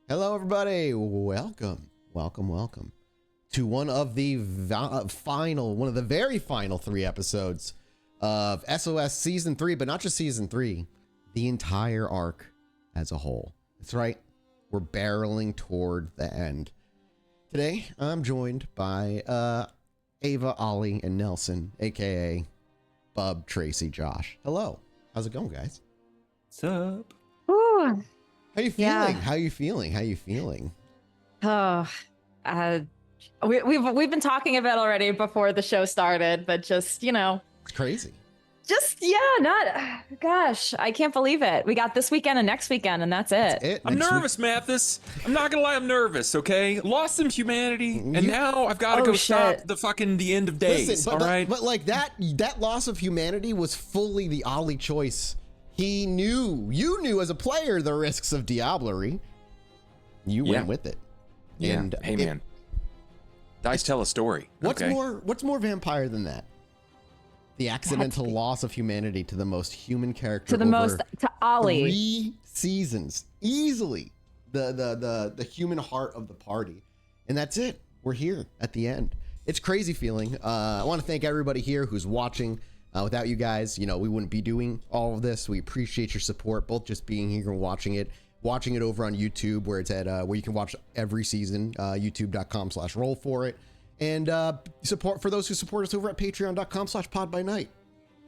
Hello, everybody. Welcome to one of the very final 3 episodes of SOS Season 3, but not just Season 3, the entire arc as a whole. That's right. We're barreling toward the end. Today, I'm joined by Ava, Ollie, and Nelson, aka Bub, Tracy, Josh. Hello. How's it going, guys? What's up? Ooh. How you feeling? Yeah. How you feeling? Oh, we've been talking about it already before the show started, but just, It's crazy. gosh, I can't believe it. We got this weekend and next weekend, and that's it. I'm nervous, Mathis. I'm not gonna lie, I'm nervous, okay? Lost some humanity, and now I've got to go stop the end of days, Listen, all right? But like that loss of humanity was fully the Ollie choice. You knew as a player the risks of diablerie. You went with it. Yeah. And hey, man. Dice tell a story. What's okay? more vampire than that? The accidental loss of humanity to the most human character to Ollie. 3 seasons. Easily the human heart of the party. And that's it. We're here at the end. It's crazy feeling. I want to thank everybody here who's watching. Without you guys, we wouldn't be doing all of this. We appreciate your support, both just being here and watching it over on YouTube, where it's at, where you can watch every season, youtube.com/roll for it. And support for those who support us over at patreon.com/podbynight.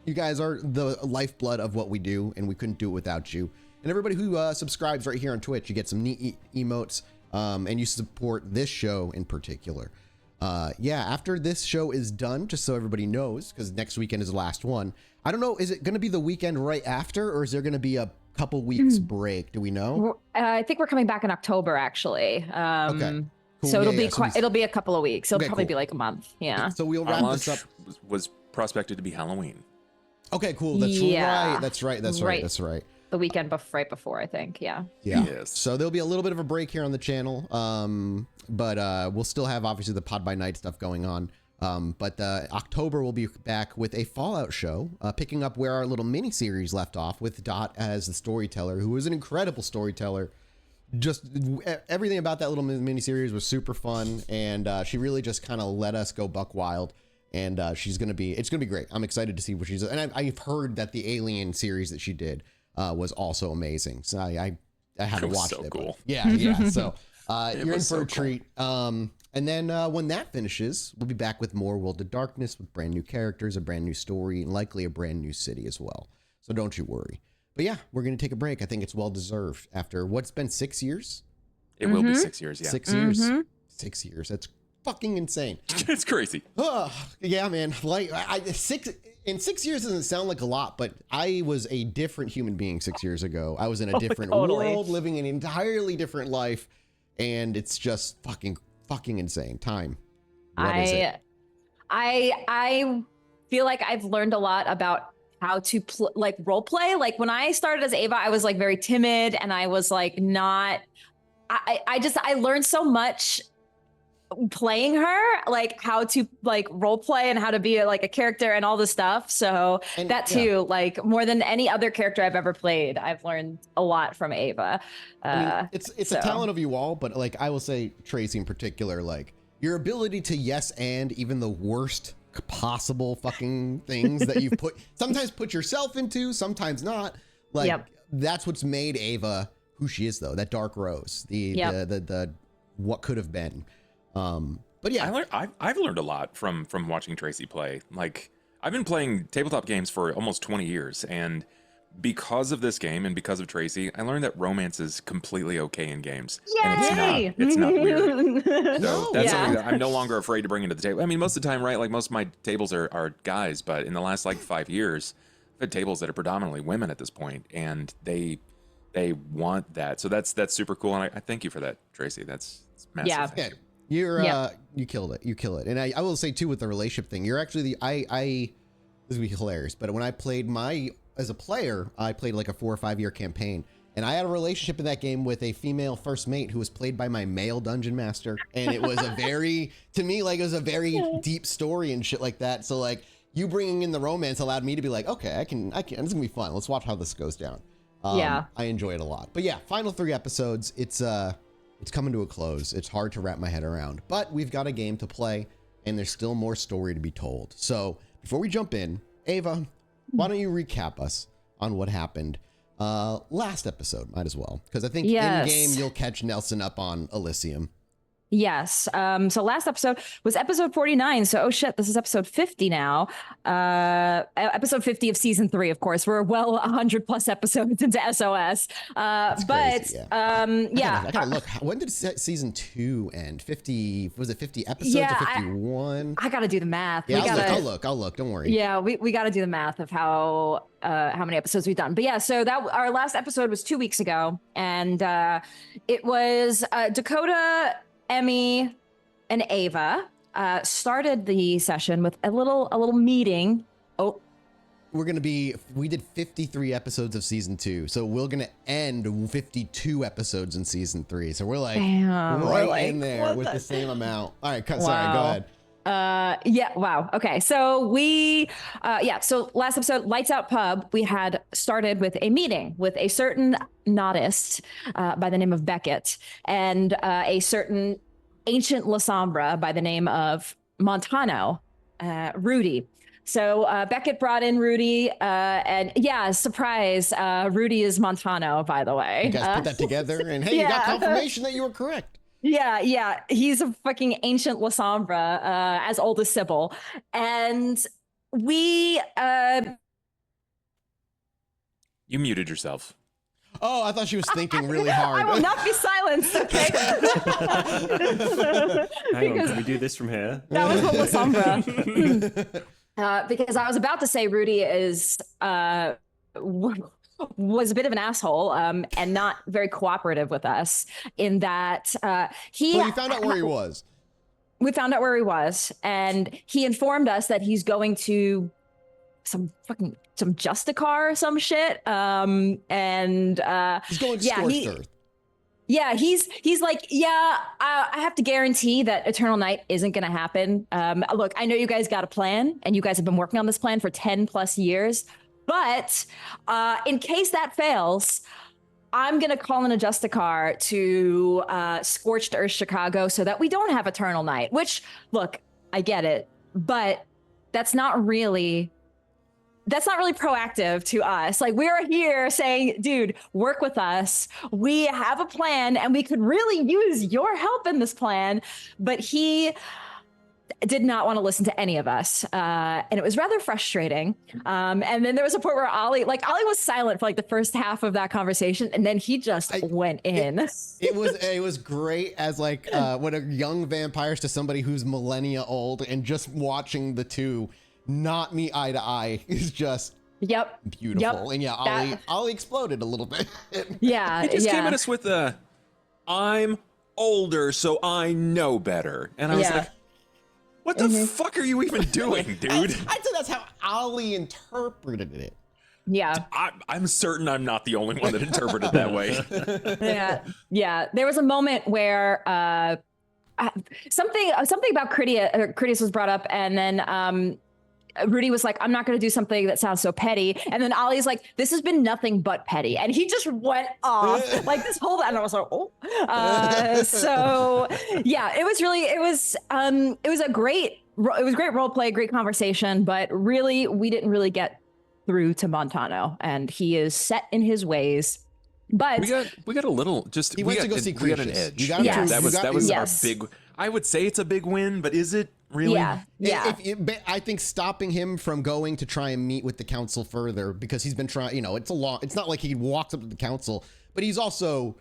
You guys are the lifeblood of what we do, and we couldn't do it without you. And everybody who subscribes right here on Twitch, you get some neat emotes, and you support this show in particular. After this show is done, just so everybody knows, because next weekend is the last one. I don't know, is it going to be the weekend right after, or is there going to be a couple weeks break? Do we know? I think we're coming back in October, actually. Okay. Cool. So it'll be a couple of weeks. It'll probably be like a month. Yeah. So we'll wrap this up. Was prospected to be Halloween. Okay, cool. That's right. That's right. The weekend right before, I think. Yeah. Yes. So there'll be a little bit of a break here on the channel. But we'll still have obviously the Pod by Night stuff going on. But October we'll be back with a Fallout show, picking up where our little mini series left off with Dot as the storyteller, who is an incredible storyteller. Just everything about that little mini series was super fun, and she really just kind of let us go buck wild. And it's gonna be great. I'm excited to see what she's. And I've heard that the Alien series that she did was also amazing. So I had to watch it. Cool. Yeah. So. You're in for a treat. Cool. And then when that finishes, we'll be back with more World of Darkness with brand new characters, a brand new story, and likely a brand new city as well. So don't you worry. But yeah, we're going to take a break. I think it's well deserved after what's been 6 years. It will be 6 years, yeah. 6 years. 6 years. That's fucking insane. It's crazy. Yeah, man. Like in 6 years doesn't sound like a lot, but I was a different human being 6 years ago. I was in a different world, living an entirely different life. And it's just fucking insane. Time. What is it? I feel like I've learned a lot about how to role play. Like when I started as Ava, I was like very timid, and I was like not. I learned so much playing her, like how to role play and how to be a character and all this stuff. So like more than any other character I've ever played, I've learned a lot from Ava. It's a talent of you all, but I will say Tracy in particular, your ability to yes and even the worst possible fucking things that you've sometimes put yourself into, sometimes not. That's what's made Ava who she is, though. That dark rose, the what could have been. But yeah, I've learned a lot from watching Tracy play. Like, I've been playing tabletop games for almost 20 years, and because of this game and because of Tracy, I learned that romance is completely okay in games. Yay! And it's not weird. So that's something that I'm no longer afraid to bring into the table. I mean, most of the time, right? Like, most of my tables are guys, but in the last 5 years, I've had tables that are predominantly women at this point, and they want that. So that's super cool, and I thank you for that, Tracy. That's massive. Yeah. You killed it. You kill it. And I will say too, with the relationship thing, you're actually this would be hilarious, but when I played as a player, I played like a 4 or 5 year campaign, and I had a relationship in that game with a female first mate who was played by my male dungeon master. And it was to me, it was a very deep story and shit like that. So you bringing in the romance allowed me to be like, okay, I can, this is gonna be fun. Let's watch how this goes down. I enjoy it a lot. But yeah, final 3 episodes. It's it's coming to a close. It's hard to wrap my head around, but we've got a game to play and there's still more story to be told. So before we jump in, Ava, why don't you recap us on what happened last episode? Might as well, because I think in game you'll catch Nelson up on Elysium. Yes. So last episode was episode 49. So, oh shit, this is episode 50 now. Episode 50 of season 3, of course. We're well 100 plus episodes into SOS. That's crazy, yeah. I gotta look. When did season 2 end? 50, was it 50 episodes or 51? I gotta do the math. Yeah, I'll look. Don't worry. Yeah, we gotta do the math of how many episodes we've done. But yeah, so that our last episode was 2 weeks ago. And it was Dakota, Emmy, and Ava started the session with a little meeting. Oh, we did 53 episodes of season 2, so we're gonna end 52 episodes in season 3. So we're like in there with the same amount. All right, sorry, go ahead. Yeah, wow. Okay, so so last episode, Lights Out Pub, we had started with a meeting with a certain nodist by the name of Beckett and a certain ancient Lasombra by the name of Montano, Rudy. So Beckett brought in Rudy, and yeah, surprise, Rudy is Montano, by the way. You guys put that together, and hey, you got confirmation that you were correct. Yeah. He's a fucking ancient Lasombra, as old as Sybil. And we... You muted yourself. Oh, I thought she was thinking really hard. I will not be silenced, okay? Hang on, can we do this from here? That was the Lasombra. Because I was about to say Rudy was a bit of an asshole and not very cooperative with us in that we found out where he was. We found out where he was, and he informed us that he's going to some Justicar or some shit. And he's going to Scorched Earth. Yeah, he's like, I have to guarantee that Eternal Night isn't going to happen. Look, I know you guys got a plan, and you guys have been working on this plan for 10 plus years. But in case that fails, I'm going to call in a Justicar to Scorched Earth Chicago so that we don't have Eternal Night, which, look, I get it, but that's not really proactive to us. Like, we're here saying, dude, work with us. We have a plan and we could really use your help in this plan. But he did not want to listen to any of us. And it was rather frustrating. And then there was a point where Ollie was silent for like the first half of that conversation. And then he just went in. It was great as like when a young vampires to somebody who's millennia old, and just watching the two not meet eye to eye is just beautiful. And yeah, Ollie exploded a little bit. Yeah. He just came at us with I'm older, so I know better. And I was like, what the fuck are you even doing, dude? I'd say that's how Ollie interpreted it. Yeah. I'm certain I'm not the only one that interpreted that way. Yeah. There was a moment where something about Critias was brought up, and then Rudy was like, I'm not going to do something that sounds so petty. And then Ollie's like, this has been nothing but petty. And he just went off like this whole, and I was like, oh. So yeah, it was great role play, great conversation, but really, we didn't really get through to Montano, and he is set in his ways. But we got a little, he went to go see we got an edge. That was our big, I would say it's a big win, but is it really? Yeah. I think stopping him from going to try and meet with the council further, because he's been trying, it's not like he walks up to the council, but he's also,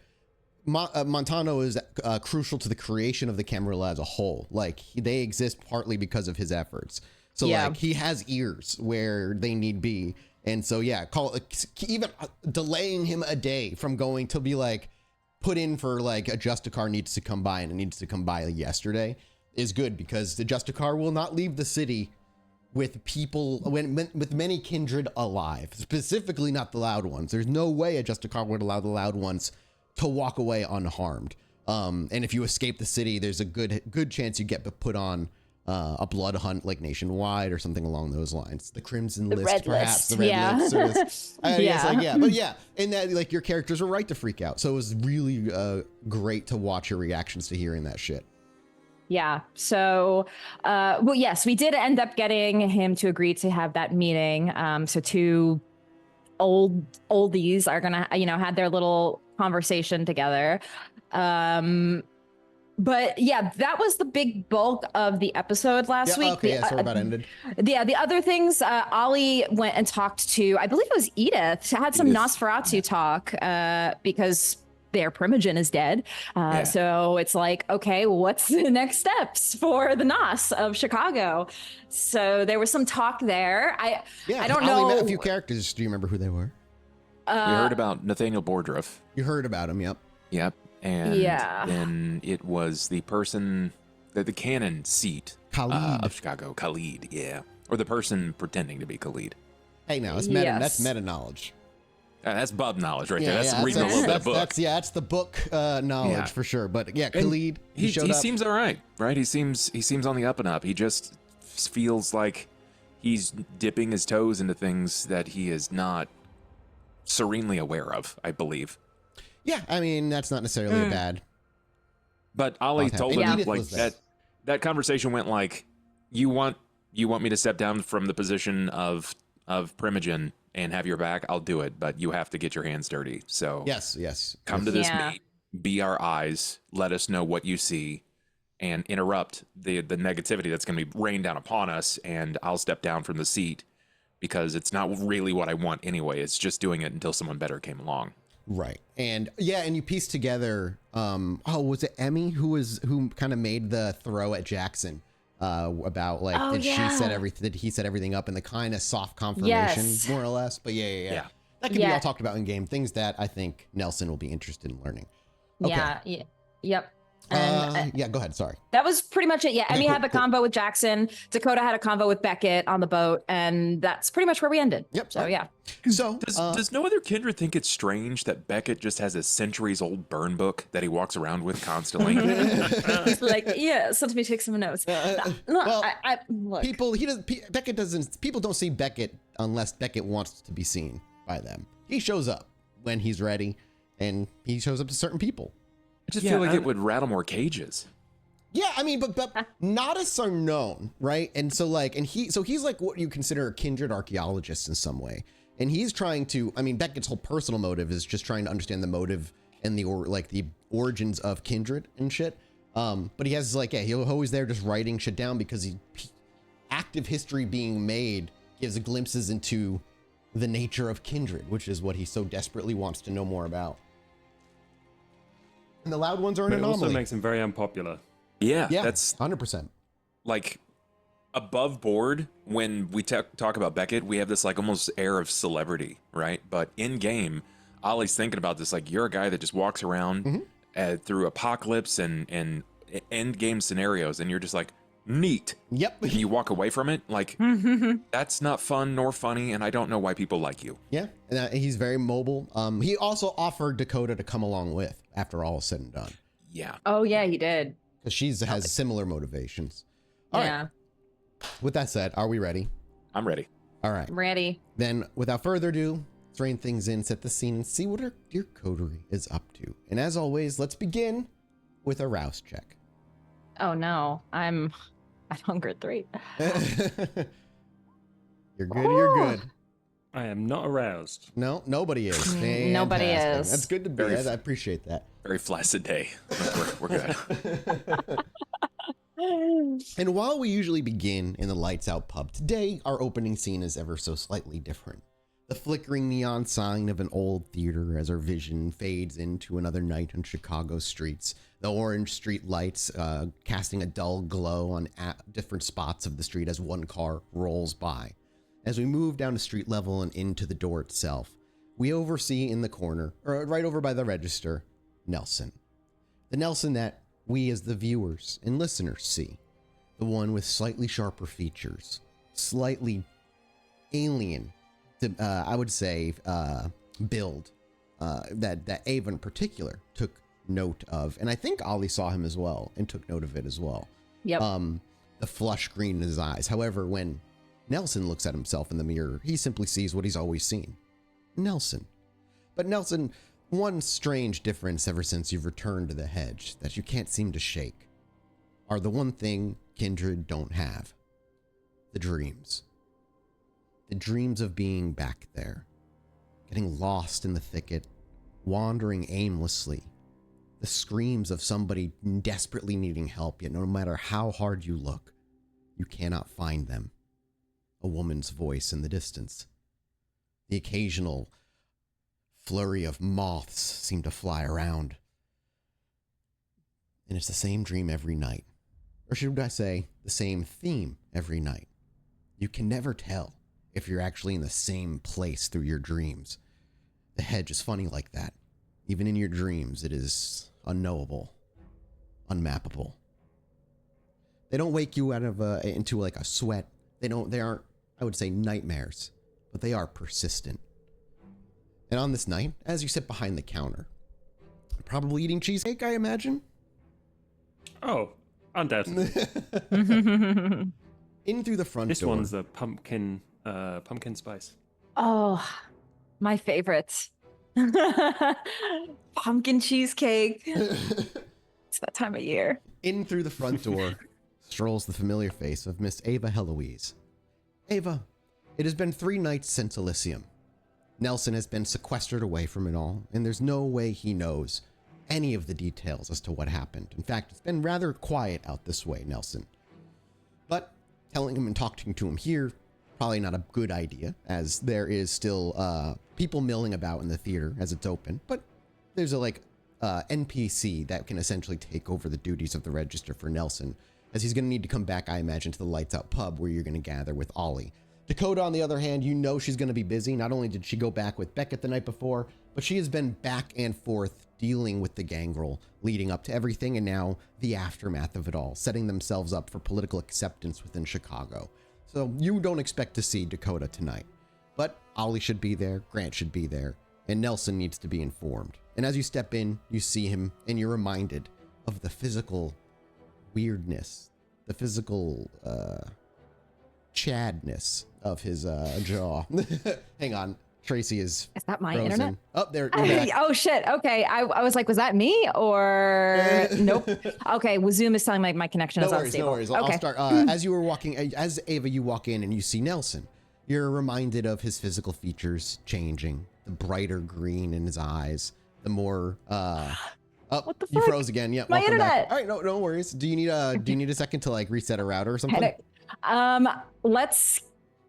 Montano is crucial to the creation of the Camarilla as a whole. Like, they exist partly because of his efforts. So like, he has ears where they need be. And so, even delaying him a day from going to be like put in for like a Justicar needs to come by, and it needs to come by yesterday, is good, because the Justicar will not leave the city with people, with many kindred alive, specifically not the Loud Ones. There's no way a Justicar would allow the Loud Ones to walk away unharmed. And if you escape the city, there's a good chance you get put on a blood hunt like nationwide or something along those lines. The Crimson List, red perhaps. list. The red Yeah. list. Or this, I guess, Yeah. like, yeah. But yeah, and that like your characters were right to freak out. So it was really great to watch your reactions to hearing that shit. Yeah. So, well, yes, we did end up getting him to agree to have that meeting. So two oldies are gonna, had their little conversation together. But yeah, that was the big bulk of the episode last week. Okay, so we're about ended. Yeah, the other things, Ollie went and talked to, I believe it was Edith, had some Nosferatu talk because their Primogen is dead. So it's like, okay, what's the next steps for the Nos of Chicago? So there was some talk there. I don't know. Ollie met a few characters. Do you remember who they were? We heard about Nathaniel Bordruff. You heard about him, yep. Yep. And then it was the person, the canon seat of Chicago, Khalid, yeah. Or the person pretending to be Khalid. Hey, now, it's meta, that's meta knowledge. That's bub knowledge right there. That's reading a little bit of book. That's the book knowledge for sure. But yeah, Khalid, he showed up. He seems all right, right? He seems on the up and up. He just feels like he's dipping his toes into things that he is not serenely aware of, I believe. Yeah, I mean, that's not necessarily bad. But Ollie told him like that conversation went like, you want me to step down from the position of Primogen and have your back, I'll do it, but you have to get your hands dirty. So yes. Come to this meet, be our eyes, let us know what you see, and interrupt the negativity that's going to be rained down upon us, and I'll step down from the seat because it's not really what I want anyway. It's just doing it until someone better came along. Right. And and you piece together, was it Emmy who kind of made the throw at Jackson about like, he set everything up in the kind of soft confirmation, more or less. But yeah. That can be all talked about in game. Things that I think Nelson will be interested in learning. Okay. Yep. Go ahead. Sorry. That was pretty much it. Yeah. Emmy had the convo with Jackson. Dakota had a convo with Beckett on the boat, and that's pretty much where we ended. Yep. So yeah. So does no other kindred think it's strange that Beckett just has a centuries-old burn book that he walks around with constantly? He's like, so let me take some notes. Look. People don't see Beckett unless Beckett wants to be seen by them. He shows up when he's ready, and he shows up to certain people. I just feel like it would rattle more cages. Yeah, I mean, but Noddists are known, right? And so he's like what you consider a kindred archaeologist in some way. And he's trying to, I mean, Beckett's whole personal motive is just trying to understand the motive and the origins of kindred and shit. But he has he's always there just writing shit down because active history being made gives glimpses into the nature of kindred, which is what he so desperately wants to know more about. And the loud ones are an anomaly. It also makes him very unpopular. Yeah, that's 100%. Like above board, when we talk about Beckett, we have this like almost air of celebrity, right? But in game, Ollie's thinking about this like you're a guy that just walks around through apocalypse and end game scenarios, and you're just like, neat. Yep. And you walk away from it like that's not fun nor funny, and I don't know why people like you. Yeah, and he's very mobile. He also offered Dakota to come along with after all is said and done. Yeah. Oh yeah, he did. Because she has similar motivations. All right. With that said, are we ready? I'm ready. All right. I'm ready. Then, without further ado, let's rein things in, set the scene, and see what our dear coterie is up to. And as always, let's begin with a rouse check. Oh no, I'm at hunger 3. You're good. You're good. I am not aroused. No, nobody is. Nobody is. That's good to be. I appreciate that. Very flaccid day. We're good. And while we usually begin in the lights out pub, today our opening scene is ever so slightly different. The flickering neon sign of an old theater as our vision fades into another night on Chicago streets. The orange street lights casting a dull glow on different spots of the street as one car rolls by. As we move down to street level and into the door itself, we oversee in the corner, or right over by the register, Nelson. The Nelson that we as the viewers and listeners see. The one with slightly sharper features, slightly alien, I would say, build that Ava in particular took note of. And I think Ollie saw him as well and took note of it as well. Yep. the flush green in his eyes. However, when Nelson looks at himself in the mirror, he simply sees what he's always seen. Nelson. But Nelson, one strange difference ever since you've returned to the hedge that you can't seem to shake are the one thing kindred don't have. The dreams. The dreams of being back there. Getting lost in the thicket, wandering aimlessly. The screams of somebody desperately needing help, yet no matter how hard you look, you cannot find them. A woman's voice in the distance. The occasional flurry of moths seem to fly around. And it's the same dream every night. Or should I say, the same theme every night. You can never tell if you're actually in the same place through your dreams. The hedge is funny like that. Even in your dreams, it is unknowable, unmappable. They don't wake you out of into like a sweat. They aren't, I would say, nightmares, but they are persistent. And on this night, as you sit behind the counter, probably eating cheesecake, I imagine. Oh, undoubtedly. In through the front door. This one's a pumpkin spice. Oh, my favorite. Pumpkin cheesecake. It's that time of year. In through the front door strolls the familiar face of Miss Ava Heloise. Ava, it has been 3 nights since Elysium. Nelson has been sequestered away from it all, and there's no way he knows any of the details as to what happened. In fact, it's been rather quiet out this way, Nelson. But telling him and talking to him here, probably not a good idea, as there is still people milling about in the theater as it's open. But there's a NPC that can essentially take over the duties of the register for Nelson, as he's going to need to come back, I imagine, to the Lights Out pub where you're going to gather with Ollie. Dakota, on the other hand, you know she's going to be busy. Not only did she go back with Beckett the night before, but she has been back and forth dealing with the gangrel leading up to everything and now the aftermath of it all, setting themselves up for political acceptance within Chicago. So you don't expect to see Dakota tonight. But Ollie should be there, Grant should be there, and Nelson needs to be informed. And as you step in, you see him, and you're reminded of the physical weirdness, the physical chadness of his jaw. Hang on. Tracy is that my frozen. internet? Oh, there. Oh, shit. Okay. I was like, was that me or nope? Okay. Well, Zoom is telling me my connection is unstable. No worries. Okay. I'll start. As you were walking, as Ava, you walk in and you see Nelson. You're reminded of his physical features changing, the brighter green in his eyes, the more, what the fuck? You froze again. Yeah. My internet. Back. All right. No worries. Do you need a second to like reset a router or something? Let's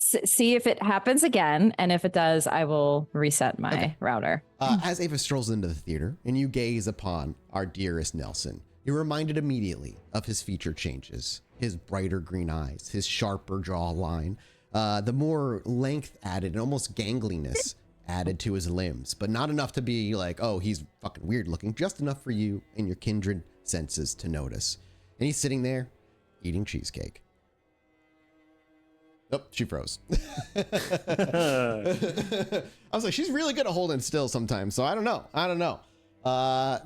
see if it happens again, and if it does, I will reset my router. As Ava strolls into the theater and you gaze upon our dearest Nelson, you're reminded immediately of his feature changes, his brighter green eyes, his sharper jawline, the more length added and almost gangliness added to his limbs, but not enough to be like, oh, he's fucking weird looking, just enough for you and your kindred senses to notice. And he's sitting there eating cheesecake. Oh, she froze. I was like, she's really good at holding still sometimes, so I don't know.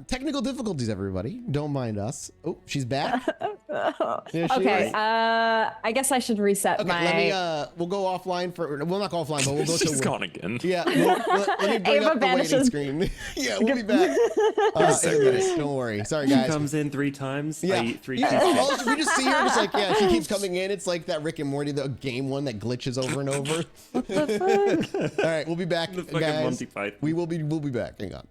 Technical difficulties, everybody. Don't mind us. Oh, she's back. Okay. I guess I should reset my. Let me. We'll go offline for. We'll not go offline, but we'll go to. She's gone again. Yeah. Let me bring Ava up the waiting screen. Yeah, we'll be back. Don't worry. Sorry, guys. She comes in 3 times. Yeah. I eat 3 cheesecakes. We just see her just like, yeah, she keeps coming in. It's like that Rick and Morty, the game one that glitches over and over. What the fuck? All right, we'll be back, The fucking guys. Monty Python. We'll be back. Hang on.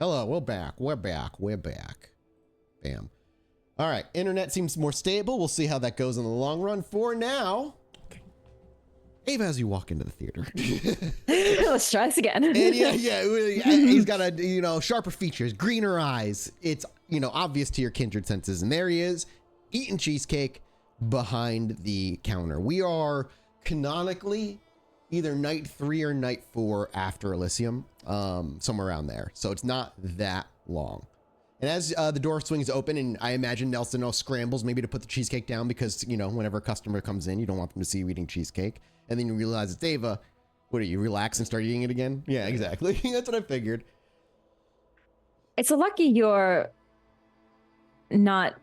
Hello, we're back. We're back. We're back. Bam. All right. Internet seems more stable. We'll see how that goes in the long run. For now, Ava, as you walk into the theater. Let's try this again. And he's got sharper features, greener eyes. It's, obvious to your kindred senses. And there he is, eating cheesecake behind the counter. We are canonically either night 3 or night 4 after Elysium, somewhere around there. So it's not that long. And as the door swings open, and I imagine Nelson scrambles maybe to put the cheesecake down because, whenever a customer comes in, you don't want them to see you eating cheesecake. And then you realize it's Ava. What are you, relax and start eating it again? Yeah, exactly. That's what I figured. It's a lucky you're not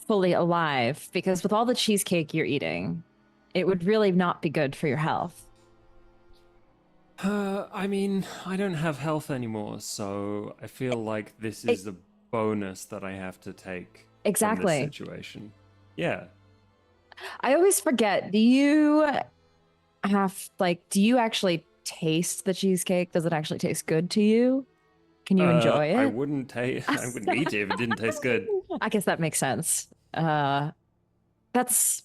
fully alive, because with all the cheesecake you're eating, it would really not be good for your health. I mean, I don't have health anymore, so I feel like this is a bonus that I have to take. Exactly. From this situation. Yeah. I always forget. Do you actually taste the cheesecake? Does it actually taste good to you? Can you enjoy it? I wouldn't eat it if it didn't taste good. I guess that makes sense. That's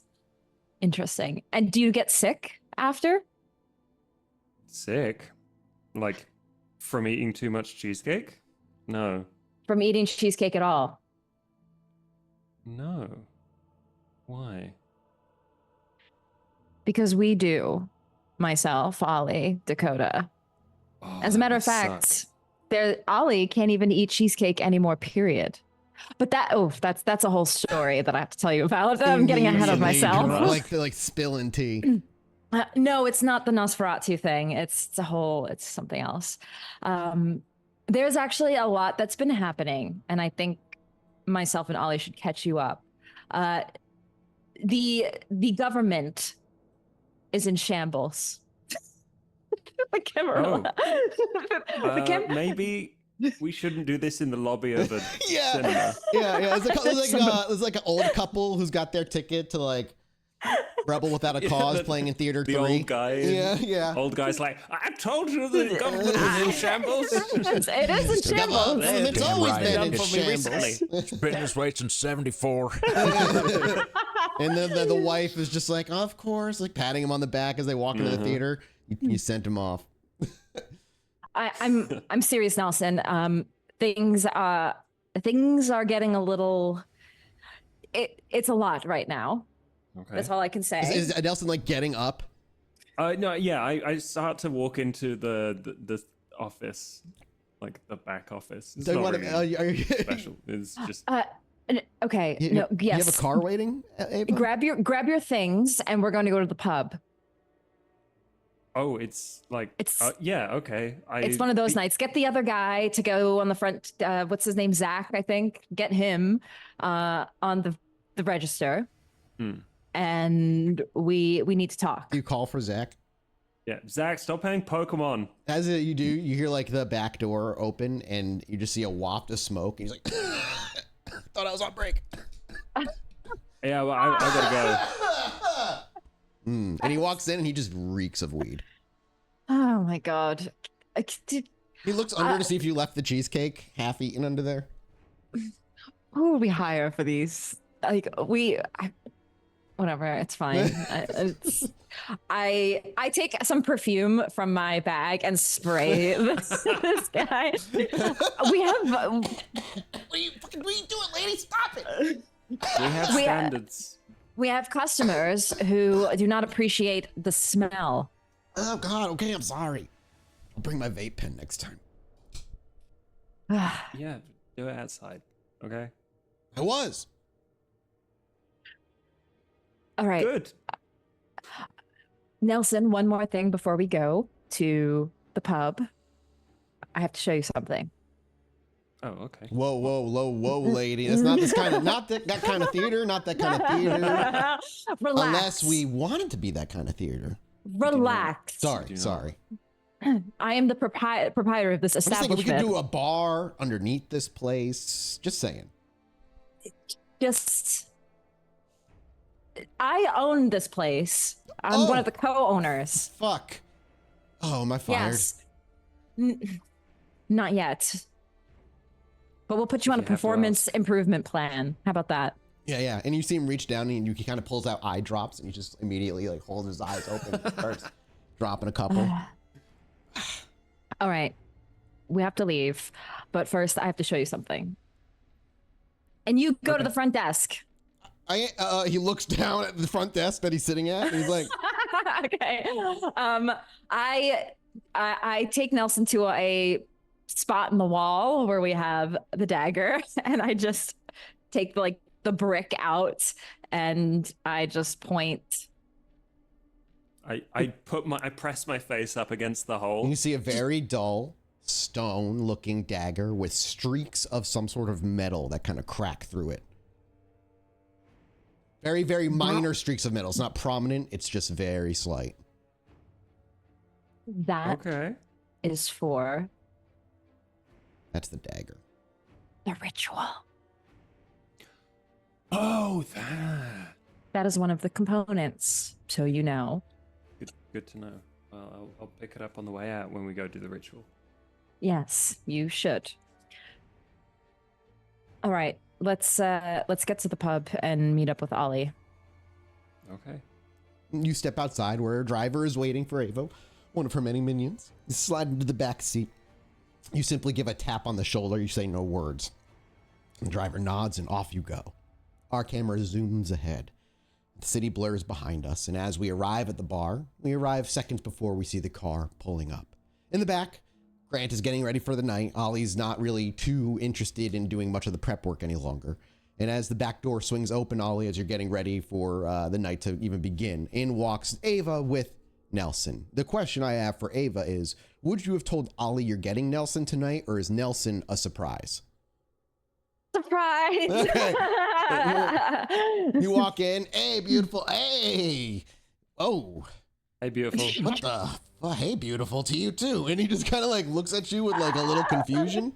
interesting. And do you get sick after? Sick? Like, from eating too much cheesecake? No. From eating cheesecake at all? No. Why? Because we do. Myself, Ollie, Dakota. Oh, As a matter of fact, Ollie can't even eat cheesecake anymore, period. But that's a whole story that I have to tell you about. I'm getting ahead of myself. Like spilling tea. No, it's not the Nosferatu thing. It's something else. There's actually a lot that's been happening, and I think myself and Ollie should catch you up. The government is in shambles. The camera. Maybe we shouldn't do this in the lobby of a cinema. Yeah. It's like an old couple who's got their ticket to like Rebel Without a Cause playing in theater 3. The old guy. Yeah. Old guy's like, I told you the government was in shambles. It is in shambles. It's always been in shambles. It's been this way since 74. And then the wife is just like, of course, like patting him on the back as they walk into the theater. You sent him off. I'm serious, Nelson. Things are getting a little. It's a lot right now. Okay. That's all I can say. Is Nelson like getting up? No, yeah. I start to walk into the office, like the back office. It's not really special. It's just. Okay. Yes. You have a car waiting, Ava? Grab your things, and we're going to go to the pub. Oh, it's like yeah, okay. It's one of those nights. Get the other guy to go on the front. What's his name? Zach, I think. Get him on the register, and we need to talk. You call for Zach. Yeah, Zach, stop playing Pokemon. As you do, you hear like the back door open, and you just see a waft of smoke. And he's like, "Thought I was on break." Yeah, well, I gotta go. And he walks in and he just reeks of weed. Oh my god. He looks under to see if you left the cheesecake half eaten under there. Who would we hire for these? Like whatever, it's fine. I take some perfume from my bag and spray this guy. We have What are you doing, lady? Stop it. We have standards. We have customers who do not appreciate the smell. Oh God, okay, I'm sorry. I'll bring my vape pen next time. Yeah, do it outside, okay? I was. All right. Good. Nelson, one more thing before we go to the pub. I have to show you something. Oh, okay. Whoa, lady. That's not that kind of theater, not that kind of theater. Relax. Unless we want it to be that kind of theater. Relax. Sorry. I am the proprietor of this I was establishment. thinking we could do a bar underneath this place. Just saying. I own this place. I'm one of the co-owners. Fuck. Oh, am I fired? Yes. Not yet. But we'll put you on a performance improvement plan. How about that? Yeah. And you see him reach down and he kind of pulls out eye drops and he just immediately like holds his eyes open and starts dropping a couple. All right. We have to leave. But first, I have to show you something. And you go to the front desk. He looks down at the front desk that he's sitting at and he's like, okay. I take Nelson to a spot in the wall where we have the dagger, and I just take the brick out and I just point. I press my face up against the hole. And you see a very dull stone looking dagger with streaks of some sort of metal that kind of crack through it. Very, very minor streaks of metal. It's not prominent. It's just very slight. That is for... That's the dagger. The ritual. Oh, that. That is one of the components, so you know. Good to know. Well, I'll pick it up on the way out when we go do the ritual. Yes, you should. All right, let's get to the pub and meet up with Ollie. Okay. You step outside where a driver is waiting for Ava, one of her many minions. You slide into the back seat. You simply give a tap on the shoulder. You say no words. The driver nods and off you go. Our camera zooms ahead. The city blurs behind us, and as we arrive at the bar, we arrive seconds before we see the car pulling up. In the back, Grant is getting ready for the night. Ollie's not really too interested in doing much of the prep work any longer. And as the back door swings open, Ollie, as you're getting ready for the night to even begin, in walks Ava with Nelson. The question I have for Ava is, would you have told Ollie you're getting Nelson tonight, or is Nelson a surprise? Surprise! Okay. You walk in, hey, beautiful, hey, oh. Hey, beautiful. What the? Oh, hey, beautiful to you too. And he just kind of like looks at you with like a little confusion.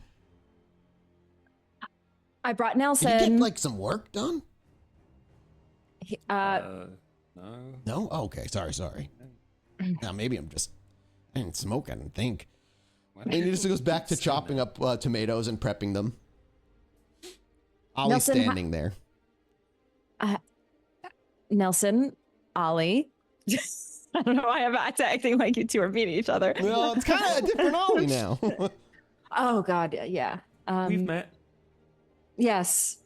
I brought Nelson. Did you get like some work done? No. No? Oh, okay. Sorry. Now maybe I didn't smoke, I didn't think. And he just goes back to chopping up tomatoes and prepping them. Ollie's Nelson, standing there. Nelson, Ollie. I don't know why I'm acting like you two are meeting each other. Well, it's kind of a different Ollie now. Oh, God, yeah. We've met. Yes.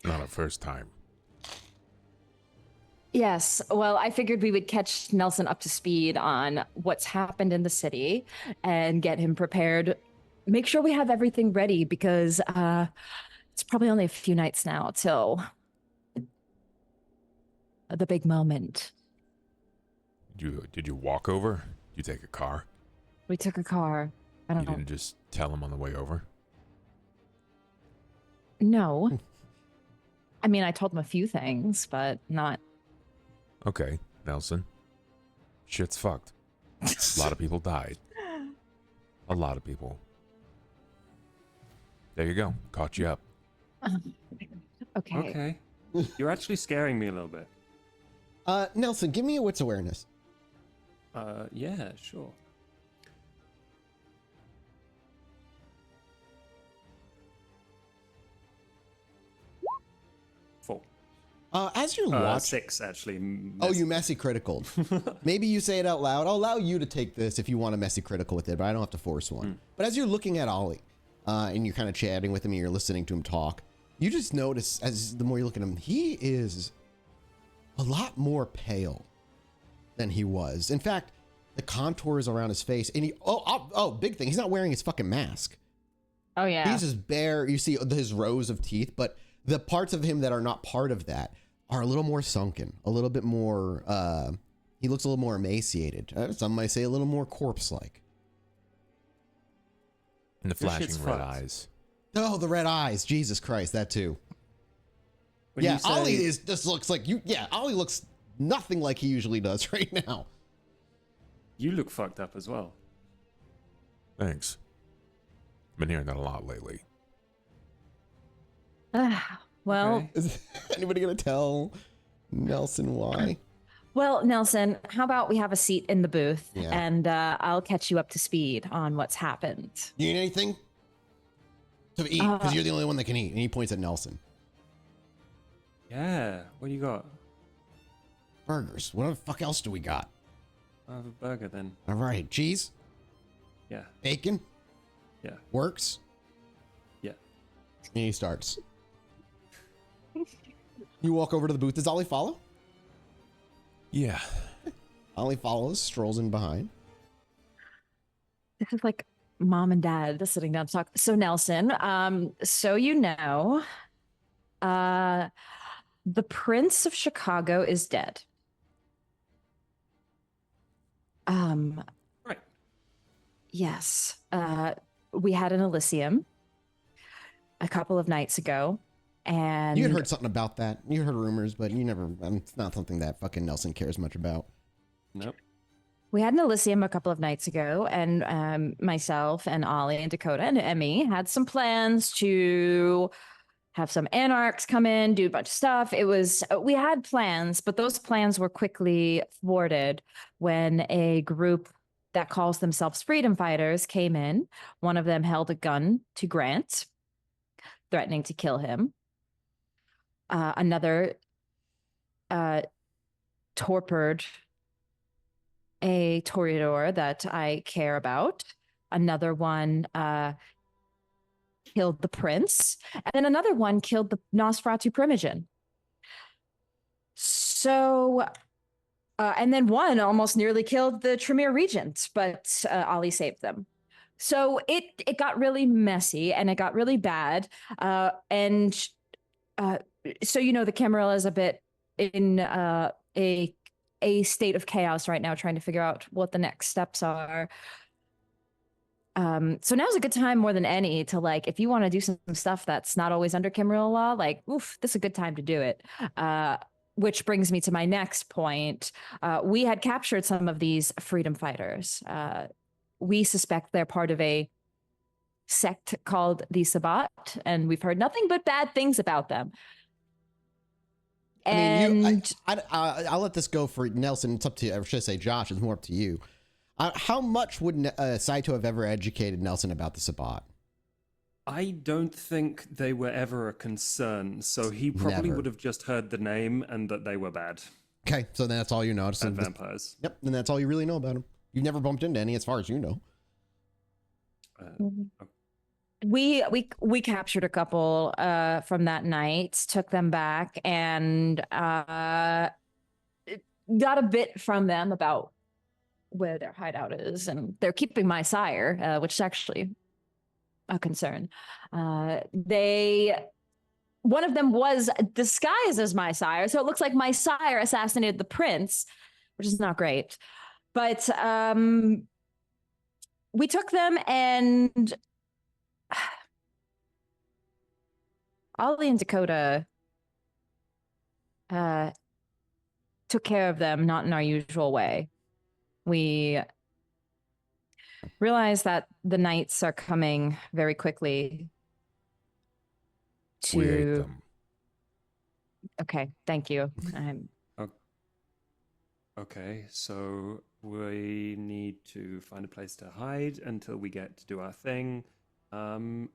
Not a first time. Yes. Well, I figured we would catch Nelson up to speed on what's happened in the city and get him prepared. Make sure we have everything ready because it's probably only a few nights now till the big moment. Did you walk over? You take a car? We took a car. I don't know. You didn't just tell him on the way over? No. I mean, I told him a few things, but not. Okay, Nelson. Shit's fucked. A lot of people died. A lot of people. There you go. Caught you up. Okay. You're actually scaring me a little bit. Nelson, give me a wits awareness. Yeah, sure. Four. As you watch... 6, actually. Oh, you messy critical. Maybe you say it out loud. I'll allow you to take this if you want a messy critical with it, but I don't have to force one. But as you're looking at Ollie, and you're kind of chatting with him and you're listening to him talk, you just notice, as the more you look at him, he is a lot more pale than he was. In fact, the contours around his face, and big thing, he's not wearing his fucking mask. Oh, yeah. He's just bare. You see his rows of teeth, but the parts of him that are not part of that are a little more sunken, a little bit more, he looks a little more emaciated. Some might say a little more corpse-like. And the flashing red eyes. Oh, the red eyes. Jesus Christ, that too. When yeah, Ollie just looks like you. Yeah, Ollie looks nothing like he usually does right now. You look fucked up as well. Thanks. Been hearing that a lot lately. Well, Okay. Is anybody gonna tell Nelson why? Well, Nelson, how about we have a seat in the booth and I'll catch you up to speed on what's happened. You need anything? To eat, because you're the only one that can eat. And he points at Nelson. Yeah. What do you got? Burgers. What the fuck else do we got? I'll have a burger then. All right. Cheese? Yeah. Bacon? Yeah. Works? Yeah. And he starts. You walk over to the booth. Does Ollie follow? Yeah. Ollie follows, strolls in behind. This is like mom and dad just sitting down to talk. So Nelson, so the Prince of Chicago is dead. Right. Yes. We had an Elysium a couple of nights ago, and You had heard something about that. You heard rumors, but you never. It's not something that fucking Nelson cares much about. Nope. we had an Elysium a couple of nights ago, and myself and Ollie and Dakota and Emmy had some plans to have some anarchs come in, do a bunch of stuff. We had plans, but those plans were quickly thwarted when a group that calls themselves freedom fighters came in. One of them held a gun to Grant, threatening to kill him. Another torpered a Toreador that I care about. Another one killed the prince. And then another one killed the Nosferatu Primogen. So, and then one almost nearly killed the Tremere Regent, but Ollie saved them. So it got really messy and it got really bad. So, the Camarilla is a bit in a state of chaos right now, trying to figure out what the next steps are. So now's a good time more than any to, like, if you want to do some stuff that's not always under Camarilla law, like, this is a good time to do it. Which brings me to my next point. We had captured some of these freedom fighters. We suspect they're part of a sect called the Sabbat, and we've heard nothing but bad things about them. I'll let this go for Nelson. It's up to you. Or should I say Josh? It's more up to you. How much would Saito have ever educated Nelson about the Sabbat? I don't think they were ever a concern, so he probably would have just heard the name and that they were bad. Okay, so then that's all you know. Bad vampires. Yep, and that's all you really know about them. You've never bumped into any, as far as you know. We captured a couple from that night, took them back, and got a bit from them about where their hideout is, and they're keeping my sire, which is actually a concern. One of them was disguised as my sire, so it looks like my sire assassinated the prince, which is not great. But we took them, and Ollie and Dakota took care of them, not in our usual way. We realize that the knights are coming very quickly. We ate them. Okay, thank you. Okay, so we need to find a place to hide until we get to do our thing. I'm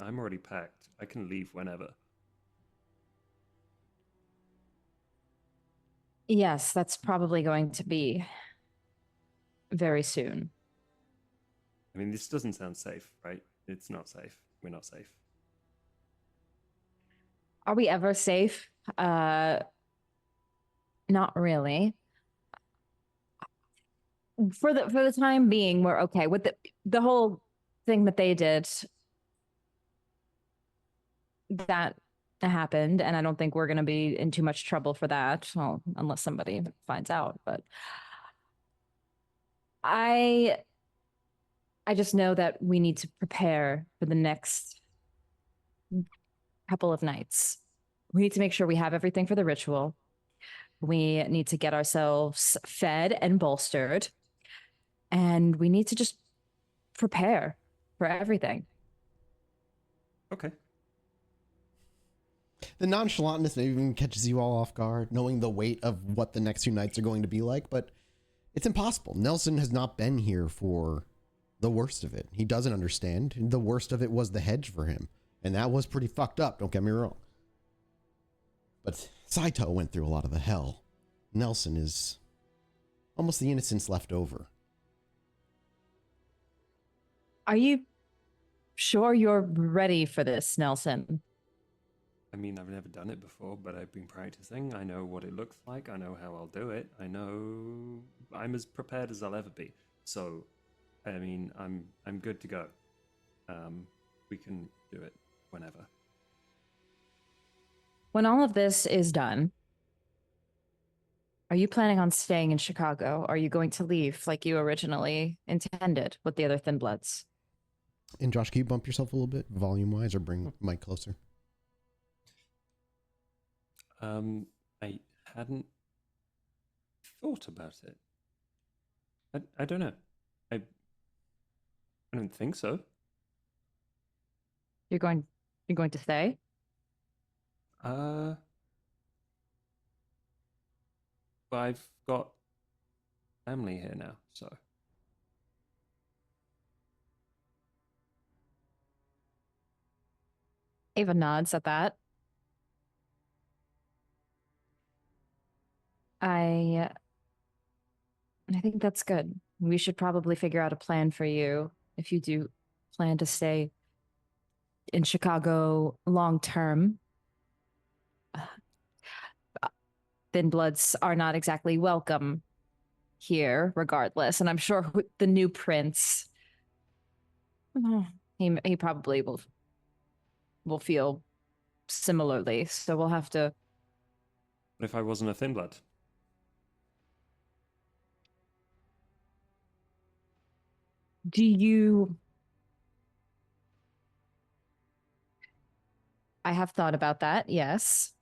already packed. I can leave whenever. Yes, that's probably going to be very soon. This doesn't sound safe, right? It's not safe. We're not safe. Are we ever safe? Not really. For the time being, we're okay with the whole thing that they did. That happened, and I don't think we're going to be in too much trouble for that, well, unless somebody finds out. But I just know that we need to prepare for the next couple of nights. We need to make sure we have everything for the ritual. We need to get ourselves fed and bolstered. And we need to just prepare for everything. Okay. The nonchalantness maybe even catches you all off guard, knowing the weight of what the next few nights are going to be like, but it's impossible. Nelson has not been here for the worst of it. He doesn't understand. The worst of it was the hedge for him. And that was pretty fucked up, don't get me wrong. But Saito went through a lot of the hell. Nelson is almost the innocence left over. Are you sure you're ready for this, Nelson? I mean, I've never done it before, but I've been practicing. I know what it looks like. I know how I'll do it. I know I'm as prepared as I'll ever be. So, I mean, I'm good to go. We can do it whenever. When all of this is done, are you planning on staying in Chicago? Are you going to leave like you originally intended with the other Thin Bloods? And Josh, can you bump yourself a little bit, volume-wise, or bring Mike closer? I hadn't thought about it. I don't know. I don't think so. You're going to stay? But I've got family here now, so. Ava nods at that. I think that's good. We should probably figure out a plan for you if you do plan to stay in Chicago long term. Thin Bloods are not exactly welcome here, regardless. And I'm sure the new prince, he probably will feel similarly. So we'll have to. What if I wasn't a Thin Blood? Do you? I have thought about that, yes.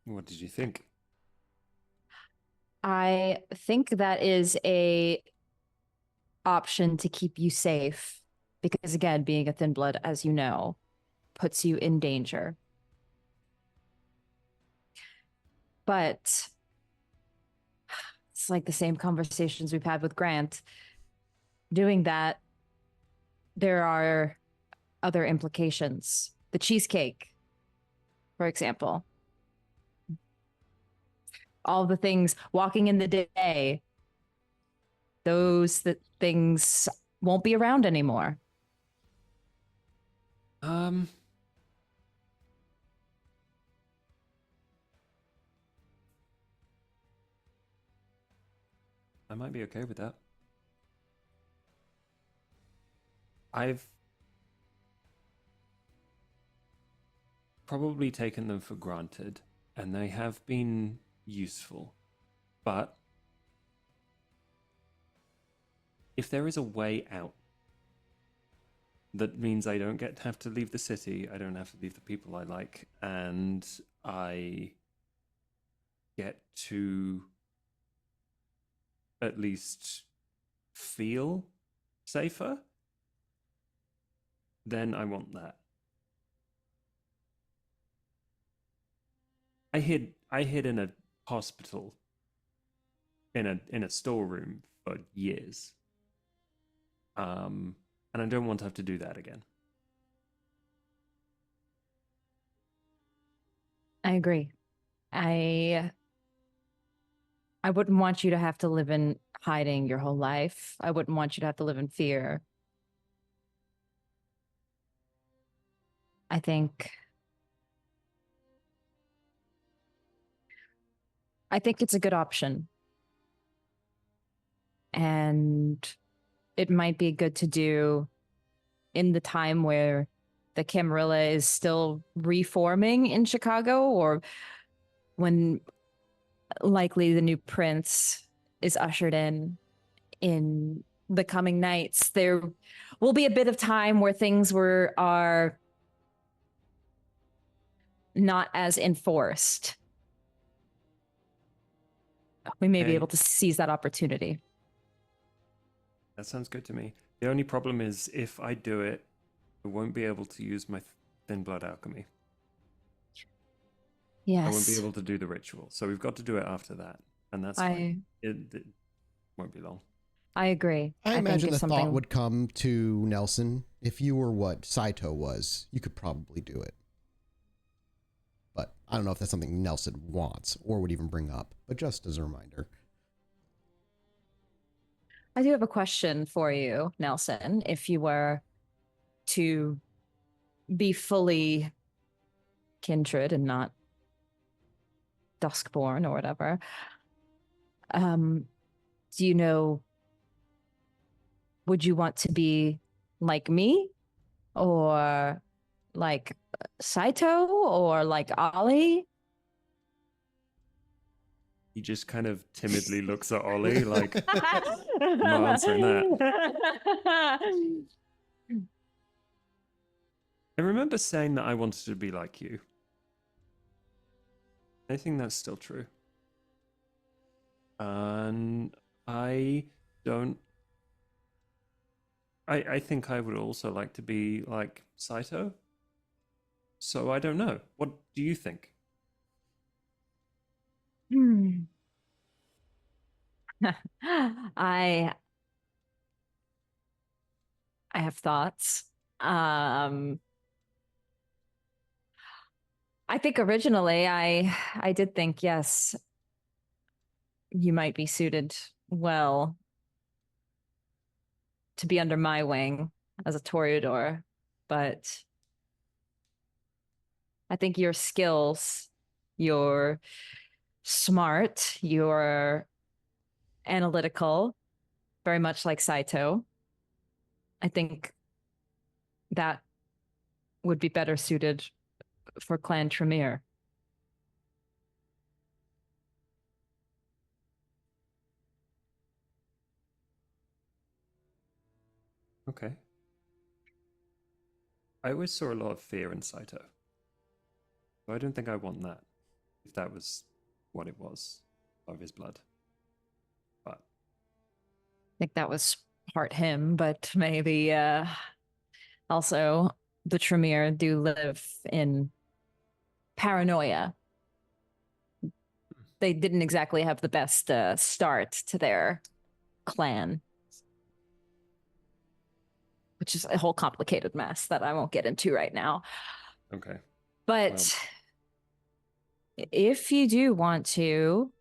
What did you think? I think that is a option to keep you safe because, again, being a Thin Blood, as you know, puts you in danger. But it's like the same conversations we've had with Grant. Doing that, there are other implications. The cheesecake, for example. All the things, walking in the day, those things won't be around anymore. I might be okay with that. I've probably taken them for granted, and they have been useful. But if there is a way out, that means I don't have to leave the city, I don't have to leave the people I like, and I get to at least feel safer, then I want that. I hid in a hospital in a storeroom for years. And I don't want to have to do that again. I agree. I wouldn't want you to have to live in hiding your whole life. I wouldn't want you to have to live in fear. I think it's a good option. And it might be good to do in the time where the Camarilla is still reforming in Chicago, or when likely the new prince is ushered in the coming nights. There will be a bit of time where things are not as enforced. We may be able to seize that opportunity. That sounds good to me. The only problem is if I do it, I won't be able to use my Thin Blood alchemy. Yes. I won't be able to do the ritual. So we've got to do it after that. And that's fine. It won't be long. I agree. I imagine the it's thought would come to Nelson, if you were what Saito was, you could probably do it. But I don't know if that's something Nelson wants or would even bring up, but just as a reminder. I do have a question for you, Nelson. If you were to be fully kindred and not duskborn or whatever, do you know, would you want to be like me or like Saito or like Ollie? He just kind of timidly looks at Ollie like, I'm not answering that. I remember saying that I wanted to be like you. I think that's still true. And I don't... I think I would also like to be like Saito. So I don't know. What do you think? I have thoughts. I think originally I did think, yes, you might be suited well to be under my wing as a Toreador, but I think your skills, you're smart, you're analytical, very much like Saito. I think that would be better suited for Clan Tremere. Okay. I always saw a lot of fear in Saito. So I don't think I want that, if that was what it was of his blood. But I think that was part him, but maybe also the Tremere do live in paranoia. They didn't exactly have the best start to their clan, which is a whole complicated mess that I won't get into right now. okay. But if you do want to,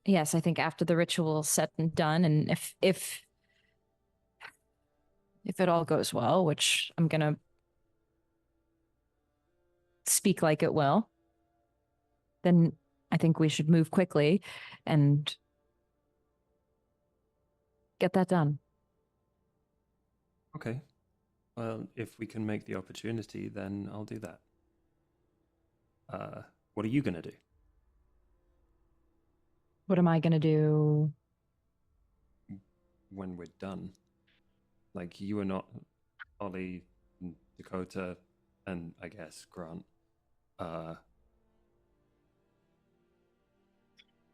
yes, I think after the ritual is said and done, and if it all goes well, which I'm gonna speak like it will, then I think we should move quickly and get that done. Okay. Well, if we can make the opportunity, then I'll do that. What are you going to do? What am I going to do? When we're done. Like, you are not Ollie, Dakota, and I guess Grant.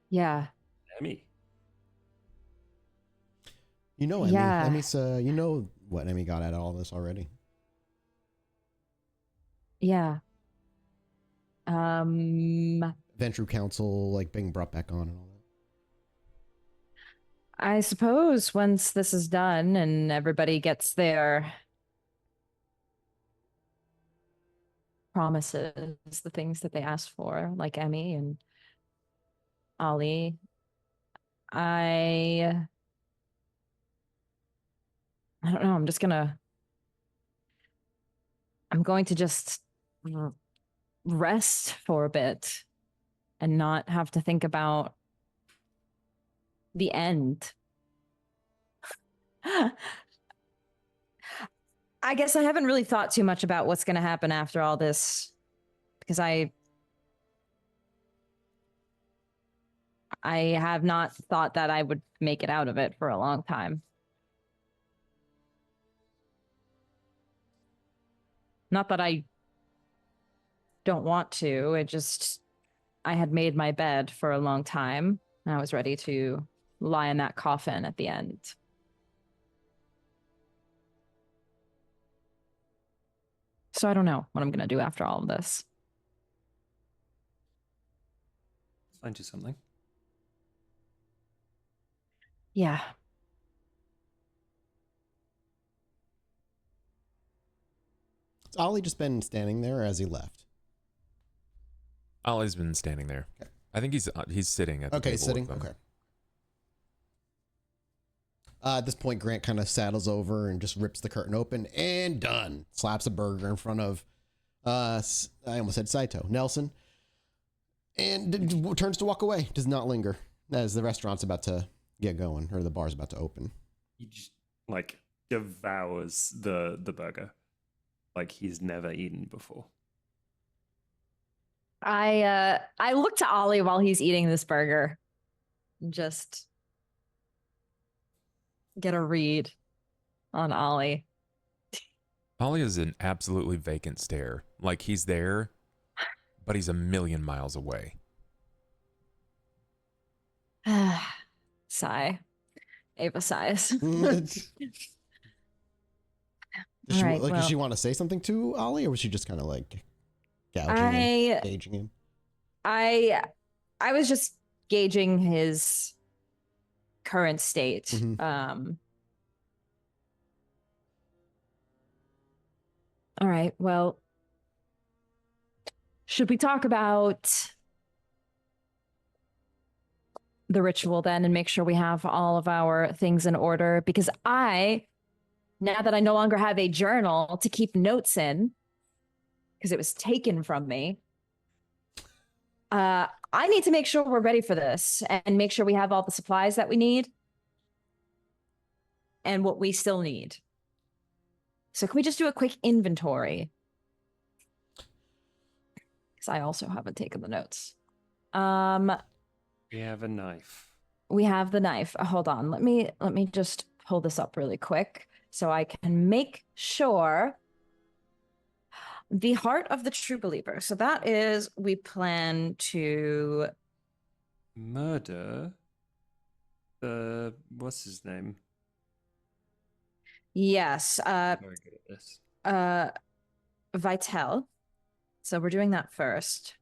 Yeah. Emmy. You know, Emmy. Yeah. Emmy's, you know what Emmy got out of all this already. Yeah. Venture Council, like being brought back on and all that. I suppose once this is done and everybody gets their promises, the things that they asked for, like Emmy and Ollie, I don't know. I'm going to just rest for a bit and not have to think about the end. I guess I haven't really thought too much about what's going to happen after all this, because I have not thought that I would make it out of it for a long time. Not that I don't want to, I had made my bed for a long time, and I was ready to lie in that coffin at the end. So I don't know what I'm going to do after all of this. Find you something. Yeah. Has Ollie just been standing there as he left? Ollie's been standing there. Okay. I think he's sitting at the table. Sitting. With them. Okay. At this point, Grant kind of saddles over and just rips the curtain open and done. Slaps a burger in front of, I almost said Saito, Nelson, and turns to walk away. Does not linger as the restaurant's about to get going or the bar's about to open. He just like devours the burger like he's never eaten before. I look to Ollie while he's eating this burger. Just get a read on Ollie. Ollie is an absolutely vacant stare. Like he's there, but he's a million miles away. Sigh. Ava sighs. Does she, Right, does she well, want to say something to Ollie, or was she just kind of like gauging him? I was just gauging his current state. Mhm. All right, well, should we talk about the ritual then and make sure we have all of our things in order? Because now that I no longer have a journal to keep notes in, because it was taken from me, I need to make sure we're ready for this and make sure we have all the supplies that we need and what we still need. So can we just do a quick inventory? Because I also haven't taken the notes. We have a knife. We have the knife. Hold on. Let me just pull this up really quick so I can make sure. The heart of the true believer. So that is, we plan to Murder what's his name? Yes. I'm very good at this. Vitel. So we're doing that first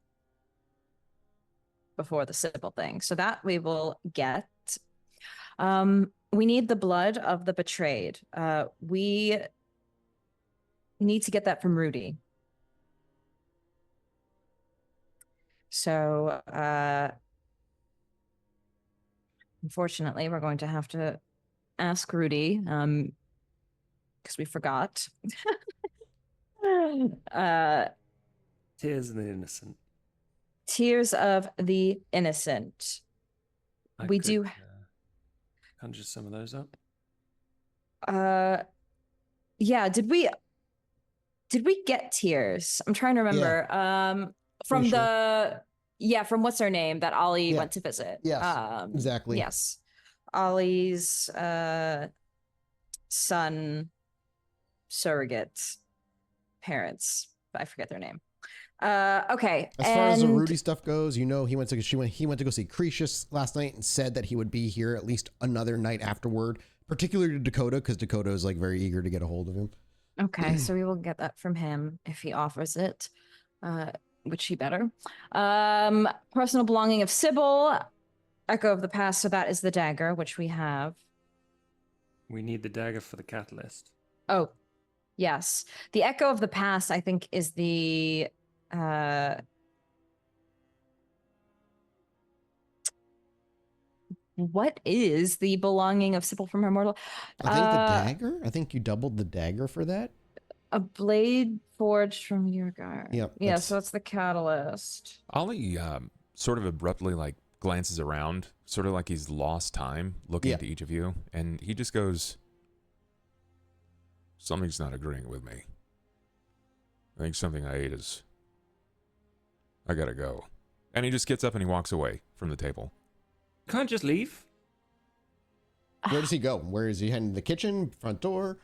before the Sybil thing. So that we will get. We need the blood of the betrayed. We need to get that from Rudy. So, unfortunately, we're going to have to ask Rudy, because we forgot. Tears of the Innocent. Tears of the Innocent. I We could, do. Conjure some of those up. Yeah. Did we get tears? I'm trying to remember. From from what's her name that Ollie went to visit. Yes, exactly. Yes. Ollie's son surrogate parents. I forget their name. Okay. As far as the Rudy stuff goes, he went to go see Cretius last night and said that he would be here at least another night afterward, particularly to Dakota, because Dakota is like very eager to get a hold of him. Okay, so we will get that from him if he offers it, which he better. Personal belonging of Sybil, Echo of the Past, so that is the dagger, which we have. We need the dagger for the catalyst. Oh, yes. The Echo of the Past, I think, is the... what is the belonging of Sybil from her mortal? I think the dagger? I think you doubled the dagger for that. A blade forged from Yurgar. Yep. Yeah, so it's the catalyst. Ollie sort of abruptly like glances around, sort of like he's lost time looking at each of you, and he just goes, "Something's not agreeing with me. I think something I ate is... I gotta go." And he just gets up and he walks away from the table. Can't just leave. Where does he go? Where is he heading? To the kitchen? Front door?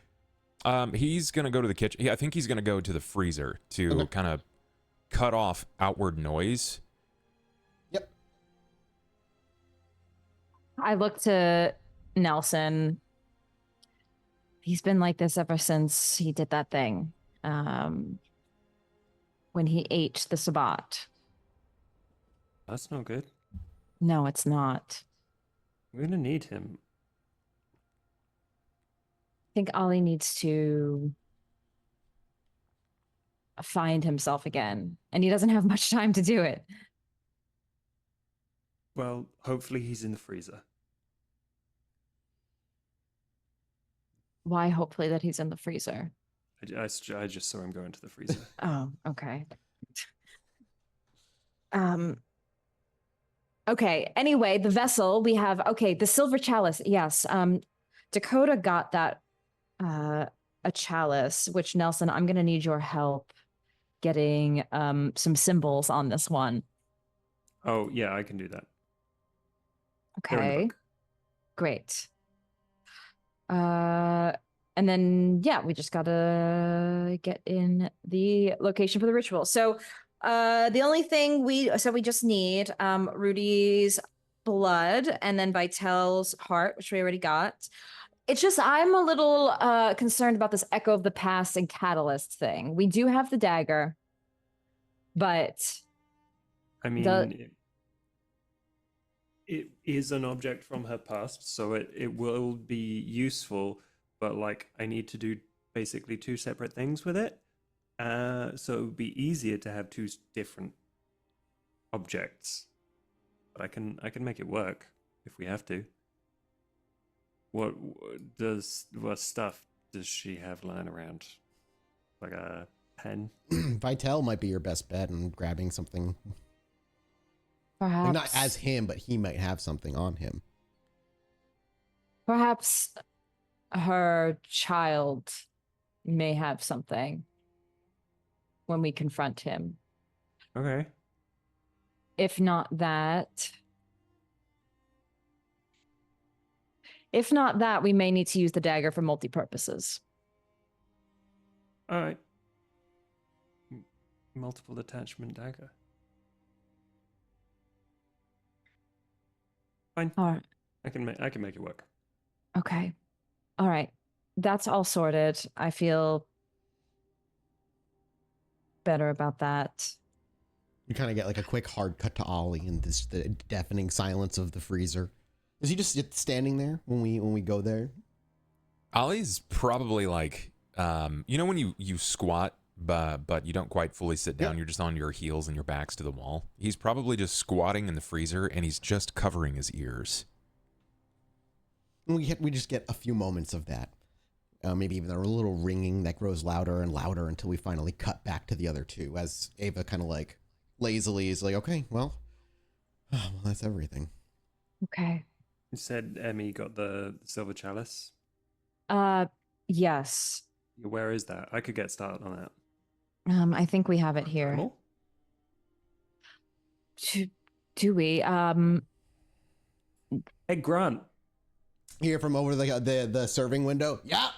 He's gonna go to the kitchen. I think he's gonna go to the freezer to kind of cut off outward noise. Yep. I look to Nelson. He's been like this ever since he did that thing. When he ate the Sabbat. That's not good. No, it's not. We're gonna need him. think Ollie needs to find himself again, and he doesn't have much time to do it. Well, hopefully he's in the freezer. Why hopefully that he's in the freezer? I just saw him go into the freezer. Oh, okay. Okay, anyway, the vessel we have, okay, the silver chalice, yes. Dakota got that a chalice, which Nelson, I'm gonna need your help getting some symbols on this one. Oh yeah, I can do that. They're in the Okay, book. great. And then yeah, we just gotta get in the location for the ritual. So the only thing we just need Rudy's blood and then Vitel's heart, which we already got. It's just I'm a little concerned about this echo of the past and catalyst thing. We do have the dagger, but I mean, it is an object from her past, so it will be useful, but like I need to do basically two separate things with it. So it would be easier to have two different objects. But I can make it work if we have to. What stuff does she have lying around? Like a pen? Vitel might be your best bet in grabbing something. perhaps Like not as him, but he might have something on him. perhaps her child may have something when we confront him. Okay. If not that, we may need to use the dagger for multi-purposes. All right. Multiple attachment dagger. Fine. All right. I can make it work. Okay. All right. That's all sorted. I feel better about that. You kind of get like a quick hard cut to Ollie and the deafening silence of the freezer. Is he just standing there when we go there? Ollie's probably like, you know when you squat, but you don't quite fully sit down, You're just on your heels and your back's to the wall? He's probably just squatting in the freezer, and he's just covering his ears. We just get a few moments of that. Maybe even a little ringing that grows louder and louder until we finally cut back to the other two as Ava kind of like lazily is like, okay, well, that's everything. Okay. You said Emmy got the silver chalice. Yes. Where is that? I could get started on that. I think we have it here. More? Do we? Hey, Grant. Here from over the serving window. Yeah,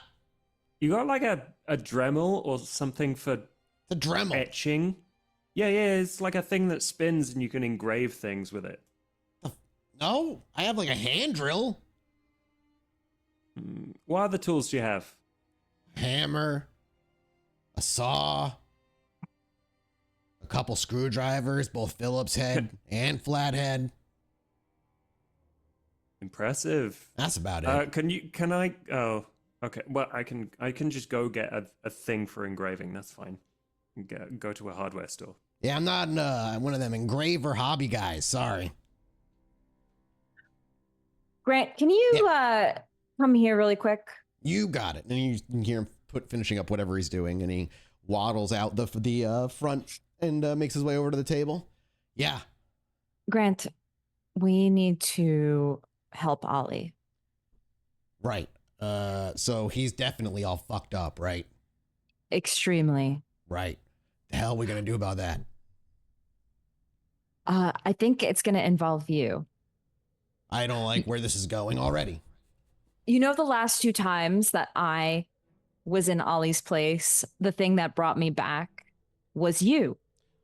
You got like a Dremel or something for the Dremel. etching? Yeah, it's like a thing that spins and you can engrave things with it. No, I have like a hand drill. What other tools do you have? Hammer, a saw, a couple screwdrivers, both Phillips head and flathead. Impressive. That's about it. Can I? Oh, okay. Well, I can just go get a thing for engraving. That's fine. Go to a hardware store. Yeah, I'm not one of them engraver hobby guys. Sorry. Grant, can you come here really quick? You got it. And you can hear him finishing up whatever he's doing, and he waddles out the front and makes his way over to the table. Yeah. Grant, we need to help Ollie. Right. So he's definitely all fucked up, right? Extremely. Right. The hell are we gonna do about that? I think it's going to involve you. I don't like where this is going already. You know, the last two times that I was in Ollie's place, the thing that brought me back was you.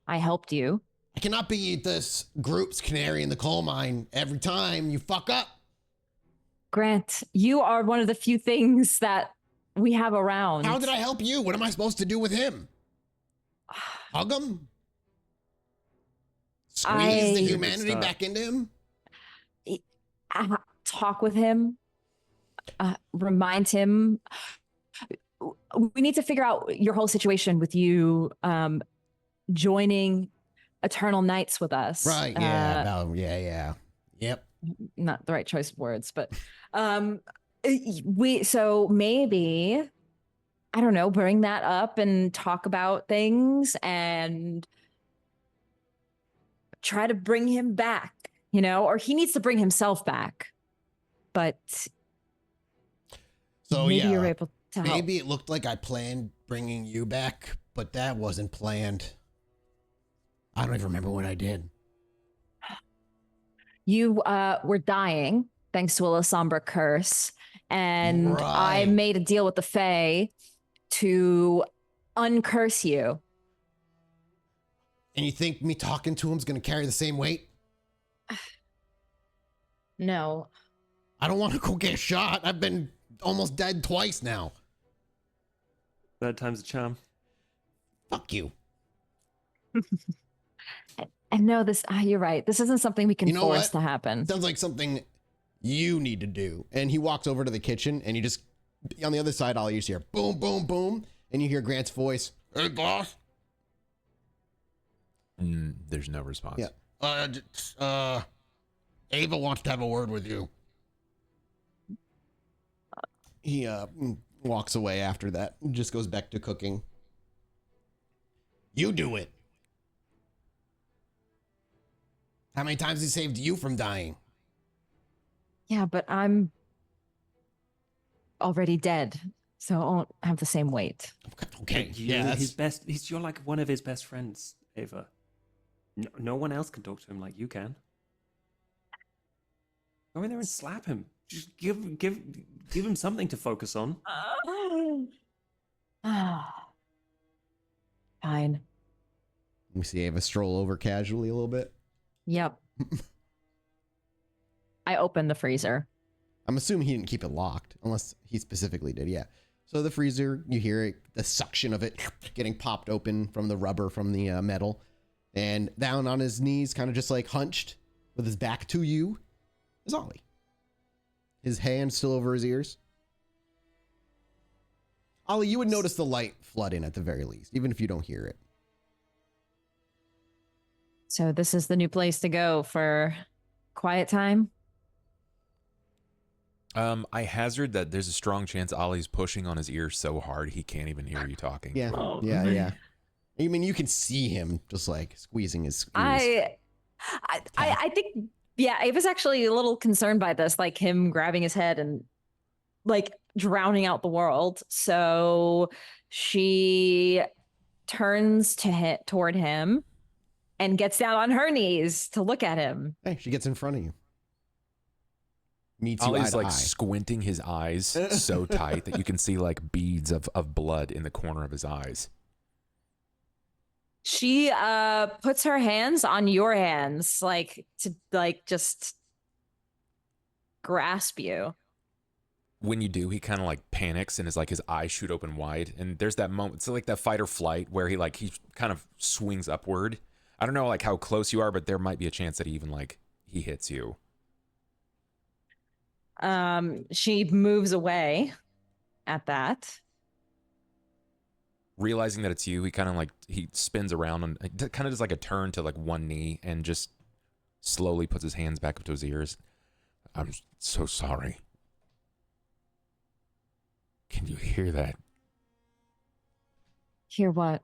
I helped you. I cannot be this group's canary in the coal mine every time you fuck up. Grant, you are one of the few things that we have around. How did I help you? What am I supposed to do with him? Hug him? Squeeze the humanity back into him? Talk with him. Remind him. we need to figure out your whole situation with you joining Eternal Nights with us. Right. Yeah. Yeah. Yep. Not the right choice of words, but so maybe, I don't know, bring that up and talk about things and try to bring him back, or he needs to bring himself back. But so maybe you're able to help. Maybe it looked like I planned bringing you back, but that wasn't planned. I don't even remember what I did. You were dying thanks to a Sombra curse, and Right. I made a deal with the Fae to uncurse you. And you think me talking to him is going to carry the same weight? No. I don't want to go get shot. I've been almost dead twice now. Third time's a charm. Fuck you. And no, you're right. This isn't something we can force to what? happen. Sounds like something you need to do. And he walks over to the kitchen, and you just, on the other side, all you hear, boom, boom, boom. And you hear Grant's voice, hey, boss. There's no response. Yeah. Ava wants to have a word with you. He walks away after that and just goes back to cooking. You do it. How many times has he saved you from dying? Yeah, but I'm already dead, so I won't have the same weight. Okay. You're like one of his best friends, Ava. No one else can talk to him like you can. Go in there and slap him. Just give him something to focus on. Fine. We see Ava stroll over casually a little bit. Yep. I opened the freezer. I'm assuming he didn't keep it locked, unless he specifically did. Yeah. So the freezer, you hear it, the suction of it getting popped open from the rubber from the metal. And down on his knees, kind of just like hunched with his back to you, is Ollie. His hand still over his ears. Ollie, you would notice the light flood in at the very least, even if you don't hear it. So this is the new place to go for quiet time? I hazard that there's a strong chance Ollie's pushing on his ear so hard he can't even hear you talking. Yeah, yeah. I mean, you can see him just like squeezing his ears. I think, yeah, Ava's actually a little concerned by this, like him grabbing his head and like drowning out the world. So she turns toward him and gets down on her knees to look at him. Hey, she gets in front of you. Meets you Ollie's eye to like eye. squinting his eyes so tight that you can see like beads of blood in the corner of his eyes. She puts her hands on your hands, like to like just grasp you. When you do, he kind of like panics and his eyes shoot open wide. And there's that moment, it's like that fight or flight where he kind of swings upward. I don't know like how close you are, but there might be a chance that he hits you. She moves away at that. Realizing that it's you, he kind of he spins around and kind of does like a turn to like one knee and just slowly puts his hands back up to his ears. I'm so sorry. Can you hear that? Hear what?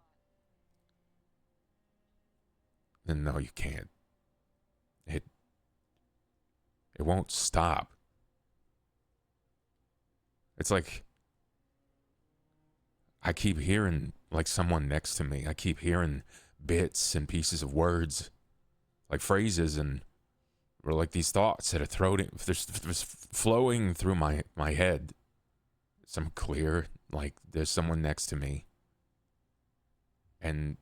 No, you can't. It won't stop. It's like I keep hearing like someone next to me. I keep hearing bits and pieces of words, like phrases or like these thoughts that are there's flowing through my head. Some clear, like there's someone next to me. And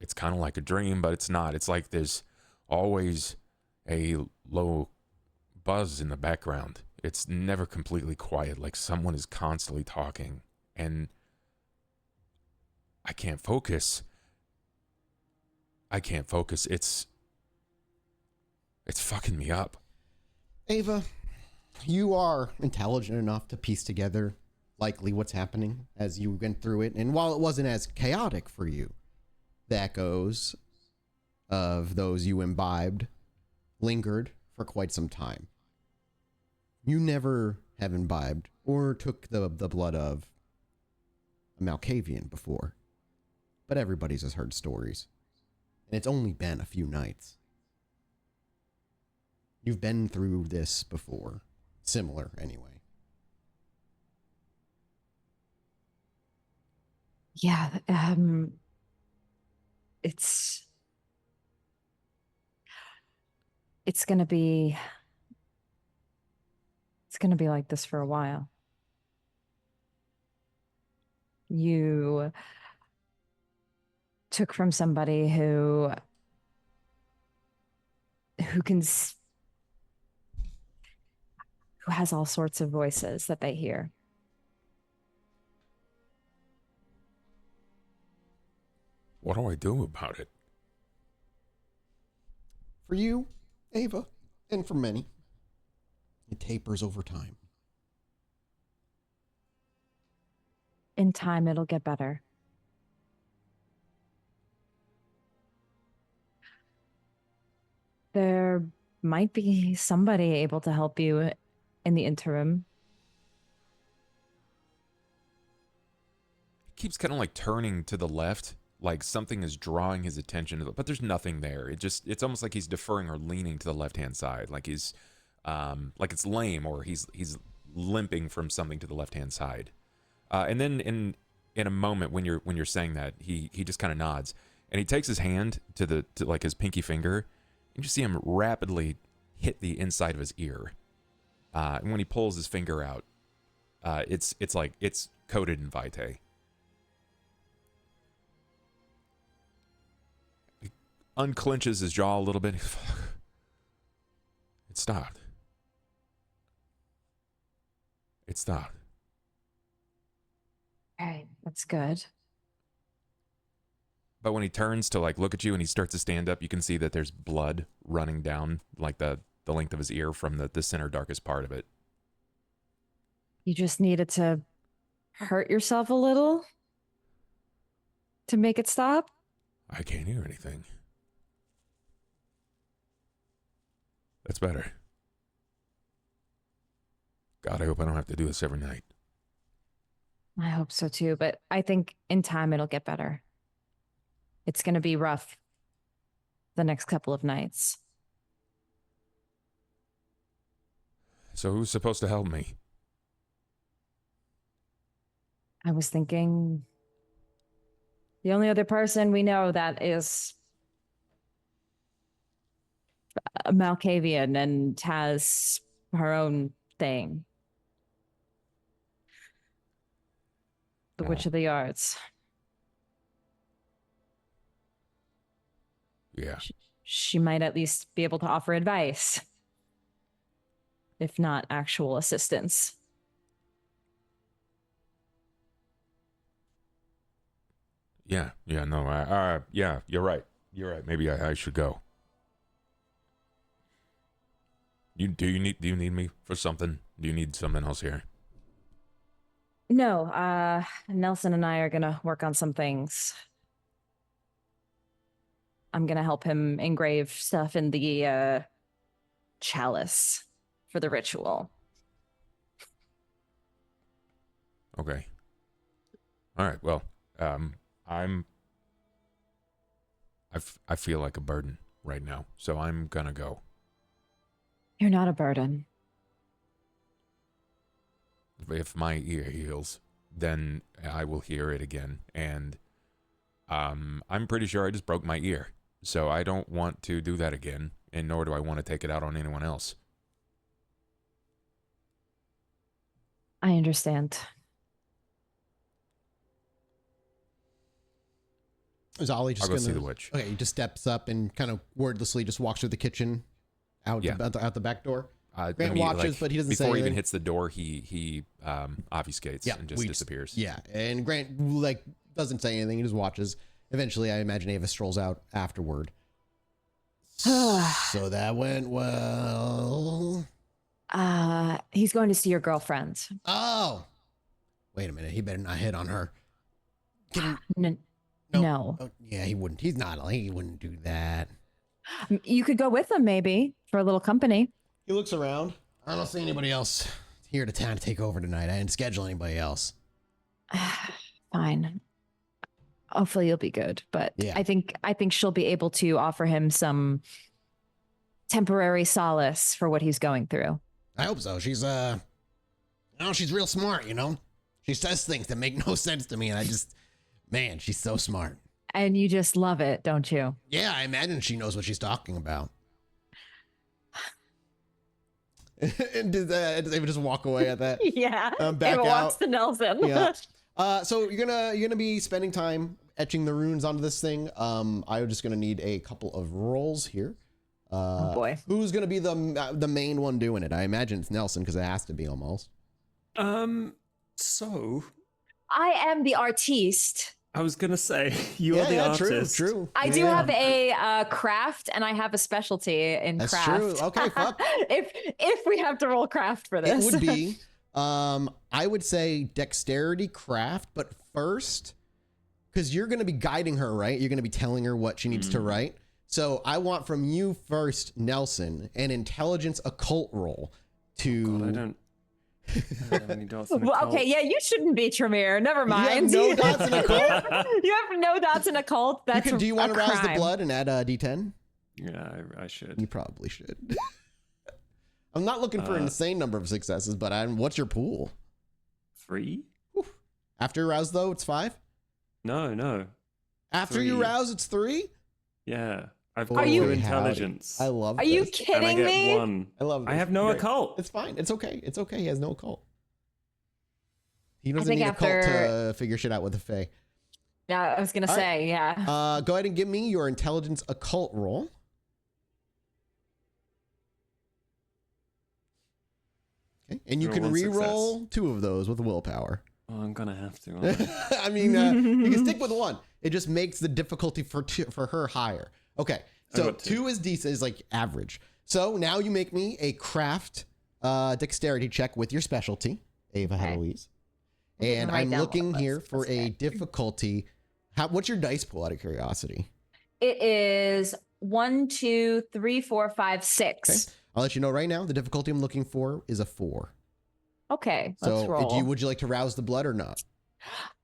it's kind of like a dream, but it's not. It's like there's always a low buzz in the background. It's never completely quiet, like someone is constantly talking. And I can't focus. It's fucking me up. Ava, you are intelligent enough to piece together likely what's happening as you went through it. And while it wasn't as chaotic for you, the echoes of those you imbibed lingered for quite some time. You never have imbibed or took the blood of a Malkavian before, but everybody's has heard stories, and it's only been a few nights. You've been through this before, similar anyway. Yeah, it's gonna be like this for a while. You took from somebody who has all sorts of voices that they hear. What do I do about it? For you, Ava, and for many, it tapers over time. In time, it'll get better. There might be somebody able to help you in the interim. He keeps kind of like turning to the left, like something is drawing his attention to but there's nothing there. It's almost like he's deferring or leaning to the left-hand side, like he's like it's lame, or he's limping from something to the left-hand side. And then in a moment when you're saying that, he just kind of nods, and he takes his hand to like his pinky finger, and you see him rapidly hit the inside of his ear. And when he pulls his finger out, it's like it's coated in vitae. He unclenches his jaw a little bit. It stopped. It stopped. Okay, that's good. But when he turns to like look at you and he starts to stand up, you can see that there's blood running down like the length of his ear from the center darkest part of it. You just needed to hurt yourself a little to make it stop? I can't hear anything. That's better. God, I hope I don't have to do this every night. I hope so too, but I think in time it'll get better. It's going to be rough the next couple of nights. So who's supposed to help me? I was thinking the only other person we know that is a Malkavian and has her own thing. The Witch of the Yards. Yeah. She might at least be able to offer advice, if not actual assistance. Yeah, no, yeah, you're right. Maybe I should go. Do you need me for something? Do you need something else here? No, Nelson and I are gonna work on some things. I'm gonna help him engrave stuff in the chalice for the ritual. Okay. All right. Well, I feel like a burden right now, so I'm gonna go. You're not a burden. If my ear heals, then I will hear it again, and I'm pretty sure I just broke my ear, so I don't want to do that again, and nor do I want to take it out on anyone else. I understand. Is Ollie just I'll go gonna see the witch? Okay, he just steps up and kind of wordlessly just walks through the kitchen, out the back door. Grant watches, but he doesn't say before he anything. even hits the door. He obfuscates and just disappears. Yeah, and Grant doesn't say anything. He just watches. Eventually, I imagine Ava strolls out afterward. So that went well. He's going to see your girlfriend. Oh, Wait a minute. He better not hit on her. No. Oh, yeah, he wouldn't. He wouldn't do that. You could go with them maybe for a little company. He looks around. I don't see anybody else here to town to take over tonight. I didn't schedule anybody else. Fine. Hopefully you'll be good, but Yeah. I think she'll be able to offer him some temporary solace for what he's going through. I hope so. She's she's real smart, you know? She says things that make no sense to me, and man, she's so smart. And you just love it, don't you? Yeah, I imagine she knows what she's talking about. And does Ava just walk away at that? Yeah. Back Ava out. walks to Nelson. Yeah. So you're gonna be spending time etching the runes onto this thing. I'm just gonna need a couple of rolls here. Oh boy. Who's gonna be the main one doing it? I imagine it's Nelson because it has to be almost. So I am the artiste. I was gonna say you are the artist. True. I do have a craft, and I have a specialty in That's craft. true. Okay, fuck. if we have to roll craft for this, It would be, I would say dexterity craft, but first, because you're going to be guiding her, right? You're going to be telling her what she needs to write. So I want from you first, Nelson, an intelligence occult roll to. God, I don't have any dots in well, occult. okay, yeah, you shouldn't be Tremere. Never mind. You have no dots in occult? You have no dots in occult. That's Do you want to a rouse the crime. blood and add a d10? Yeah, I should. You probably should. I'm not looking for an insane number of successes, but what's your pool? 3? After rouse, though, it's 5? No. After 3. you rouse, it's 3? Yeah. I've Are got you- 2 intelligence. I love Are this. you and I kidding get me? 1. I love this. I have no Great. occult. It's fine. It's okay. It's okay. He has no occult. He doesn't think need a cult after- to figure shit out with a fae. Yeah, I was gonna All say, yeah. Go ahead and give me your intelligence occult roll. Okay. And you Roll can one re-roll success. 2 of those with willpower. Oh, I'm gonna have to. aren't I? I mean, you can stick with 1. It just makes the difficulty for her higher. Okay. So got 2 is decent, is like average. So now you make me a craft dexterity check with your specialty, Ava Okay. Heloise. I'm gonna And write I'm down looking what here was for a specific. difficulty. What's your dice pool out of curiosity? It is 1, 2, 3, 4, 5, 6. Okay. I'll let you know right now. The difficulty I'm looking for is a 4. Okay, let's So roll. would you like to rouse the blood or not?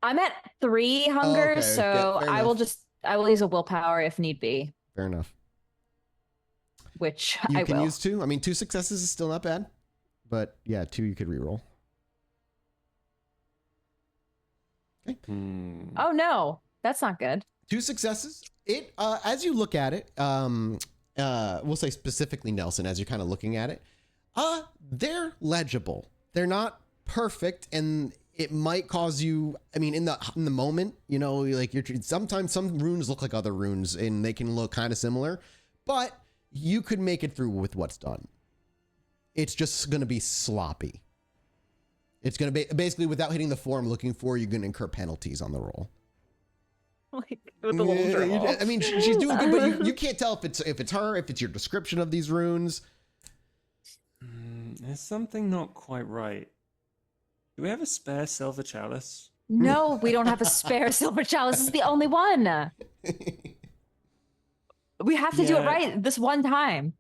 I'm at 3 hunger, okay. so Yeah, fair I will use a willpower if need be, Fair enough. which You I can will. use 2. I mean, 2 successes is still not bad. But yeah, 2 you could reroll. Okay. Oh no, that's not good. 2 successes. It as you look at it, we'll say specifically Nelson, as you're kind of looking at it, they're legible. They're not perfect, and it might cause you. I mean, in the moment, you know, like sometimes some runes look like other runes, and they can look kind of similar, but you could make it through with what's done. It's just going to be sloppy. It's going to be basically without hitting the 4 I'm looking for. You're going to incur penalties on the roll. Like with the little dribble. I mean, she's doing good, but you can't tell if it's her, if it's your description of these runes. There's something not quite right. Do we have a spare silver chalice? No, we don't have a spare silver chalice. This is the only one. We have to do it Yeah. right this one time.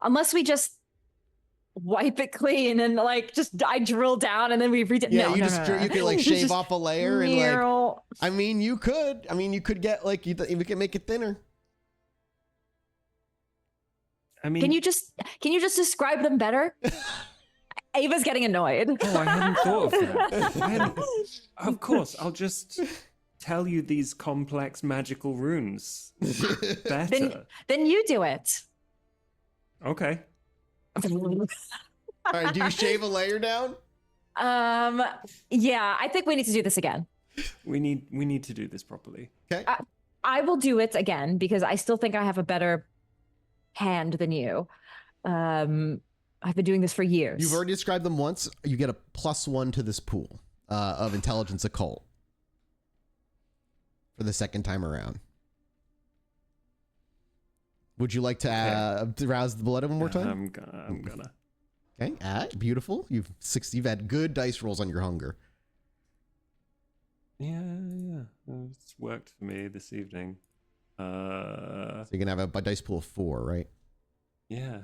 Unless we just wipe it clean and like I drill down and then we read it. Yeah, no, you no, just no, no. you could like You shave just off a layer and like. mirror- I mean, you could get like you can make it thinner. I mean, Can you just describe them better? Ava's getting annoyed. Oh, I hadn't thought of that. Of course, I'll just tell you these complex magical runes better. Then you do it. Okay. All right, do you shave a layer down? Yeah, I think we need to do this again. We need to do this properly. Okay. I will do it again because I still think I have a better hand than you. I've been doing this for years. You've already described them once. You get a +1 to this pool of intelligence occult for the second time around. Would you like to rouse the blood one more time? I'm gonna. Okay, beautiful. You've had good dice rolls on your hunger. Yeah. It's worked for me this evening. So you're gonna have a dice pool of 4, right? Yeah.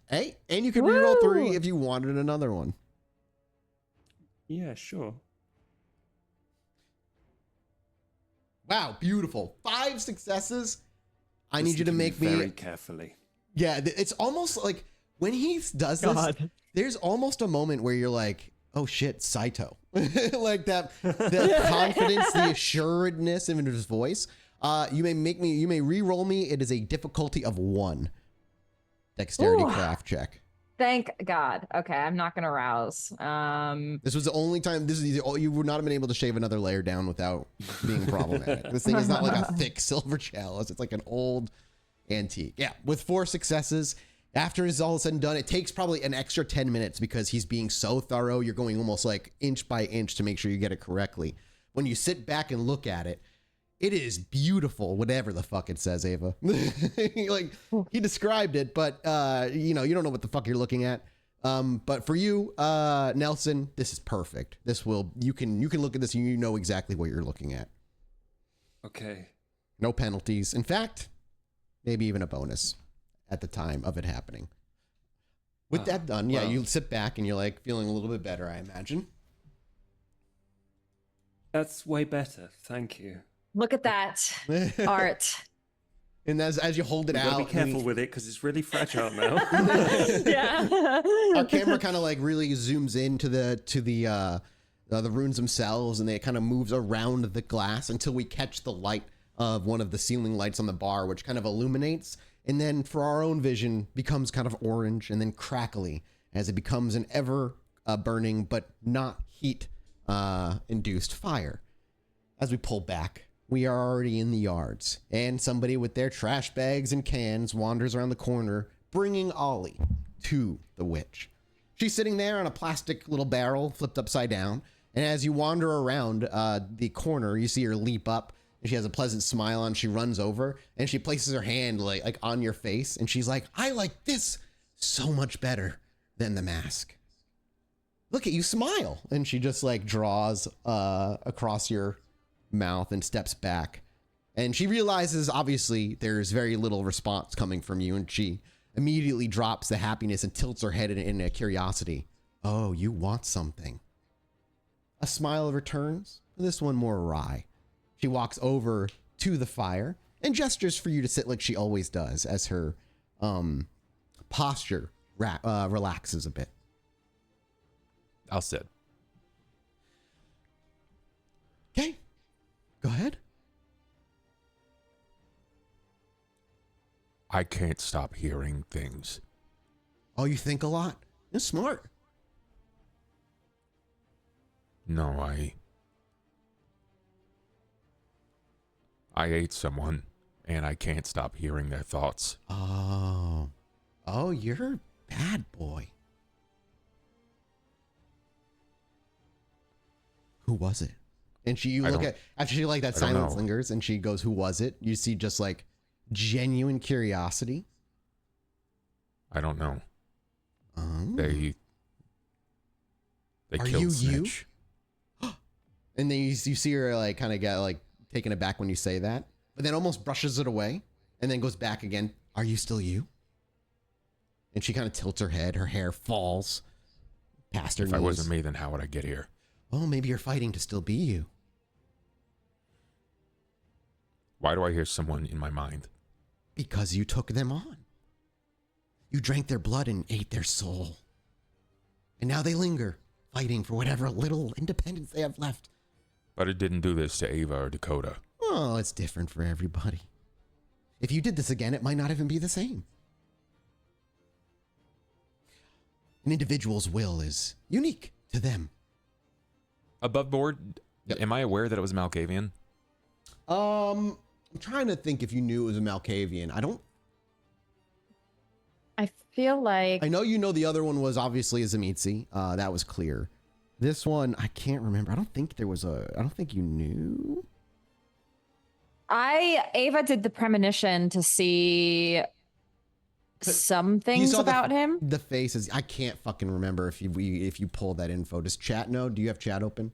Hey, and you can reroll 3 Woo! if you wanted another one. Yeah, sure. Wow, beautiful. 5 successes. I need Listen you to make me very carefully. Yeah, it's almost like when he does this, there's almost a moment where you're like, oh shit, Saito. Like that the confidence, the assuredness in his voice. You may re-roll me. It is a difficulty of 1. Dexterity craft check. Thank God. Okay, I'm not gonna rouse. This was the only time. You would not have been able to shave another layer down without being problematic. This thing is not like a thick silver chalice. It's like an old antique. Yeah, with 4 successes. After it's all said and done, it takes probably an extra 10 minutes because he's being so thorough. You're going almost like inch by inch to make sure you get it correctly. When you sit back and look at it, it is beautiful, whatever the fuck it says, Ava. Like, he described it, but, you don't know what the fuck you're looking at. But for you, Nelson, this is perfect. You can look at this and you know exactly what you're looking at. Okay. No penalties. In fact, maybe even a bonus at the time of it happening. With that done, you sit back and you're like feeling a little bit better, I imagine. That's way better. Thank you. Look at that art. And as you hold it out, be careful with it because it's really fragile now. Yeah. Our camera kind of like really zooms into the runes themselves, and it kind of moves around the glass until we catch the light of one of the ceiling lights on the bar, which kind of illuminates, and then for our own vision becomes kind of orange and then crackly as it becomes an ever burning but not heat induced fire. As we pull back, we are already in the yards, and somebody with their trash bags and cans wanders around the corner, bringing Ollie to the witch. She's sitting there on a plastic little barrel flipped upside down, and as you wander around the corner, you see her leap up, and she has a pleasant smile on. She runs over, and she places her hand like on your face, and she's like, I like this so much better than the mask. Look at you smile. And she just like draws across your mouth and steps back, and she realizes obviously there's very little response coming from you, and she immediately drops the happiness and tilts her head in a curiosity. Oh, you want something? A smile returns, this one more wry. She walks over to the fire and gestures for you to sit like she always does as her posture relaxes a bit. I'll sit. Okay. Go ahead. I can't stop hearing things. Oh, you think a lot? You're smart. No, I ate someone, and I can't stop hearing their thoughts. Oh, you're a bad boy. Who was it? And you look at, after she like that silence lingers and she goes, who was it? You see just like genuine curiosity. I don't know. They Are killed you Snitch. And then you see her like kind of get like taken aback when you say that, but then almost brushes it away and then goes back again. Are you still you? And she kind of tilts her head. Her hair falls past her knees. If I wasn't me, then how would I get here? Well, maybe you're fighting to still be you. Why do I hear someone in my mind? Because you took them on. You drank their blood and ate their soul. And now they linger, fighting for whatever little independence they have left. But it didn't do this to Ava or Dakota. Oh, it's different for everybody. If you did this again, it might not even be the same. An individual's will is unique to them. Above board, am I aware that it was Malkavian? I'm trying to think if you knew it was a Malkavian. I feel like I know you know the other one was obviously a Zemitzi. That was clear. This one, I can't remember. I don't think you knew. Ava did the premonition to see some things about him. The faces. I can't fucking remember if you pull that info. Does chat know? Do you have chat open?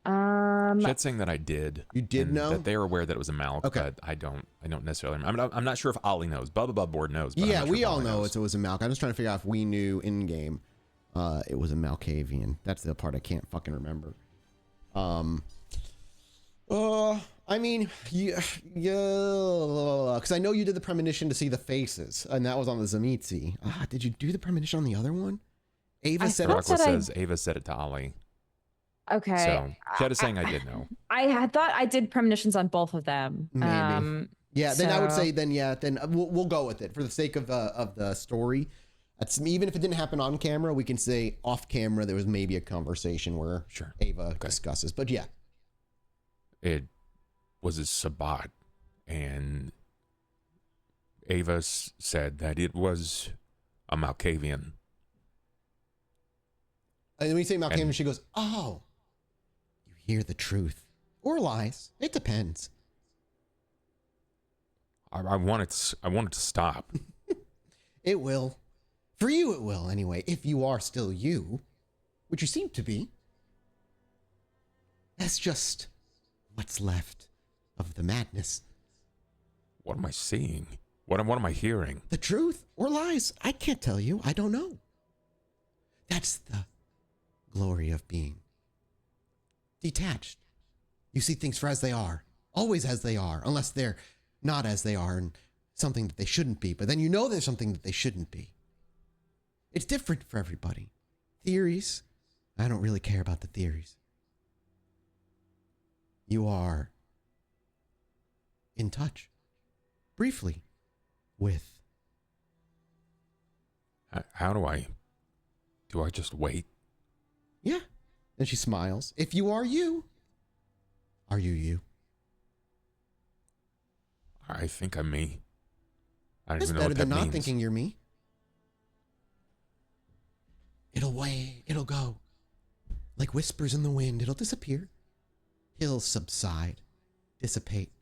Chat's saying that I did. You did know that they were aware that it was a Malk, but I don't necessarily. I'm not sure if Ollie knows. Bubba Bub Board knows. But yeah, I'm not sure we if all Ollie know knows. it was a Malk. I'm just trying to figure out if we knew in game it was a Malkavian. That's the part I can't fucking remember. I mean, yeah, because I know you did the premonition to see the faces, and that was on the Zamitzi. Did you do the premonition on the other one? Ava said Rockwell says Ava said it to Ollie. Okay. So Chat is saying I did know. I had thought I did premonitions on both of them. Maybe. Yeah, then I would say then we'll go with it for the sake of the story. Even if it didn't happen on camera, we can say off camera there was maybe a conversation where Ava discusses. But yeah. It was a Sabbat, and Ava said that it was a Malkavian. And when you say Malkavian, she goes, "Oh, you hear the truth or lies. It depends." I want it to stop. It will. For you, it will anyway. If you are still you, which you seem to be. That's just what's left of the madness. What am I seeing? What am I hearing? The truth or lies? I can't tell you. I don't know. That's the glory of being detached. You see things for as they are, always as they are, unless they're not as they are and something that they shouldn't be. But then you know there's something that they shouldn't be. It's different for everybody. Theories, I don't really care about the theories. You are in touch, briefly, with. How do I just wait? Yeah. And she smiles. If you are you, are you you? I think I'm me. I don't That's even know better what that than not means. thinking you're me. It'll go. Like whispers in the wind, it'll disappear. He'll subside, dissipate,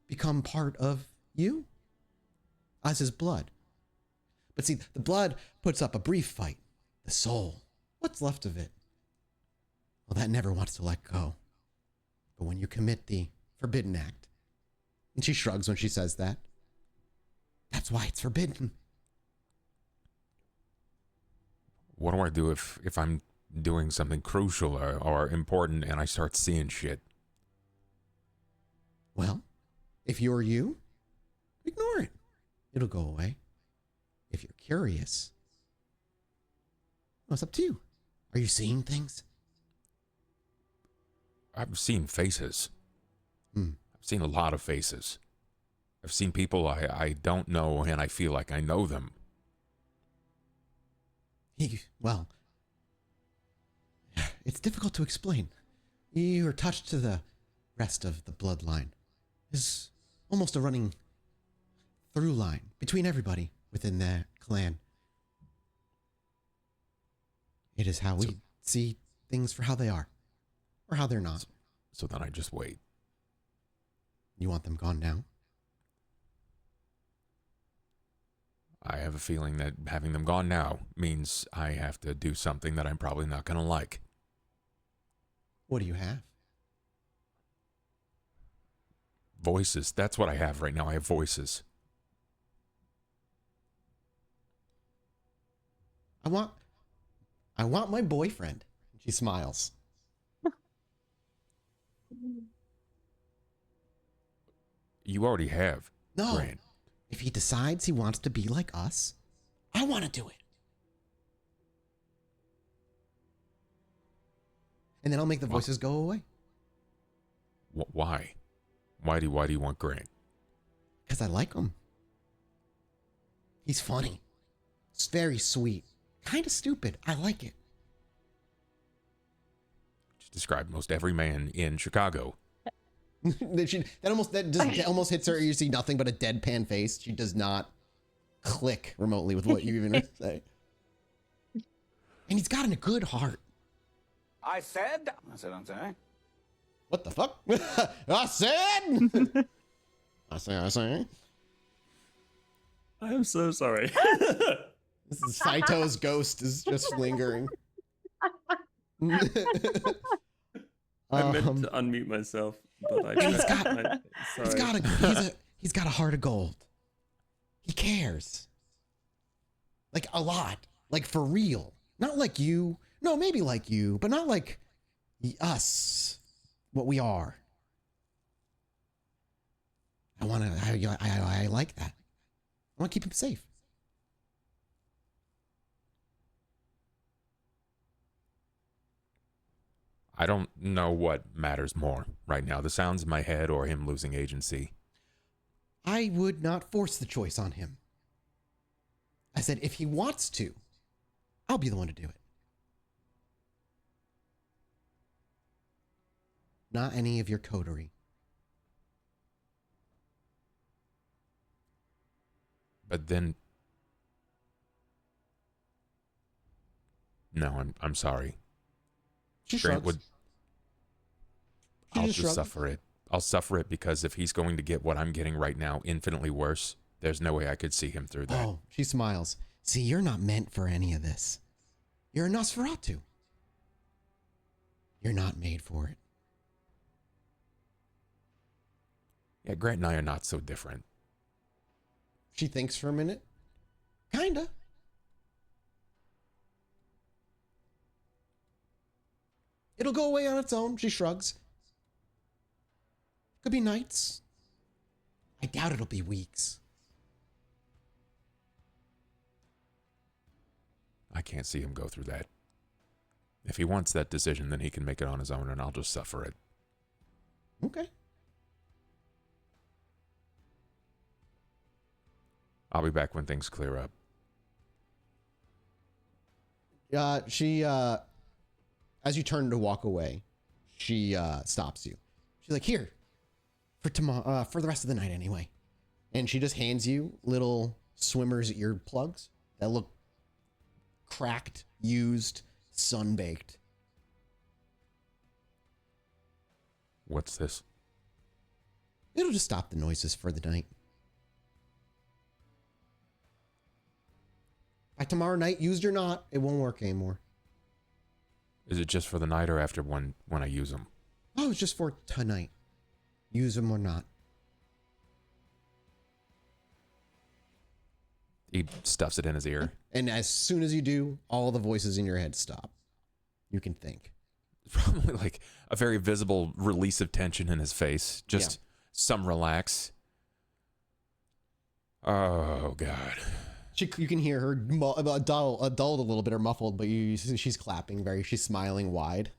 become part of you, as his blood. But see, the blood puts up a brief fight. The soul, what's left of it? Well, that never wants to let go. But when you commit the forbidden act, and she shrugs when she says that, that's why it's forbidden. What do I do if I'm doing something crucial or important and I start seeing shit? Well, if you're you, ignore it. It'll go away. If you're curious, well, it's up to you. Are you seeing things? I've seen faces. Hmm. I've seen a lot of faces. I've seen people I don't know and I feel like I know them. Well, it's difficult to explain. You are touched to the rest of the bloodline. There's almost a running through line between everybody within that clan. It is how we see things for how they are, or how they're not. So then I just wait. You want them gone now? I have a feeling that having them gone now means I have to do something that I'm probably not going to like. What do you have? Voices. That's what I have right now. I have voices. I want my boyfriend. She smiles. You already have. No. Grant. If he decides he wants to be like us, I want to do it. And then I'll make the voices go away. Why? Why do you want Grant? Because I like him. He's funny. It's very sweet. Kind of stupid. I like it. Just described most every man in Chicago. that almost hits her. You see nothing but a deadpan face. She does not click remotely with what you even say. And he's got a good heart. I said. What the fuck? I said. I say. I am so sorry. This is Saito's ghost is just lingering. I meant to unmute myself, but I. He's got a heart of gold. He cares. Like a lot. Like for real. Not like you. No, maybe like you, but not like us. What we are. I like that. I want to keep him safe. I don't know what matters more right now, the sounds in my head or him losing agency. I would not force the choice on him. I said, if he wants to, I'll be the one to do it. Not any of your coterie. But then... No, I'm sorry. She Grant shrugs. would... I'll just suffer it. I'll suffer it because if he's going to get what I'm getting right now infinitely worse, there's no way I could see him through that. Oh, she smiles. See, you're not meant for any of this. You're a Nosferatu. You're not made for it. Yeah, Grant and I are not so different. She thinks for a minute. Kinda. It'll go away on its own. She shrugs. Could be nights. I doubt it'll be weeks. I can't see him go through that. If he wants that decision, then he can make it on his own and I'll just suffer it. Okay. I'll be back when things clear up. She, as you turn to walk away, she stops you. She's like, here, for tomorrow, for the rest of the night anyway. And she just hands you little swimmer's earplugs that look cracked, used, sun-baked. What's this? It'll just stop the noises for the night. By tomorrow night, used or not, it won't work anymore. Is it just for the night or after when I use them? Oh, it's just for tonight. Use them or not. He stuffs it in his ear. And as soon as you do, all the voices in your head stop. You can think. Probably like a very visible release of tension in his face. Just some relax. Oh, God. You can hear her dulled a little bit or muffled, but she's clapping she's smiling wide.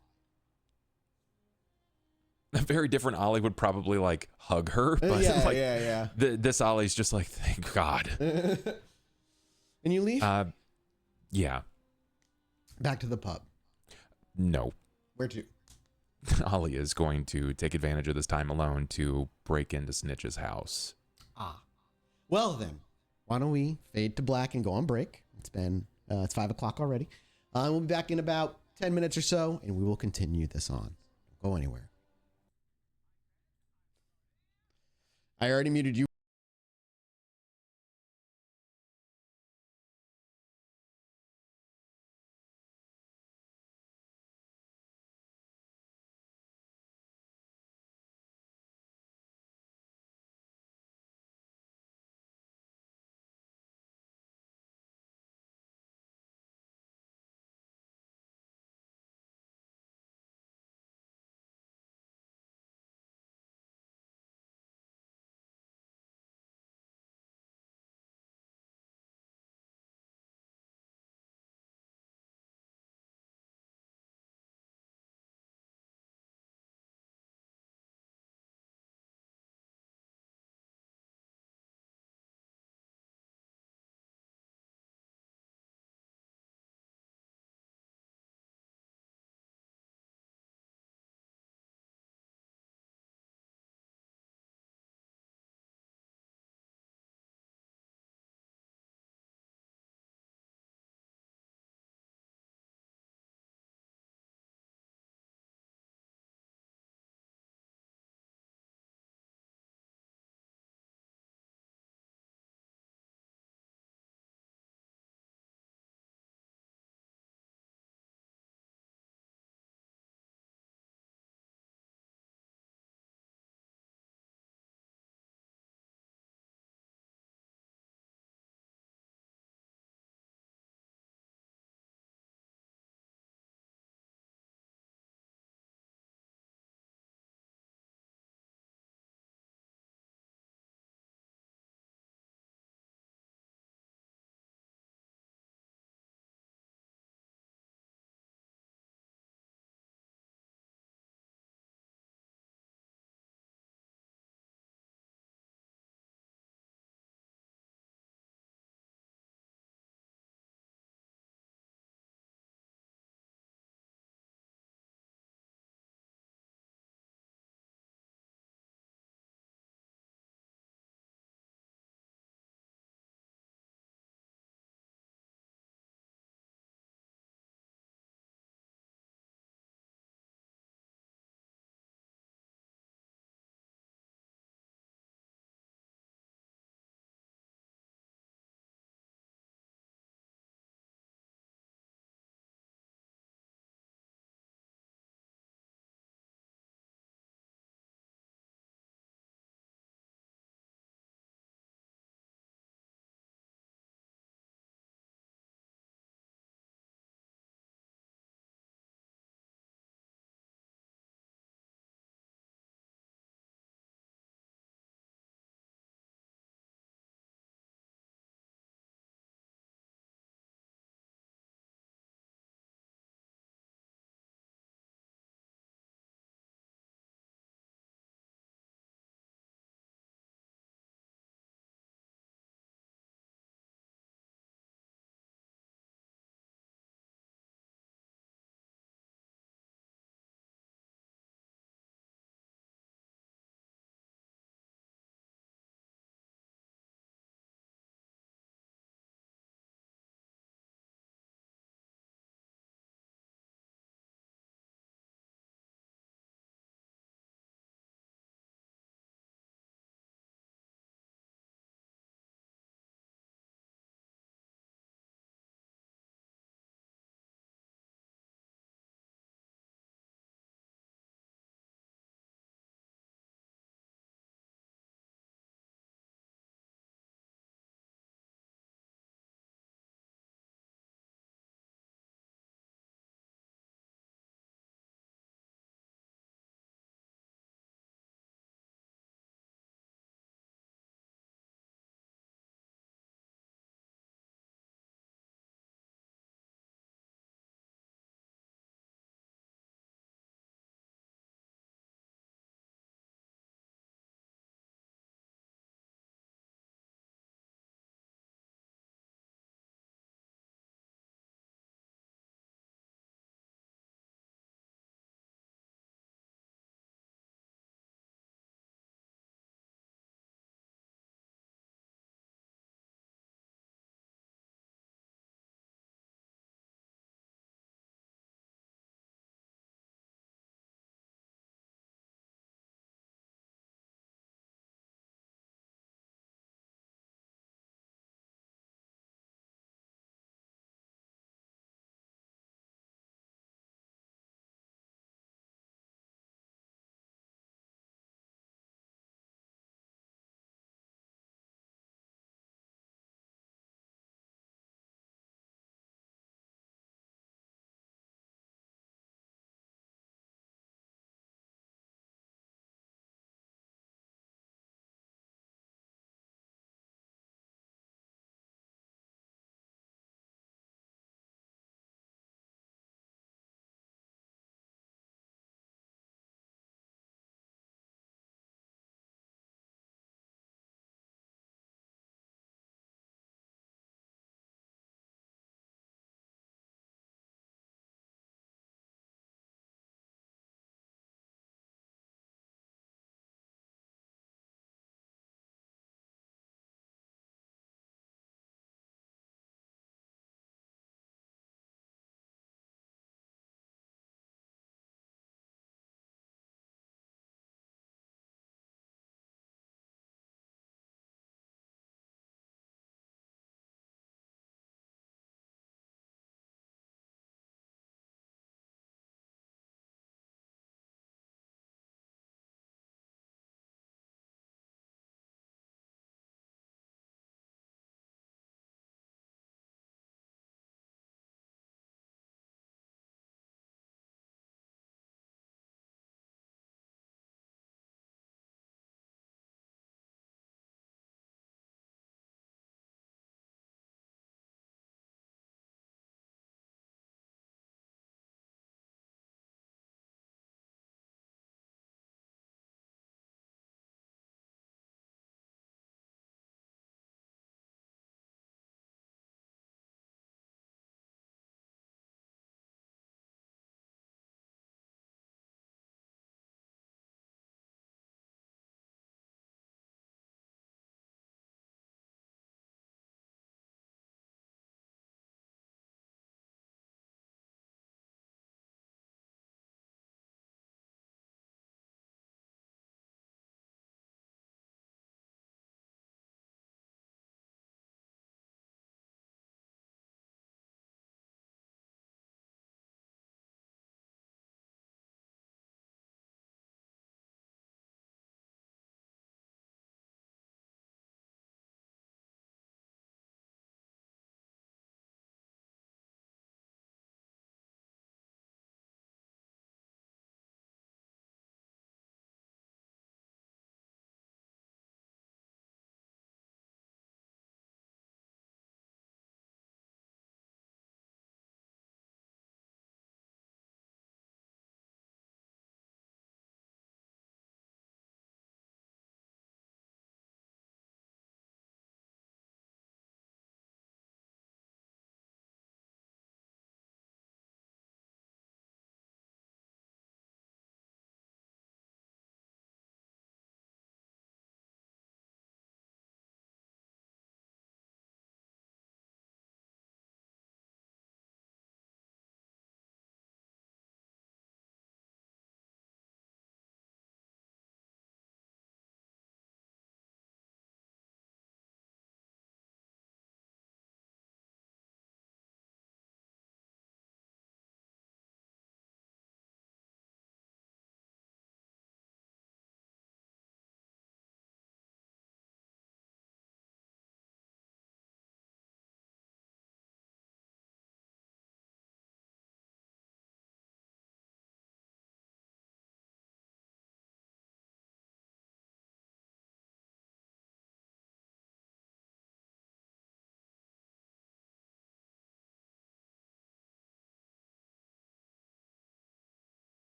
A very different Ollie would probably like hug her. But yeah. This Ollie's just like, thank God. And you leave? Yeah. Back to the pub. No. Where to? Ollie is going to take advantage of this time alone to break into Snitch's house. Ah. Well then, why don't we fade to black and go on break? It's 5 o'clock already. We'll be back in about 10 minutes or so, and we will continue this on. Don't go anywhere. I already muted you.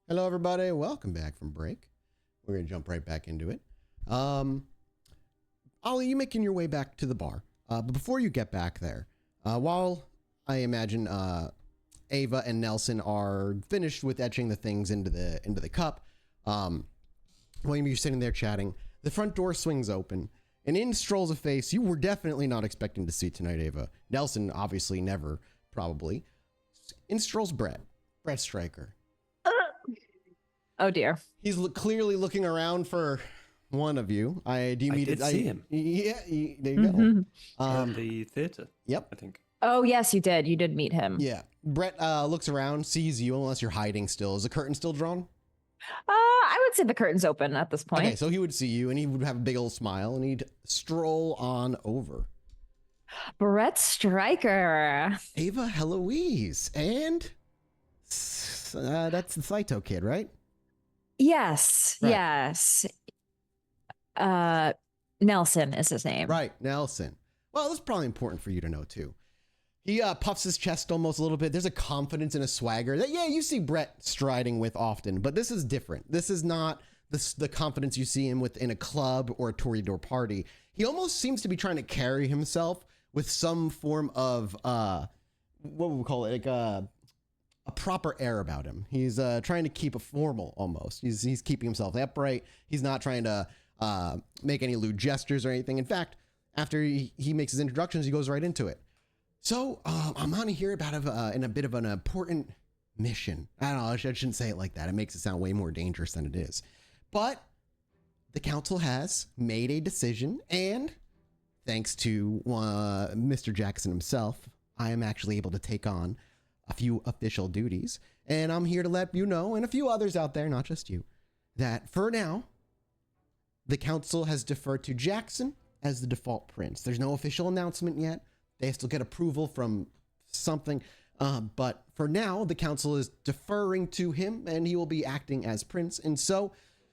Hello, everybody. Welcome back from break. We're going to jump right back into it. Ollie, you making your way back to the bar. But before you get back there, while I imagine Ava and Nelson are finished with etching the things into the cup, while you're sitting there chatting, the front door swings open, and in strolls a face you were definitely not expecting to see tonight, Ava. Nelson, obviously never, probably. In strolls Brett Stryker. Oh dear. He's clearly looking around for one of you. I did see him. Yeah, there you go. At the theater. Yep. I think. Oh yes, you did. You did meet him. Yeah. Brett looks around, sees you, unless you're hiding still. Is the curtain still drawn? I would say the curtain's open at this point. Okay, so he would see you, and he would have a big old smile, and he'd stroll on over. Brett Stryker. Ava Heloise, and that's the Saito kid, right? Yes. Right. Yes. Nelson is his name. Right, Nelson. Well, that's probably important for you to know, too. He puffs his chest almost a little bit. There's a confidence and a swagger that, yeah, you see Brett striding with often, but this is different. This is not the confidence you see him with in a club or a Toreador party. He almost seems to be trying to carry himself with some form of, what would we call it, like a proper air about him. He's trying to keep a formal almost. He's keeping himself upright. He's not trying to make any lewd gestures or anything. In fact, after he makes his introductions, he goes right into it. So I'm on here about in a bit of an important mission. I don't know, I shouldn't say it like that. It makes it sound way more dangerous than it is. But the council has made a decision, and thanks to Mr. Jackson himself, I am actually able to take on a few official duties. And I'm here to let you know, and a few others out there, not just you, that for now, the council has deferred to Jackson as the default prince. There's no official announcement yet. They still get approval from something. But for now, the council is deferring to him, and he will be acting as prince. And so,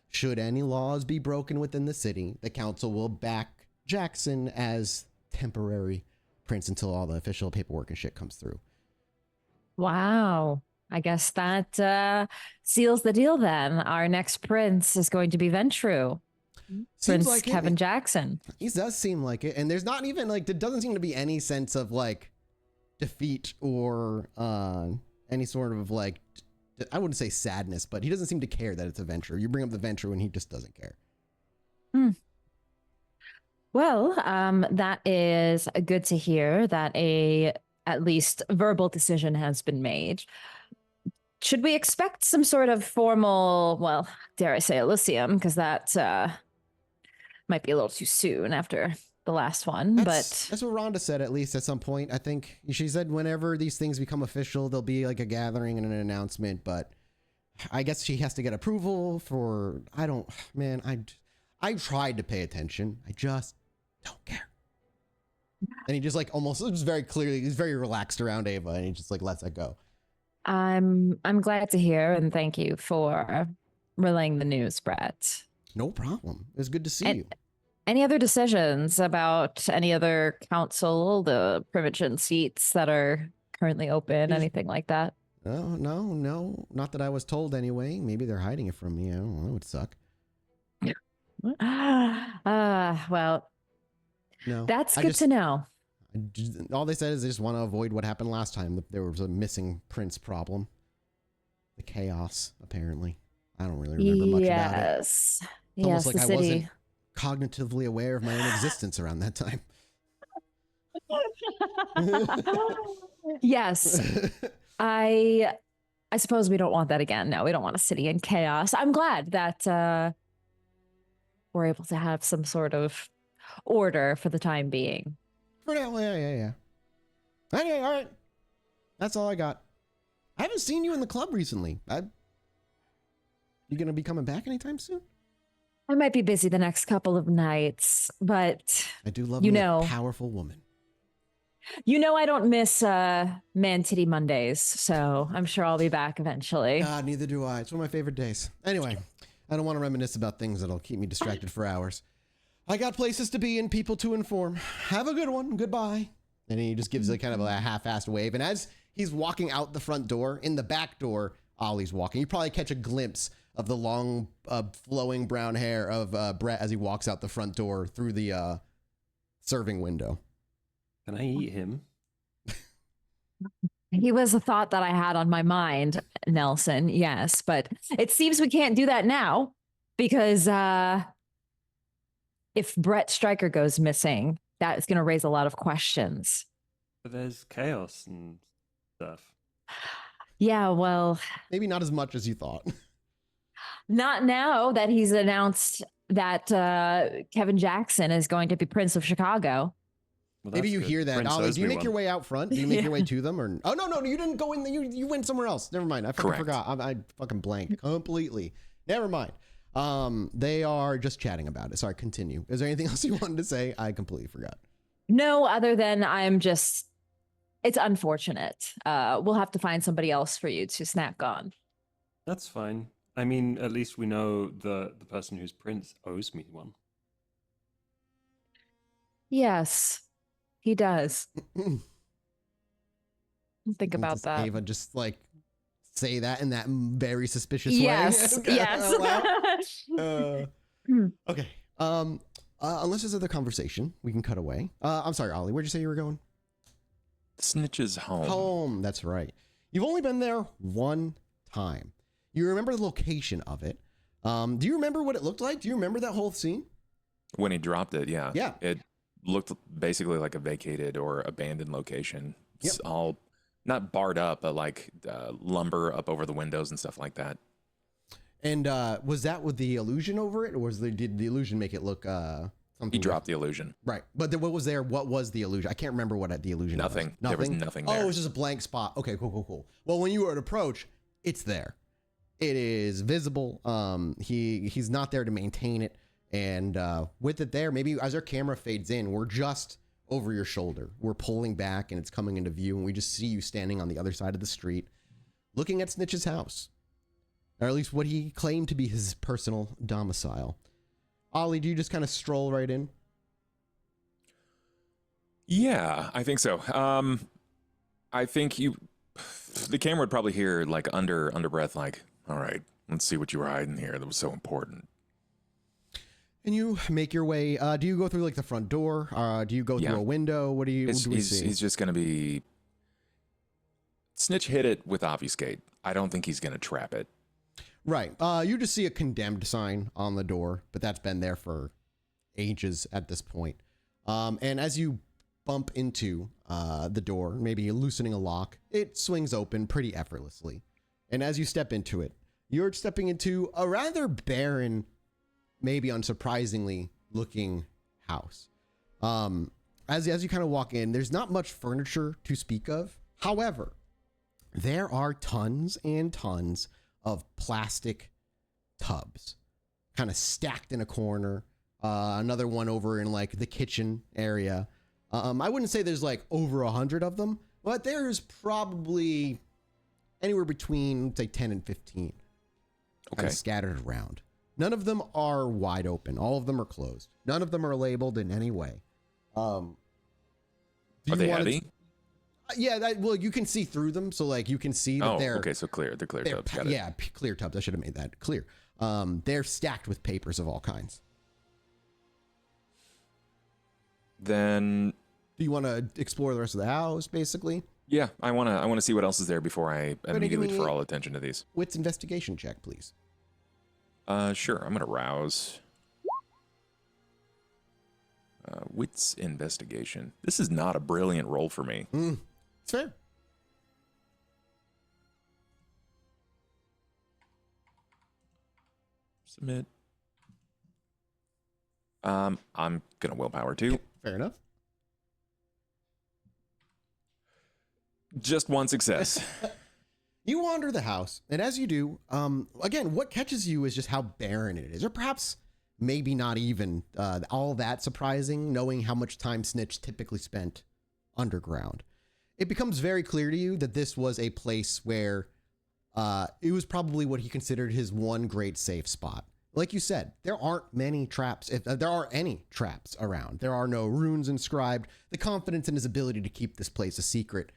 should any laws be broken within the city, the council will back Jackson as temporary prince until all the official paperwork and shit comes through. Wow. I guess that seals the deal then. Our next prince is going to be Ventru. Prince like Kevin Jackson. He does seem like it. And there's not even like, there doesn't seem to be any sense of like defeat or any sort of like, I wouldn't say sadness, but he doesn't seem to care that it's a Ventru. You bring up the Ventru and he just doesn't care. Well, that is good to hear that at least verbal decision has been made. Should we expect some sort of formal, well, dare I say Elysium, because that might be a little too soon after the last one. That's what Rhonda said, at least at some point. I think she said whenever these things become official, there'll be like a gathering and an announcement. But I guess she has to get approval for, I tried to pay attention. I just don't care. And he just like almost, it was very clearly, he's very relaxed around Ava, and he just like lets it go. I'm glad to hear, and thank you for relaying the news, Brett. No problem. It was good to see you. Any other decisions about any other council, the Primogen seats that are currently open, anything like that? No. Not that I was told anyway. Maybe they're hiding it from me. I don't know. It would suck. Well, no, that's good to know. All they said is they just want to avoid what happened last time. There was a missing prince problem. The chaos, apparently. I don't really remember much about it. It's almost like I wasn't cognitively aware of my own existence around that time. Yes. I suppose we don't want that again. No, we don't want a city in chaos. I'm glad that we're able to have some sort of order for the time being. For now, yeah. Anyway, all right. That's all I got. I haven't seen you in the club recently. You gonna be coming back anytime soon? I might be busy the next couple of nights, but I do love a powerful woman. I don't miss Man Titty Mondays, so I'm sure I'll be back eventually. God, neither do I. It's one of my favorite days. Anyway, I don't want to reminisce about things that'll keep me distracted for hours. I got places to be and people to inform. Have a good one. Goodbye. And he just gives a kind of a half-assed wave. And as he's walking out the front door, in the back door, Ollie's walking. You probably catch a glimpse of the long, flowing brown hair of Brett as he walks out the front door through the serving window. Can I eat him? He was a thought that I had on my mind, Nelson. Yes, but it seems we can't do that now because if Brett Stryker goes missing, that is going to raise a lot of questions. But there's chaos and stuff. Yeah, well, maybe not as much as you thought. Not now that he's announced that Kevin Jackson is going to be Prince of Chicago. Well, maybe you good. hear that. Prince Ollie, owes do you me make your one. way out front? Do you make your way to them? Or oh no, you didn't go in. You went somewhere else. Never mind. I fucking Correct. forgot. I fucking blanked completely. Never mind. They are just chatting about it. Sorry, continue. Is there anything else you wanted to say? I completely forgot. No, other than it's unfortunate. We'll have to find somebody else for you to snack on. That's fine. I mean, at least we know the person who's Prince owes me one. Yes, he does. Think about Does that. Ava just like say that in that very suspicious Yes, way? yes. Okay. Unless there's other conversation, we can cut away. I'm sorry, Ollie. Where'd you say you were going? Snitch's home. Home. That's right. You've only been there one time. You remember the location of it. Do you remember what it looked like? Do you remember that whole scene? When he dropped it, yeah. Yeah. It looked basically like a vacated or abandoned location. It's all not barred up, but like lumber up over the windows and stuff like that. And was that with the illusion over it, or did the illusion make it look something? He dropped the illusion. Right. But what was there? What was the illusion? I can't remember what the illusion was. Nothing. There was nothing there. Oh, it was just a blank spot. Okay, cool. Well, when you were at approach, it's there. It is visible. He's not there to maintain it. And with it there, maybe as our camera fades in, we're just over your shoulder. We're pulling back and it's coming into view. And we just see you standing on the other side of the street looking at Snitch's house. Or at least what he claimed to be his personal domicile. Ollie, do you just kind of stroll right in? Yeah, I think so. I think the camera would probably hear like under breath, like, all right, let's see what you were hiding here that was so important. And you make your way. Do you go through like the front door? Do you go through a window? What do we see? He's just going to be... Snitch hit it with obfuscate. I don't think he's going to trap it. Right. You just see a condemned sign on the door, but that's been there for ages at this point. And as you bump into the door, maybe loosening a lock, it swings open pretty effortlessly. And as you step into it, you're stepping into a rather barren, maybe unsurprisingly looking house. As you kind of walk in, there's not much furniture to speak of. However, there are tons and tons of plastic tubs kind of stacked in a corner. Another one over in like the kitchen area. I wouldn't say there's like over 100 of them, but there's probably anywhere between say 10 and 15 kind of scattered around. None of them are wide open. All of them are closed. None of them are labeled in any way. Are they heavy? Yeah, well, you can see through them, so like you can see that they're okay, so clear. They're clear tubs. Got it. Yeah, clear tubs. I should have made that clear. They're stacked with papers of all kinds. Then, do you want to explore the rest of the house, basically? Yeah, I want to see what else is there before I immediately defer all attention to these. Wits investigation check, please. Sure. I'm gonna rouse. Wits investigation. This is not a brilliant roll for me. It's fair. Submit. I'm gonna willpower too. Fair enough. Just one success. You wander the house, and as you do, again, what catches you is just how barren it is, or perhaps maybe not even all that surprising, knowing how much time Snitch typically spent underground. It becomes very clear to you that this was a place where it was probably what he considered his one great safe spot. Like you said, there aren't many traps. If there are any traps around, there are no runes inscribed. The confidence in his ability to keep this place a secret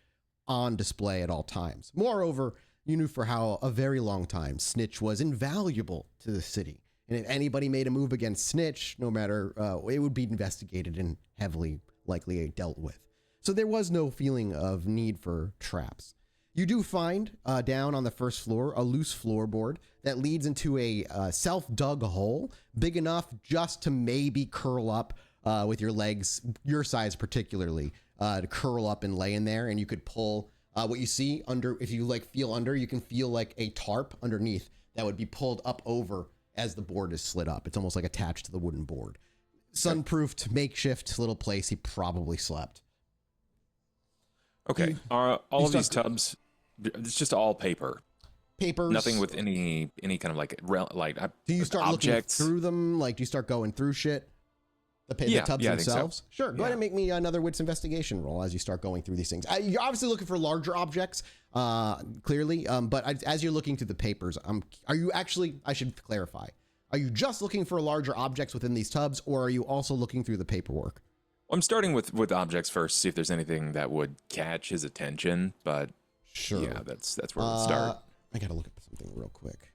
on display at all times. Moreover, You knew for how a very long time Snitch was invaluable to the city. And if anybody made a move against Snitch, no matter, it would be investigated and heavily likely dealt with. So there was no feeling of need for traps. You do find down on the first floor a loose floorboard that leads into a self-dug hole big enough just to maybe curl up with your legs, your size particularly, to curl up and lay in there. And you could pull what you see under, if you like feel under, you can feel like a tarp underneath that would be pulled up over as the board is slid up. It's almost like attached to the wooden board. Sunproofed, makeshift little place he probably slept. Okay. All of these tubs, it's just all paper. Papers. Nothing with any kind of like do you start objects? Looking through them? Like, do you start going through shit? The tubs themselves? So. Sure. Go ahead and make me another wits investigation roll as you start going through these things. You're obviously looking for larger objects, clearly. But as you're looking through the papers, are you actually, I should clarify, are you just looking for larger objects within these tubs, or are you also looking through the paperwork? Well, I'm starting with objects first, see if there's anything that would catch his attention. But sure, yeah, that's where we'll start. I gotta look at something real quick.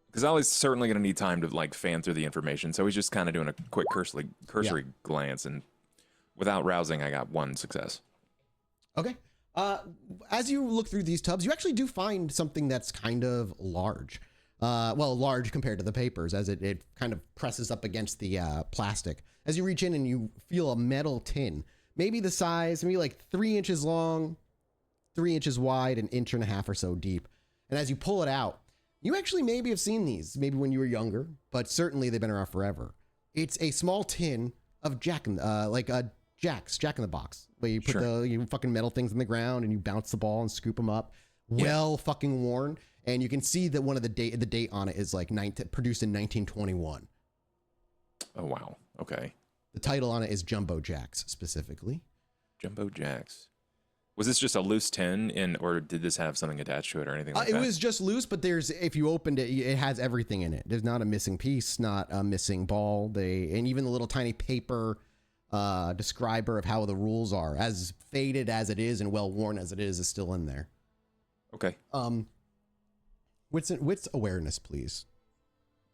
Because Ollie's certainly going to need time to like fan through the information, so he's just kind of doing a quick cursory glance, and without rousing, I got 1 success. Okay. As you look through these tubs, you actually do find something that's kind of large. Large compared to the papers, as it kind of presses up against the plastic. As you reach in and you feel a metal tin, maybe the size, maybe like 3 inches long, 3 inches wide, 1.5 inches or so deep. And as you pull it out, you actually maybe have seen these, maybe when you were younger, but certainly they've been around forever. It's a small tin of Jack in the Box, where you put you fucking metal things in the ground and you bounce the ball and scoop them up. Well, fucking worn. And you can see that one of the date on it is like produced in 1921. Oh, wow. Okay. The title on it is Jumbo Jacks, specifically. Jumbo Jacks. Was this just a loose tin, or did this have something attached to it or anything like that? It was just loose, but if you opened it, it has everything in it. There's not a missing piece, not a missing ball. And even the little tiny paper describer of how the rules are, as faded as it is and well worn as it is still in there. Okay. Wits awareness, please.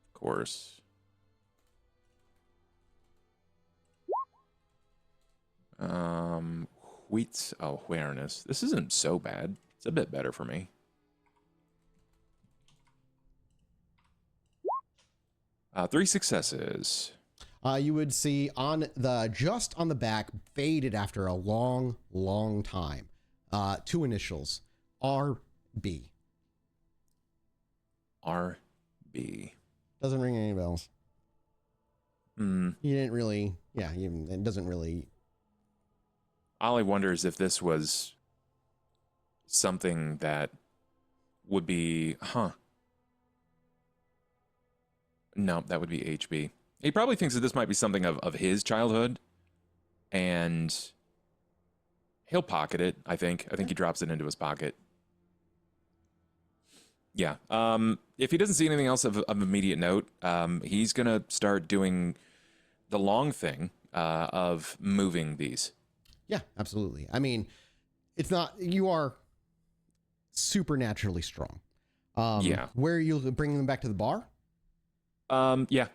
Of course. Wits awareness. This isn't so bad. It's a bit better for me. Three successes. You would see just on the back, faded after a long, long time. 2 initials, RB. RB. Doesn't ring any bells. You didn't really, it doesn't really. Ollie wonders if this was something that would be, No, that would be HB. He probably thinks that this might be something of his childhood, and he'll pocket it, I think. I think he drops it into his pocket. Yeah. If he doesn't see anything else of immediate note, he's going to start doing the long thing of moving these. Yeah, absolutely. I mean, you are supernaturally strong. Where are you bringing them back to the bar? Yeah.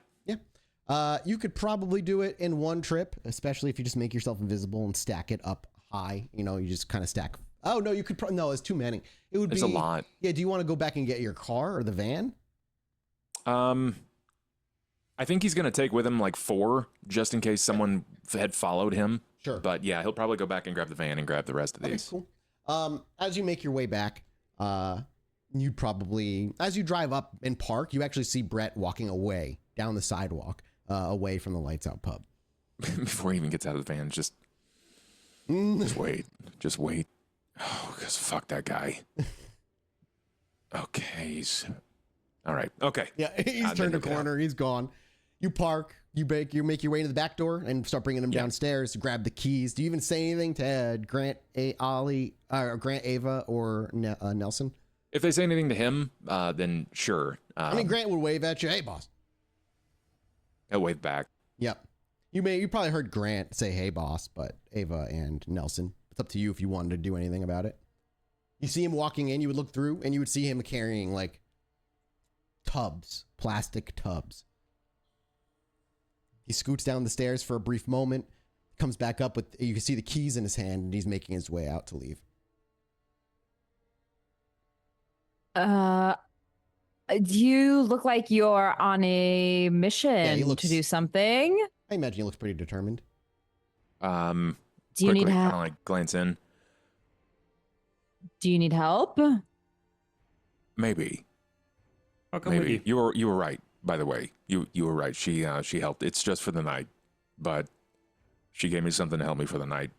You could probably do it in one trip, especially if you just make yourself invisible and stack it up high. You just kind of stack. Oh, no, you could no, it's too many. It's a lot. Yeah, do you want to go back and get your car or the van? I think he's going to take with him like 4, just in case someone had followed him. Sure. But yeah, he'll probably go back and grab the van and grab the rest of these. Okay, cool. As you make your way back, as you drive up and park, you actually see Brett walking away down the sidewalk, away from the Lights Out pub. Before he even gets out of the van, just wait. Oh, because fuck that guy. Okay, all right. Okay. Yeah, he's turned a corner. He's gone. You park. You make your way to the back door and start bringing them downstairs. Grab the keys. Do you even say anything to Grant, Ollie, or Grant, Ava, or Nelson? If they say anything to him, then sure. Grant would wave at you. Hey, boss. He'll wave back. Yep. You probably heard Grant say, "Hey, boss," but Ava and Nelson. It's up to you if you wanted to do anything about it. You see him walking in, you would look through, and you would see him carrying, like, tubs, plastic tubs. He scoots down the stairs for a brief moment, comes back up with, you can see the keys in his hand, and he's making his way out to leave. You look like you're on a mission looks- to do something. I imagine he looks pretty determined. Do you Quickly, need kind help? of like glance in. Do you need help? Maybe. I'll come with Maybe. you. You were right, by the way. You were right. She helped. It's just for the night. But she gave me something to help me for the night.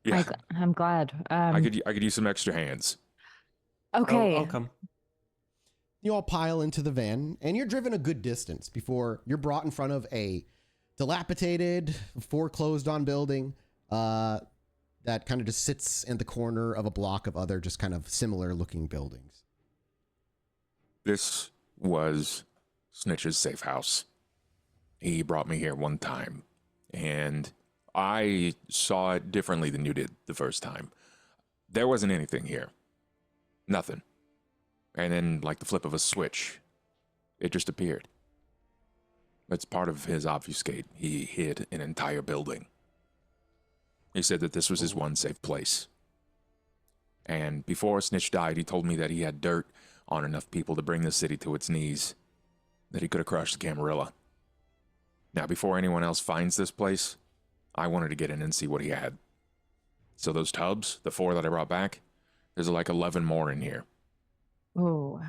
Yeah. I'm glad. I could use some extra hands. Okay. I'll come. You all pile into the van, and you're driven a good distance before you're brought in front of a dilapidated, foreclosed-on building that kind of just sits in the corner of a block of other just kind of similar-looking buildings. This was Snitch's safe house. He brought me here one time, and I saw it differently than you did the first time. There wasn't anything here. Nothing. And then, like the flip of a switch, it just appeared. It's part of his obfuscate. He hid an entire building. He said that this was his one safe place. And before Snitch died, he told me that he had dirt on enough people to bring the city to its knees, that he could have crushed the Camarilla. Now, before anyone else finds this place, I wanted to get in and see what he had. So those tubs, the 4 that I brought back, there's like 11 more in here. Oh.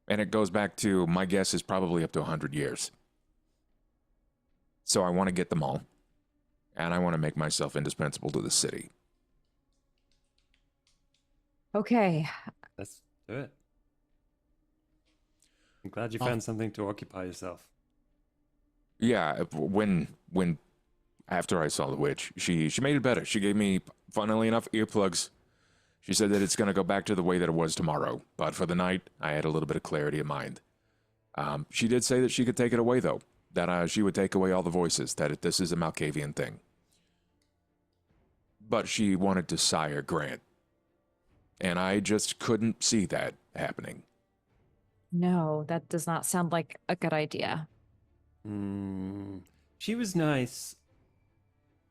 And it goes back to, my guess is probably up to 100 years. So I want to get them all. And I want to make myself indispensable to the city. Okay. Let's do it. I'm glad you found something to occupy yourself. Yeah, when after I saw the witch, she made it better. She gave me, funnily enough, earplugs. She said that it's going to go back to the way that it was tomorrow. But for the night, I had a little bit of clarity of mind. She did say that she could take it away, though. That she would take away all the voices. That this is a Malkavian thing. But she wanted to sire Grant. And I just couldn't see that happening. No, that does not sound like a good idea. She was nice,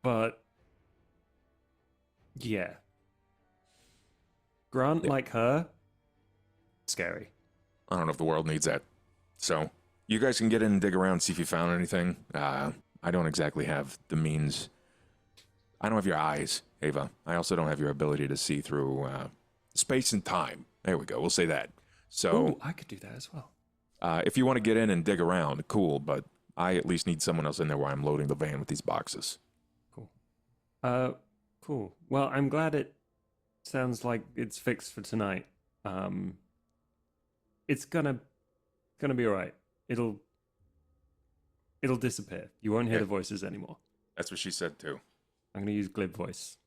but yeah. Grant like her, scary. I don't know if the world needs that. So, you guys can get in and dig around, see if you found anything. I don't exactly have the means. I don't have your eyes, Ava. I also don't have your ability to see through space and time. There we go. We'll say that. So, Oh, I could do that as well. if you want to get in and dig around, cool. But I at least need someone else in there while I'm loading the van with these boxes. Cool. Cool. Well, I'm glad it sounds like it's fixed for tonight. It's gonna be all right. It'll disappear. You won't hear the voices anymore. That's what she said too. I'm gonna use glib voice.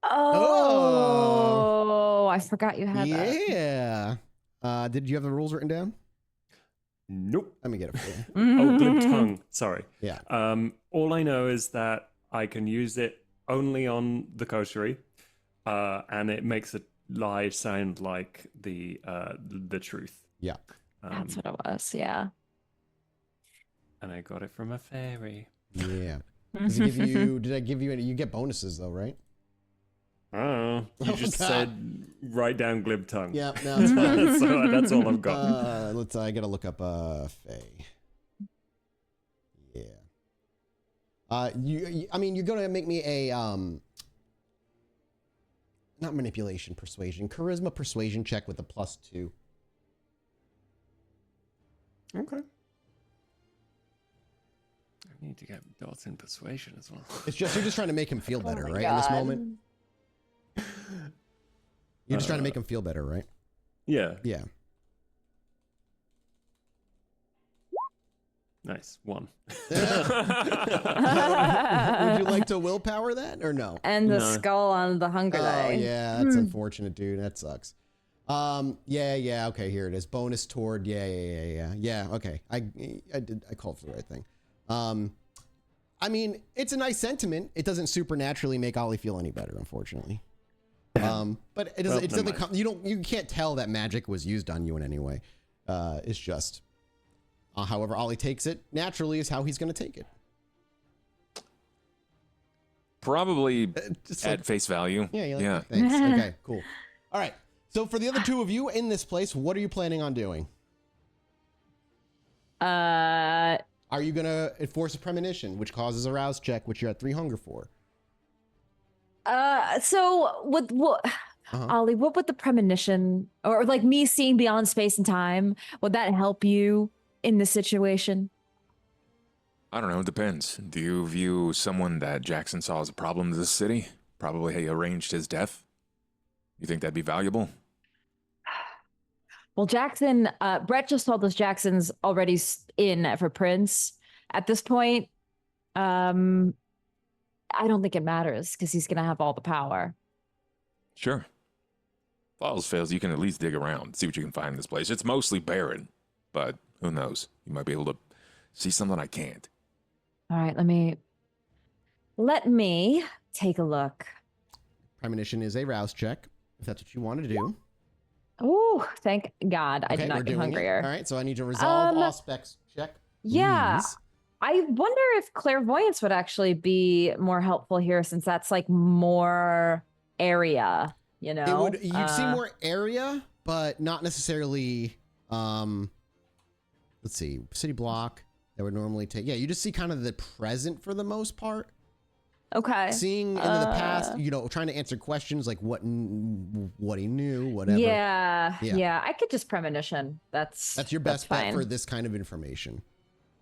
Oh, I forgot you had that. Yeah. Did you have the rules written down? Nope. Let me get it for you. Oh, glib tongue. Sorry. Yeah. All I know is that I can use it only on the coterie, and it makes a lie sound like the truth. Yeah. That's what it was. Yeah. And I got it from a fairy. Yeah. Did I give you any? You get bonuses though, right? Oh, you just God. said write down glib tongue. Yeah, no, it's fine. So that's all I've got. I gotta look up Faye. Yeah. I mean, you're gonna make me a not manipulation, persuasion, charisma persuasion check with a +2. Okay. I need to get dots in persuasion as well. It's just you're just trying to make him feel better, Oh my right? In this God. moment, you're just trying to make him feel better, right? Yeah. Yeah. Nice. 1. Would you like to willpower that or no? And the No. skull on the hunger Oh die. yeah, that's unfortunate, dude. That sucks. Yeah. Okay, here it is. Bonus toward. Yeah. Okay, I called for the right thing. I mean, it's a nice sentiment. It doesn't supernaturally make Ollie feel any better, unfortunately. But it doesn't come. You can't tell that magic was used on you in any way. It's just, however Ollie takes it naturally is how he's going to take it. Probably at face value. Yeah. Thanks. Okay, cool. All right. So for the other two of you in this place, what are you planning on doing? Are you going to enforce a premonition, which causes a rouse check, which you're at 3 hunger for? So what Ollie, what would the premonition or like me seeing beyond space and time, would that help you in this situation? I don't know. It depends. Do you view someone that Jackson saw as a problem to this city? Probably he arranged his death? You think that'd be valuable? Well, Jackson, Brett just told us Jackson's already in for Prince. At this point, I don't think it matters because he's going to have all the power. Sure. If all else fails, you can at least dig around, see what you can find in this place. It's mostly barren, but who knows? You might be able to see something I can't. All right, let me take a look. Premonition is a rouse check, if that's what you want to do. Oh, thank God. I Okay, did not get All hungrier. right, so I need to resolve aspects check. Yeah. Please. I wonder if clairvoyance would actually be more helpful here since that's like more area, you know? You'd see more area, but not necessarily, let's see, city block that would normally take. Yeah, you just see kind of the present for the most part. Okay. Seeing into the past, trying to answer questions like what he knew, whatever. Yeah. I could just premonition. That's your best bet fine. for this kind of information.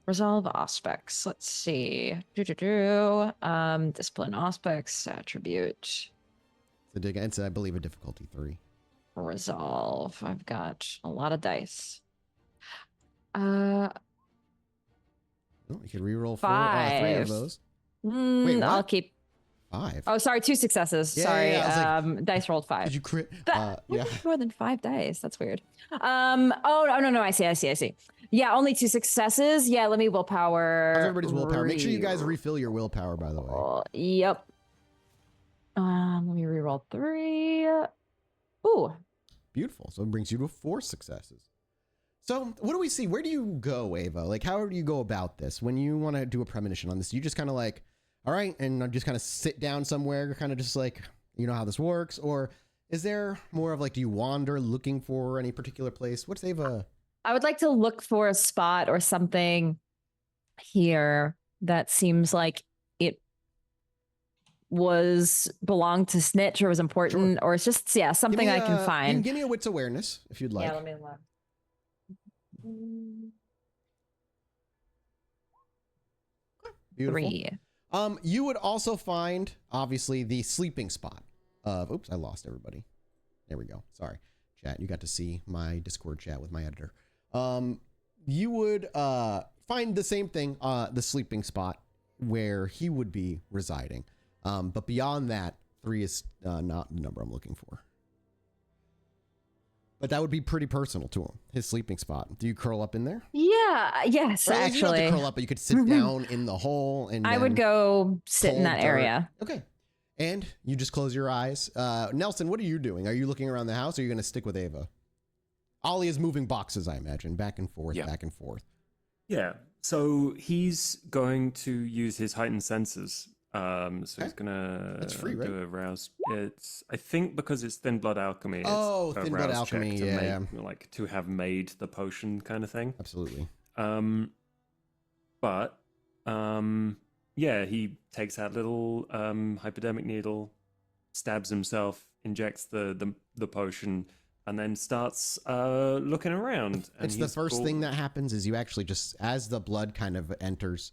Resolve aspects. Let's see. Discipline aspects, attribute. It's, I believe, a difficulty 3. Resolve. I've got a lot of dice. You could reroll 3 of those. Wait, what? I'll keep 5. Oh, sorry, 2 successes. Yeah, sorry. yeah, like, dice rolled 5. Did you crit? Yeah. More than 5 dice. That's weird. Oh no. I see. Yeah, only 2 successes. Yeah, let me willpower. How's everybody's willpower? Make sure you guys refill your willpower, by the way. Yep. Let me reroll 3. Ooh. Beautiful. So it brings you to 4 successes. So what do we see? Where do you go, Ava? Like, how do you go about this? When you want to do a premonition on this, you just kind of like, all right, and just kind of sit down somewhere, kind of just like, you know how this works? Or is there more of like, do you wander looking for any particular place? What's Ava? I would like to look for a spot or something here that seems like it belonged to Snitch or was important, or it's just, something I can find. You can give me a wits awareness if you'd like. Yeah, let me look. Beautiful. 3. You would also find, obviously, the sleeping spot of, oops, I lost everybody. There we go. Sorry, chat. You got to see my Discord chat with my editor. You would find the same thing, the sleeping spot where he would be residing. But beyond that, 3 is not the number I'm looking for. But that would be pretty personal to him, his sleeping spot. Do you curl up in there? Yeah, yes, or actually. You don't have to curl up, but you could sit down in the hole. And I would go sit in that area. Okay. And you just close your eyes. Nelson, what are you doing? Are you looking around the house, or are you going to stick with Ava? Ollie is moving boxes, I imagine, back and forth, back and forth. Yeah. So he's going to use his heightened senses. He's gonna That's free, right? do a rouse. It's, I think, because it's thin blood alchemy. It's a thin blood rouse alchemy, check to yeah. make, like to have made the potion kind of thing. Absolutely. He takes that little hypodermic needle, stabs himself, injects the potion, and then starts looking around. And it's the first thing that happens is you actually just, as the blood kind of enters,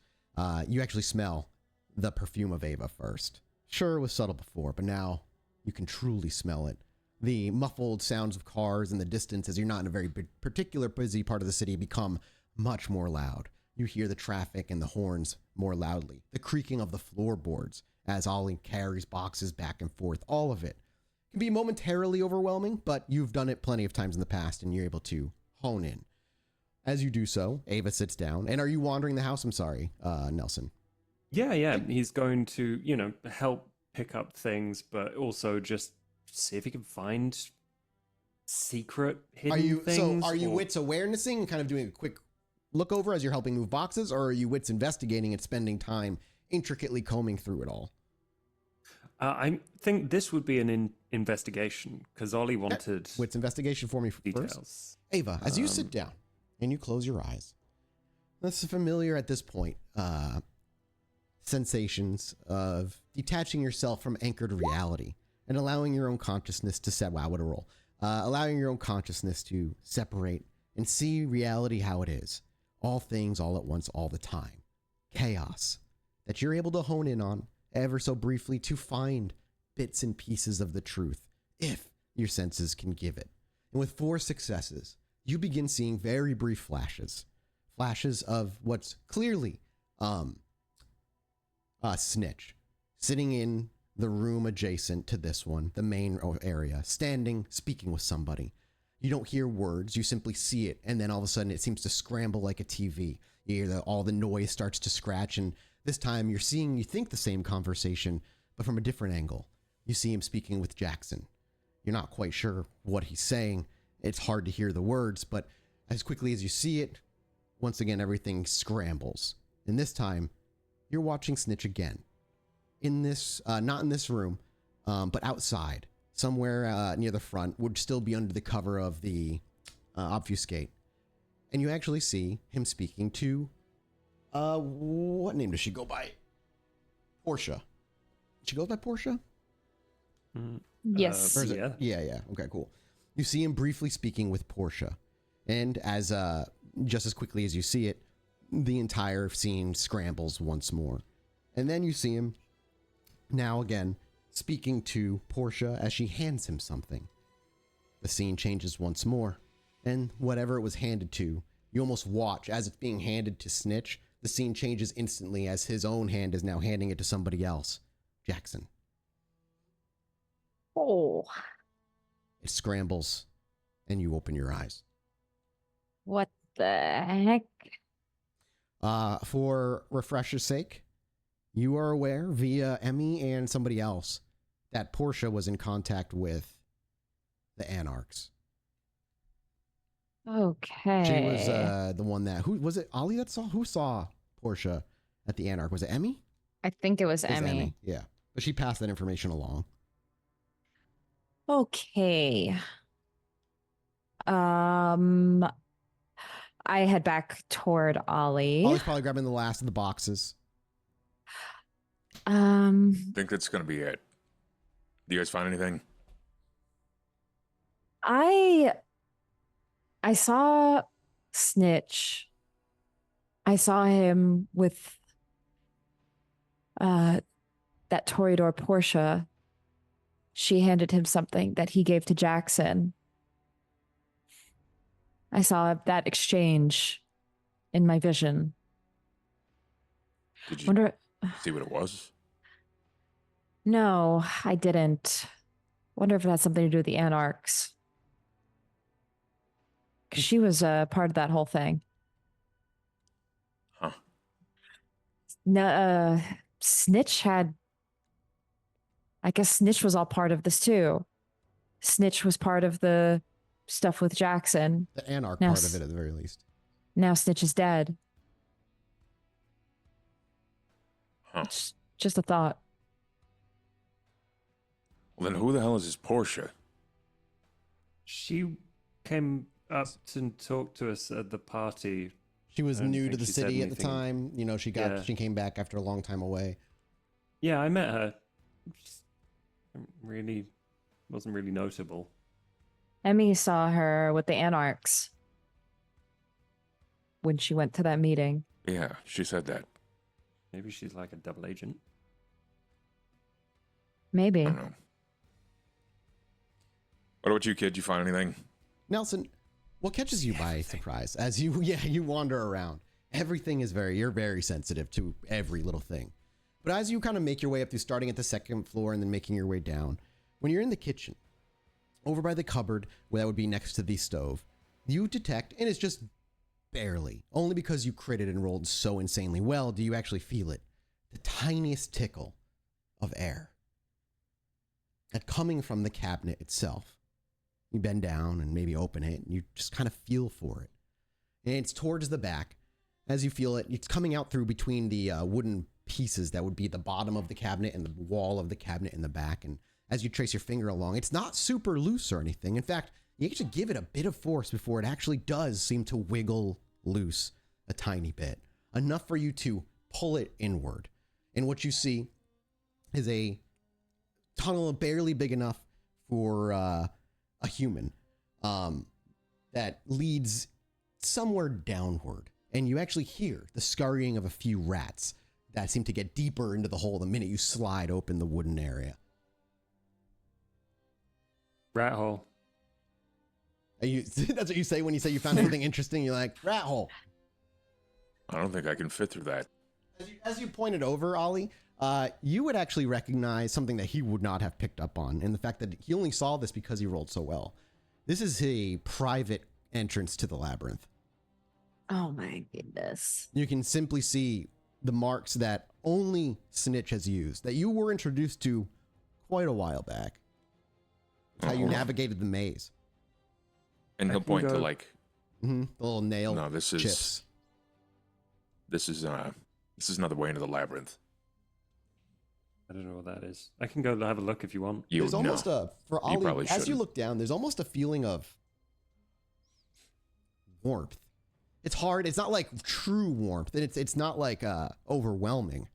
you actually smell the perfume of Ava first. Sure, it was subtle before, but now you can truly smell it. The muffled sounds of cars in the distance, as you're not in a very particular busy part of the city, become much more loud. You hear the traffic and the horns more loudly. The creaking of the floorboards as Ollie carries boxes back and forth. All of it can be momentarily overwhelming, but you've done it plenty of times in the past and you're able to hone in. As you do so, Ava sits down. And are you wandering the house? I'm sorry, Nelson. Yeah. He's going to, help pick up things, but also just see if he can find secret hidden Are you things. so? Are you wits awarenessing and kind of doing a quick look over as you're helping move boxes, or are you wits investigating and spending time intricately combing through it all? I think this would be an investigation because Ollie wanted Wits investigation for me details. first. Ava, as you sit down and you close your eyes, that's familiar at this point. Sensations of detaching yourself from anchored reality and allowing your own consciousness to set. Wow, what a roll! Allowing your own consciousness to separate and see reality how it is. All things, all at once, all the time. Chaos that you're able to hone in on ever so briefly to find bits and pieces of the truth if your senses can give it. And with 4 successes, you begin seeing very brief flashes of what's clearly Snitch sitting in the room adjacent to this one, the main area, standing, speaking with somebody. You don't hear words, you simply see it, and then all of a sudden it seems to scramble like a TV. You hear all the noise starts to scratch, and this time you're seeing, you think the same conversation, but from a different angle. You see him speaking with Jackson. You're not quite sure what he's saying. It's hard to hear the words, but as quickly as you see it, once again, everything scrambles. And this time, you're watching Snitch again. In this, not in this room, but outside. Somewhere near the front, would still be under the cover of the obfuscate. And you actually see him speaking to, what name does she go by? Portia. She goes by Portia? Yes. Yeah. Yeah. Okay, cool. You see him briefly speaking with Portia. And as just as quickly as you see it, the entire scene scrambles once more. And then you see him now again speaking to Portia as she hands him something. The scene changes once more, and whatever it was handed to, you almost watch as it's being handed to Snitch. The scene changes instantly as his own hand is now handing it to somebody else. Jackson. Oh, It scrambles, and you open your eyes. what the heck? For refresher's sake, you are aware via Emmy and somebody else that Portia was in contact with the Anarchs. Okay. She was the one that, who was it? Ollie that saw? Who saw Portia at the Anarch? Was it Emmy? I think it was It was Emmy. Yeah, but she passed that information along. Okay. I head back toward Ollie. Ollie's probably grabbing the last of the boxes. Think that's gonna be it. Do you guys find anything? I saw Snitch. I saw him with that Toreador Portia. She handed him something that he gave to Jackson. I saw that exchange in my vision. Did you Wonder. see what it was? No, I didn't. Wonder if it has something to do with the Anarchs. 'Cause she was a part of that whole thing. Huh. No, Snitch had. I guess Snitch was all part of this too. Snitch was part of the stuff with Jackson. The Anarch Now part of it, at the very least. Now Snitch is dead. Huh. Just a thought. Well, then who the hell is this Portia? She came up and talked to us at the party. She was I don't new to think the she said city at the anything. time. You know, she came back after a long time away. Yeah, I met her. Just wasn't really notable. Emmy saw her with the Anarchs when she went to that meeting. Yeah, she said that. Maybe she's like a double agent. Maybe. I don't know. What about you, kid? You find anything? Nelson, what catches you by surprise as you wander around? Everything is you're very sensitive to every little thing. But as you kind of make your way up through starting at the second floor and then making your way down, when you're in the kitchen, over by the cupboard where that would be next to the stove, you detect, and it's just barely, only because you critted and rolled so insanely well, do you actually feel it, the tiniest tickle of air. coming from the cabinet itself. You bend down and maybe open it, and you just kind of feel for it. And it's towards the back. As you feel it, it's coming out through between the wooden pieces that would be the bottom of the cabinet and the wall of the cabinet in the back. And as you trace your finger along, it's not super loose or anything. In fact, you actually give it a bit of force before it actually does seem to wiggle loose a tiny bit, enough for you to pull it inward. And what you see is a tunnel barely big enough for a human that leads somewhere downward. And you actually hear the scurrying of a few rats that seem to get deeper into the hole the minute you slide open the wooden area. Rat hole. That's what you say when you say you found anything interesting? You're like, rat hole. I don't think I can fit through that. As you pointed over, Ollie, you would actually recognize something that he would not have picked up on, and the fact that he only saw this because he rolled so well. This is a private entrance to the labyrinth. Oh my goodness. You can simply see the marks that only Snitch has used, that you were introduced to quite a while back. That's how you navigated the maze. And he'll point to like the little nail chips. This is another way into the labyrinth. I don't know what that is. I can go have a look if you want. There's almost for Ollie, as you shouldn't. look down, there's almost a feeling of warmth. It's hard. It's not like true warmth. It's not like overwhelming.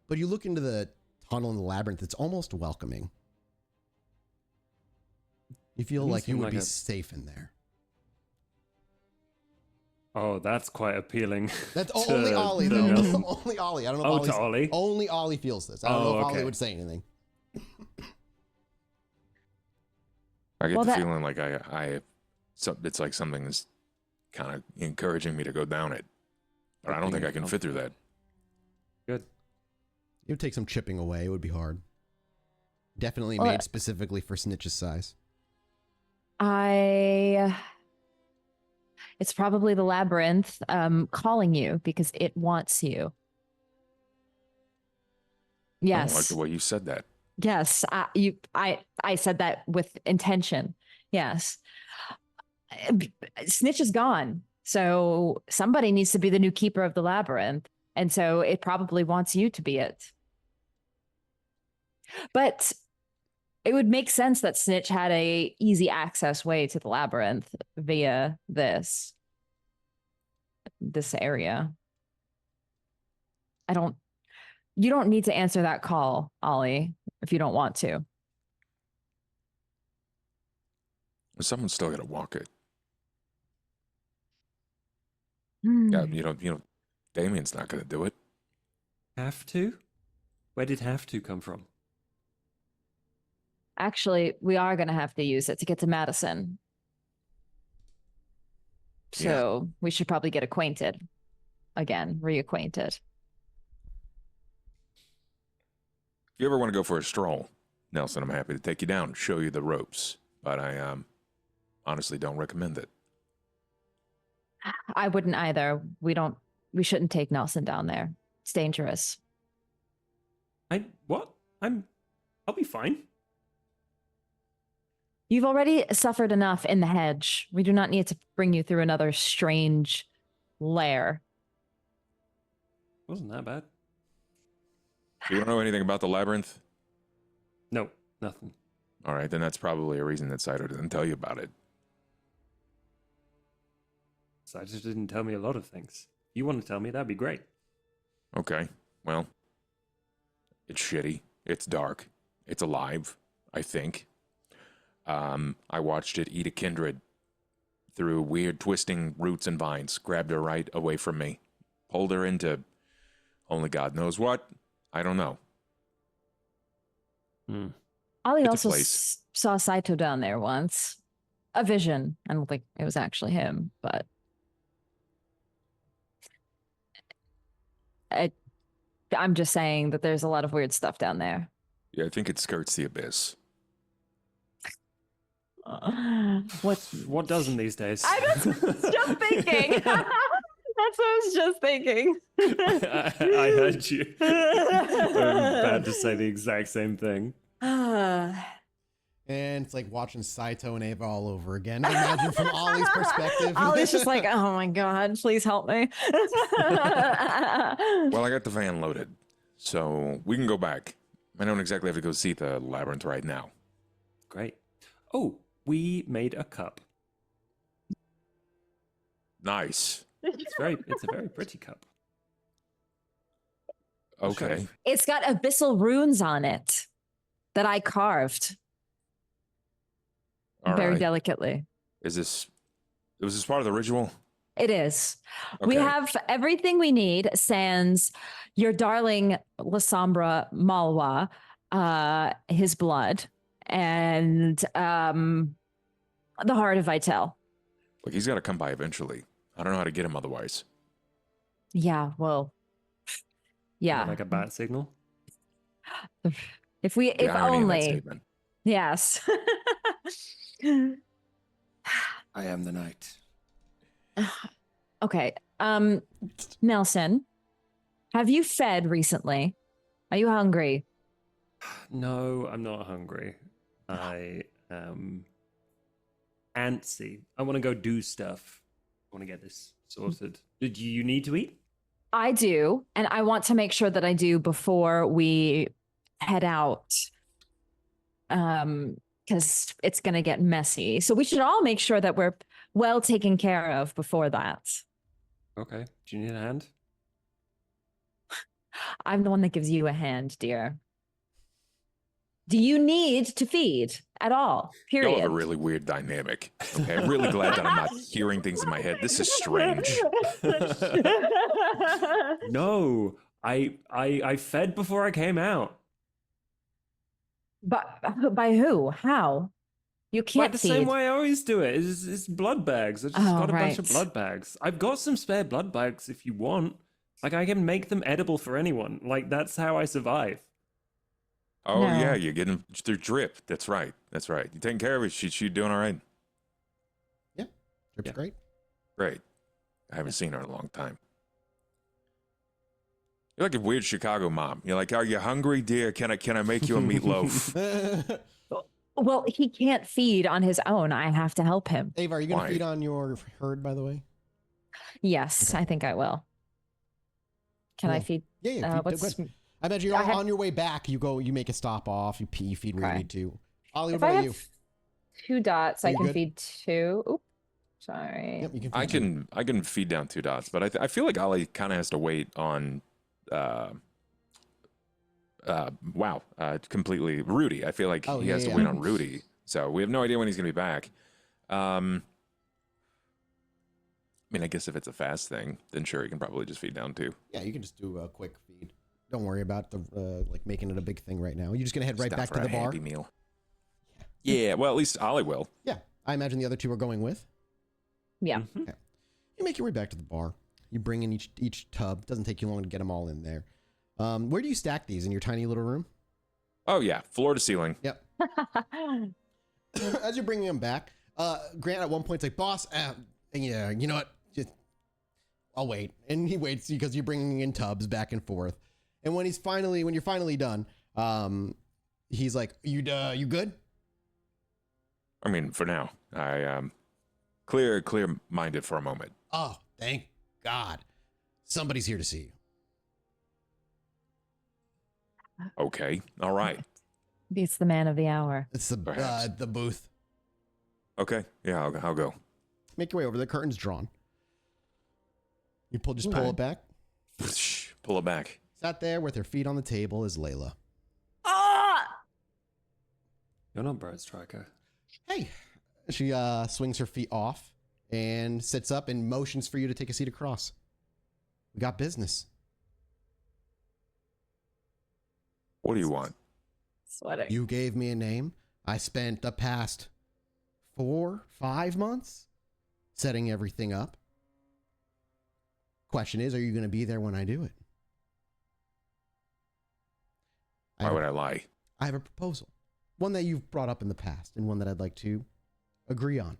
But you look into the tunnel in the labyrinth, it's almost welcoming. You feel like you would be safe in there. Oh, that's quite appealing. That's only Ollie, though. Only Ollie. I don't know if to Ollie? Only Ollie feels this. I don't know if Ollie would say anything. I get the feeling like it's like something is kind of encouraging me to go down it. But I don't think I can fit through that. Good. It would take some chipping away. It would be hard. Definitely made specifically for Snitch's size. It's probably the labyrinth calling you because it wants you. Yes. I don't like the way you said that. Yes, I said that with intention. Yes. Snitch is gone. So somebody needs to be the new keeper of the labyrinth. And so it probably wants you to be it. But it would make sense that Snitch had a easy access way to the labyrinth via this area. You don't need to answer that call, Ollie, if you don't want to. Someone's still got to walk it. Yeah, you know, Damien's not going to do it. Have to? Where did have to come from? Actually, we are going to have to use it to get to Madison. So we should probably get acquainted again, reacquainted. If you ever want to go for a stroll, Nelson, I'm happy to take you down, show you the ropes. But I honestly don't recommend it. I wouldn't either. We shouldn't take Nelson down there. It's dangerous. I'll be fine. You've already suffered enough in the hedge. We do not need to bring you through another strange lair. Wasn't that bad. You don't know anything about the labyrinth? No, nothing. All right, then that's probably a reason that Saito didn't tell you about it. Saito didn't tell me a lot of things. You want to tell me, that'd be great. Okay, well, it's shitty. It's dark. It's alive, I think. I watched it eat a kindred through weird twisting roots and vines, grabbed her right away from me, pulled her into only God knows what. I don't know. Ollie It's a also place. saw Saito down there once. A vision. I don't think it was actually him, but I'm just saying that there's a lot of weird stuff down there. Yeah, I think it skirts the abyss. What doesn't these days? I was just thinking. That's what I was just thinking. I heard you. I'm bad to say the exact same thing. And it's like watching Saito and Ava all over again. I imagine from Ollie's perspective. Ollie's just like, oh my God, please help me. Well, I got the van loaded, so we can go back. I don't exactly have to go see the labyrinth right now. Great. Oh, we made a cup. Nice. It's a very pretty cup. Okay. It's got abyssal runes on it that I carved All very right. delicately. Was this part of the ritual? It is. We Okay. have everything we need, sans your darling Lasombra Malwa, his blood, and the heart of Vitel. Look, he's got to come by eventually. I don't know how to get him otherwise. Yeah, well, yeah. Like a bat signal. If The irony in that only. statement. Yes. I am the night. Okay. Nelson, have you fed recently? Are you hungry? No, I'm not hungry. I am antsy. I want to go do stuff. I want to get this sorted. Do you need to eat? I do, and I want to make sure that I do before we head out. Because it's going to get messy. So we should all make sure that we're well taken care of before that. Okay. Do you need a hand? I'm the one that gives you a hand, dear. Do you need to feed at all? Y'all Period. have a really weird dynamic. Okay, I'm really glad that I'm not hearing things in my head. This is strange. No, I fed before I came out. But by who? How? You can't Like the feed. same way I always do it. It's blood bags. I just got a bunch of right. blood bags. I've got some spare blood bags if you want. Like I can make them edible for anyone. Like that's how I survive. Oh, No. yeah, you're getting through drip. That's right. That's right. You taking care of it? She doing all right? Drip's Yeah. great. Great. I haven't seen her in a long time. You're like a weird Chicago mom. You're like, are you hungry, dear? Can I make you a meatloaf? Well, he can't feed on his own. I have to help him. Ava, are you going Why? to feed on your herd, by the way? Yes, Okay. I think I will. Can I Cool. feed? Yeah. Feed, What's? good. I imagine you're I have- on your way back. You make a stop off. You pee, you feed where you Okay. need to. Ollie, what If I about have you? 2 dots, Are I you can good? feed 2. Oop, sorry. Yep, you can. I feed can feed down 2 dots, but I feel like Ollie kind of has to wait on completely Rudy. I feel like Oh, he yeah, has to yeah. wait on Rudy. So we have no idea when he's going to be back. I mean, I guess if it's a fast thing, then sure, he can probably just feed down 2. Yeah, you can just do a quick feed. Don't worry about the like making it a big thing right now. You're just gonna head right Stop back for to a the bar. handy meal. Yeah, well, at least Ollie will. Yeah, I imagine the other 2 are going with. Yeah. Mhm. You make your way back to the bar. You bring in each tub. Doesn't take you long to get them all in there. Where do you stack these, in your tiny little room? Oh yeah, floor to ceiling. Yep. As you're bringing them back, Grant at one point's like, "Boss, yeah, you know what? Just I'll wait." And he waits because you're bringing in tubs back and forth. And when you're finally done, he's like, "You good?" I mean, for now, I clear-minded for a moment. Oh, thank God, somebody's here to see you. Okay, all right. It's the man of the hour. It's Perhaps. the booth. Okay, yeah, I'll go. Make your way over. The curtain's drawn. You pull it back. Pull it back. Sat there with her feet on the table is Layla. Ah! You're not Bird Striker. Hey. She swings her feet off and sits up and motions for you to take a seat across. We got business. What do you want? Sweating. You gave me a name. I spent the past 4-5 months setting everything up. Question is, are you going to be there when I do it? Why would I lie? I have a proposal. One that you've brought up in the past and one that I'd like to agree on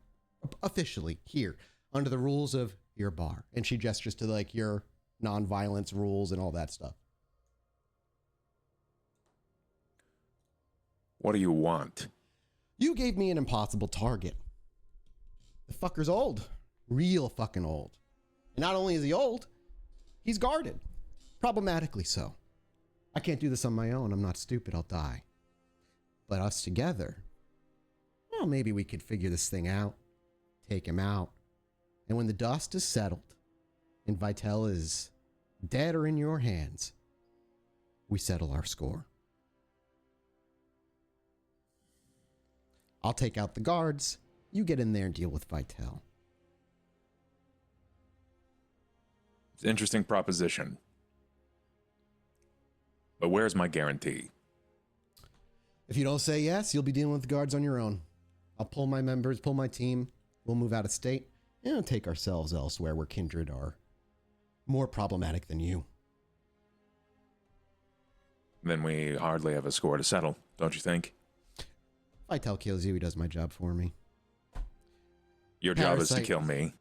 officially here under the rules of your bar. And she gestures to like your non-violence rules and all that stuff. What do you want? You gave me an impossible target. The fucker's old. Real fucking old. And not only is he old, he's guarded. Problematically so. I can't do this on my own. I'm not stupid. I'll die. But us together, well, maybe we could figure this thing out. Take him out. And when the dust is settled and Vitel is dead or in your hands, we settle our score. I'll take out the guards. You get in there and deal with Vitel. It's an interesting proposition. But where's my guarantee? If you don't say yes, you'll be dealing with the guards on your own. I'll pull my members, pull my team. We'll move out of state and take ourselves elsewhere where kindred are more problematic than you. Then we hardly have a score to settle, don't you think? Vitel kills you, he does my job for me. Your job is to Parasite. kill me.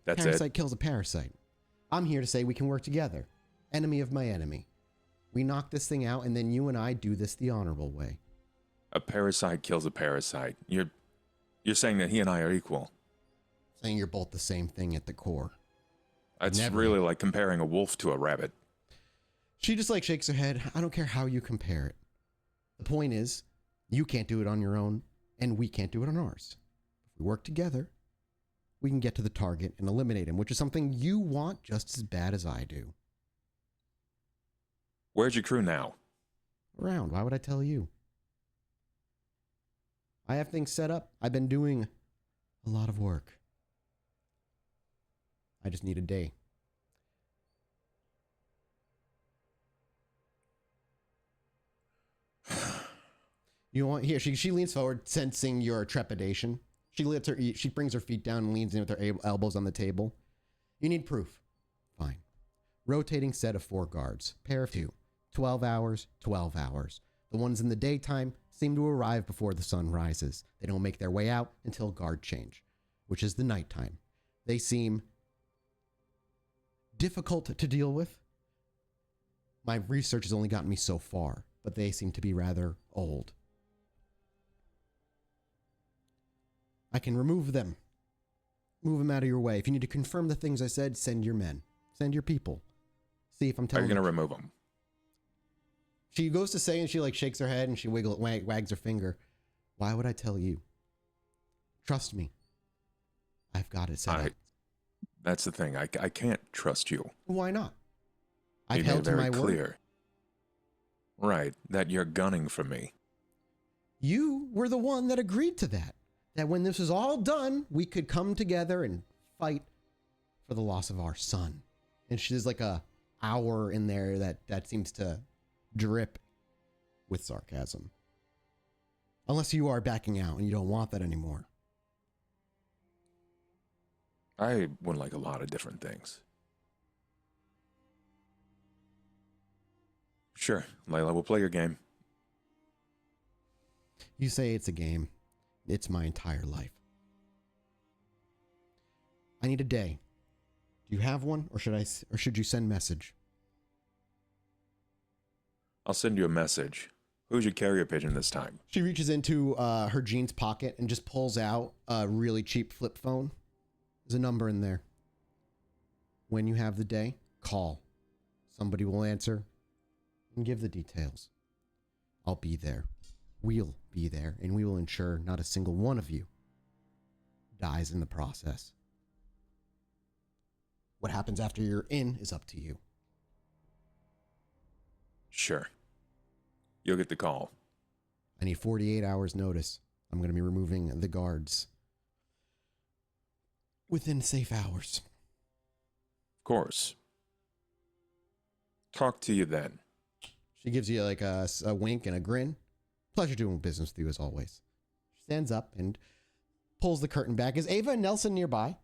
That's Parasite it. kills a parasite. I'm here to say we can work together. Enemy of my enemy. We knock this thing out, and then you and I do this the honorable way. A parasite kills a parasite. You're saying that he and I are equal. Saying you're both the same thing at the core. It's Never. really like comparing a wolf to a rabbit. She just like shakes her head. I don't care how you compare it. The point is, you can't do it on your own, and we can't do it on ours. If we work together, we can get to the target and eliminate him, which is something you want just as bad as I do. Where's your crew now? Around. Why would I tell you? I have things set up. I've been doing a lot of work. I just need a day. You want here? She leans forward, sensing your trepidation. She brings her feet down and leans in with her elbows on the table. You need proof. Fine. Rotating set of 4 guards. Pair of 2. 12 hours, 12 hours. The ones in the daytime seem to arrive before the sun rises. They don't make their way out until guard change, which is the nighttime. They seem difficult to deal with. My research has only gotten me so far, but they seem to be rather old. I can remove them. Move them out of your way. If you need to confirm the things I said, send your men. Send your people. See if I'm Are telling you going to remove them? She goes to say, and she like shakes her head and she wags her finger. Why would I tell you? Trust me. I've got it set up. That's the thing. I can't trust you. Why not? I've You made it held to very my clear. word. Right, that you're gunning for me. You were the one that agreed to that. That when this is all done, we could come together and fight for the loss of our son. And there's like a hour in there that seems to drip with sarcasm. Unless you are backing out and you don't want that anymore. I would like a lot of different things. Sure, Lila, we'll play your game. You say it's a game. It's my entire life. I need a day. Do you have one, or should you send message? I'll send you a message. Who's your carrier pigeon this time? She reaches into her jeans pocket and just pulls out a really cheap flip phone. There's a number in there. When you have the day, call. Somebody will answer and give the details. I'll be there. We'll be there, and we will ensure not a single one of you dies in the process. What happens after you're in is up to you. Sure. You'll get the call. I need 48 hours notice. I'm going to be removing the guards within safe hours. Of course. Talk to you then. She gives you like a wink and a grin. Pleasure doing business with you as always. She stands up and pulls the curtain back. Is Ava and Nelson nearby?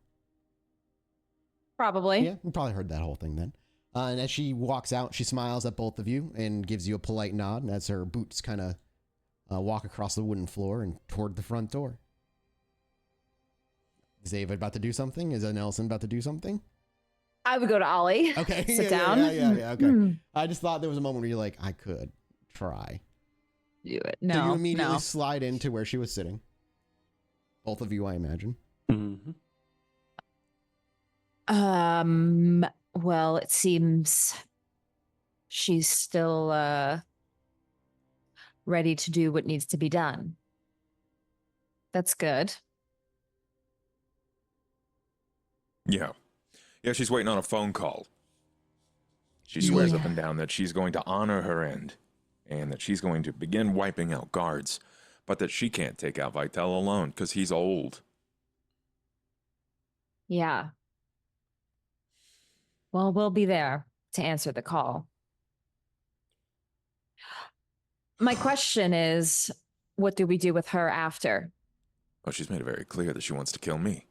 Probably. Yeah, you probably heard that whole thing then. And as she walks out, she smiles at both of you and gives you a polite nod as her boots kind of walk across the wooden floor and toward the front door. Is Ava about to do something? Is Nelson about to do something? I would go to Ollie. Okay. Sit down. Yeah. Okay. I just thought there was a moment where you're like, I could try. Do it. So you No. immediately No. slide into where she was sitting. Both of you, I imagine. Mm-hmm. Well, it seems she's still ready to do what needs to be done. That's good. Yeah. Yeah, she's waiting on a phone call. She swears up and down that she's going to honor her end and that she's going to begin wiping out guards, but that she can't take out Vitel alone because he's old. Yeah. Well, we'll be there to answer the call. My question is, what do we do with her after? Well, she's made it very clear that she wants to kill me.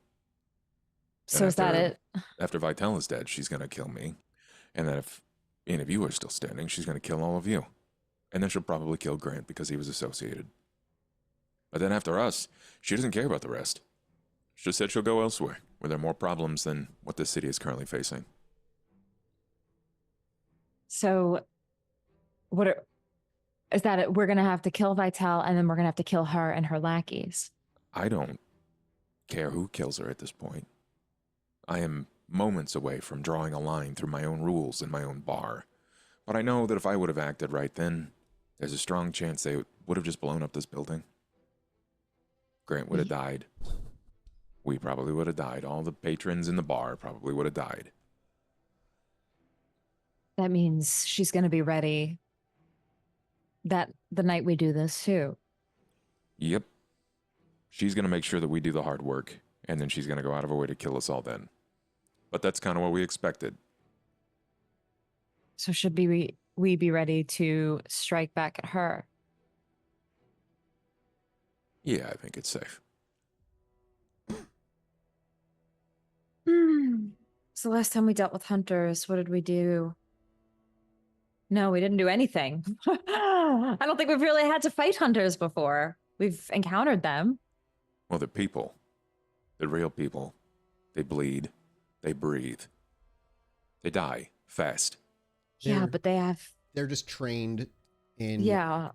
So is that it? After Vitel is dead, she's going to kill me. And then if any of you are still standing, she's going to kill all of you. And then she'll probably kill Grant because he was associated. But then after us, she doesn't care about the rest. She just said she'll go elsewhere, where there are more problems than what this city is currently facing. So is that it? We're going to have to kill Vitel and then we're going to have to kill her and her lackeys. I don't care who kills her at this point. I am moments away from drawing a line through my own rules in my own bar. But I know that if I would have acted right then, there's a strong chance they would have just blown up this building. Grant would have died. We probably would have died. All the patrons in the bar probably would have died. That means she's going to be ready the night we do this too. Yep. She's going to make sure that we do the hard work, and then she's going to go out of her way to kill us all then. But that's kind of what we expected. So should we be ready to strike back at her? Yeah, I think it's safe. So last time we dealt with hunters, what did we do? No, we didn't do anything. I don't think we've really had to fight hunters before. We've encountered them. Well, they're people. They're real people. They bleed. They breathe. They die fast. Yeah, but they're just trained in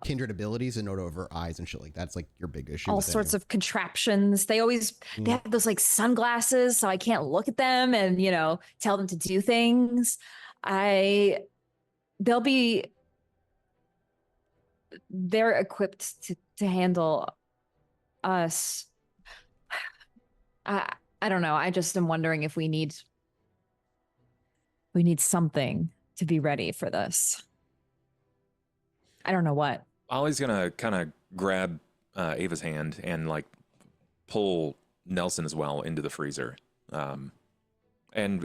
kindred abilities and not over eyes and shit like that's like your big issue. All sorts of contraptions. They have those like sunglasses, so I can't look at them and tell them to do things. They're equipped to handle us. I don't know. I just am wondering if we need something to be ready for this. I don't know what. Ollie's gonna kind of grab Ava's hand and like pull Nelson as well into the freezer. And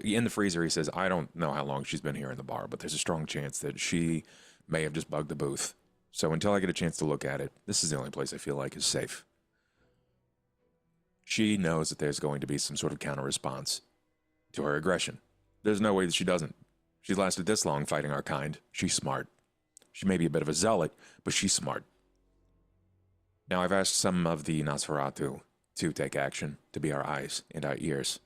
in the freezer, he says, I don't know how long she's been here in the bar, but there's a strong chance that she may have just bugged the booth. So until I get a chance to look at it, this is the only place I feel like is safe. She knows that there's going to be some sort of counter response to her aggression. There's no way that she doesn't. She's lasted this long fighting our kind. She's smart. She may be a bit of a zealot, but she's smart. Now, I've asked some of the Nosferatu to take action, to be our eyes and our ears.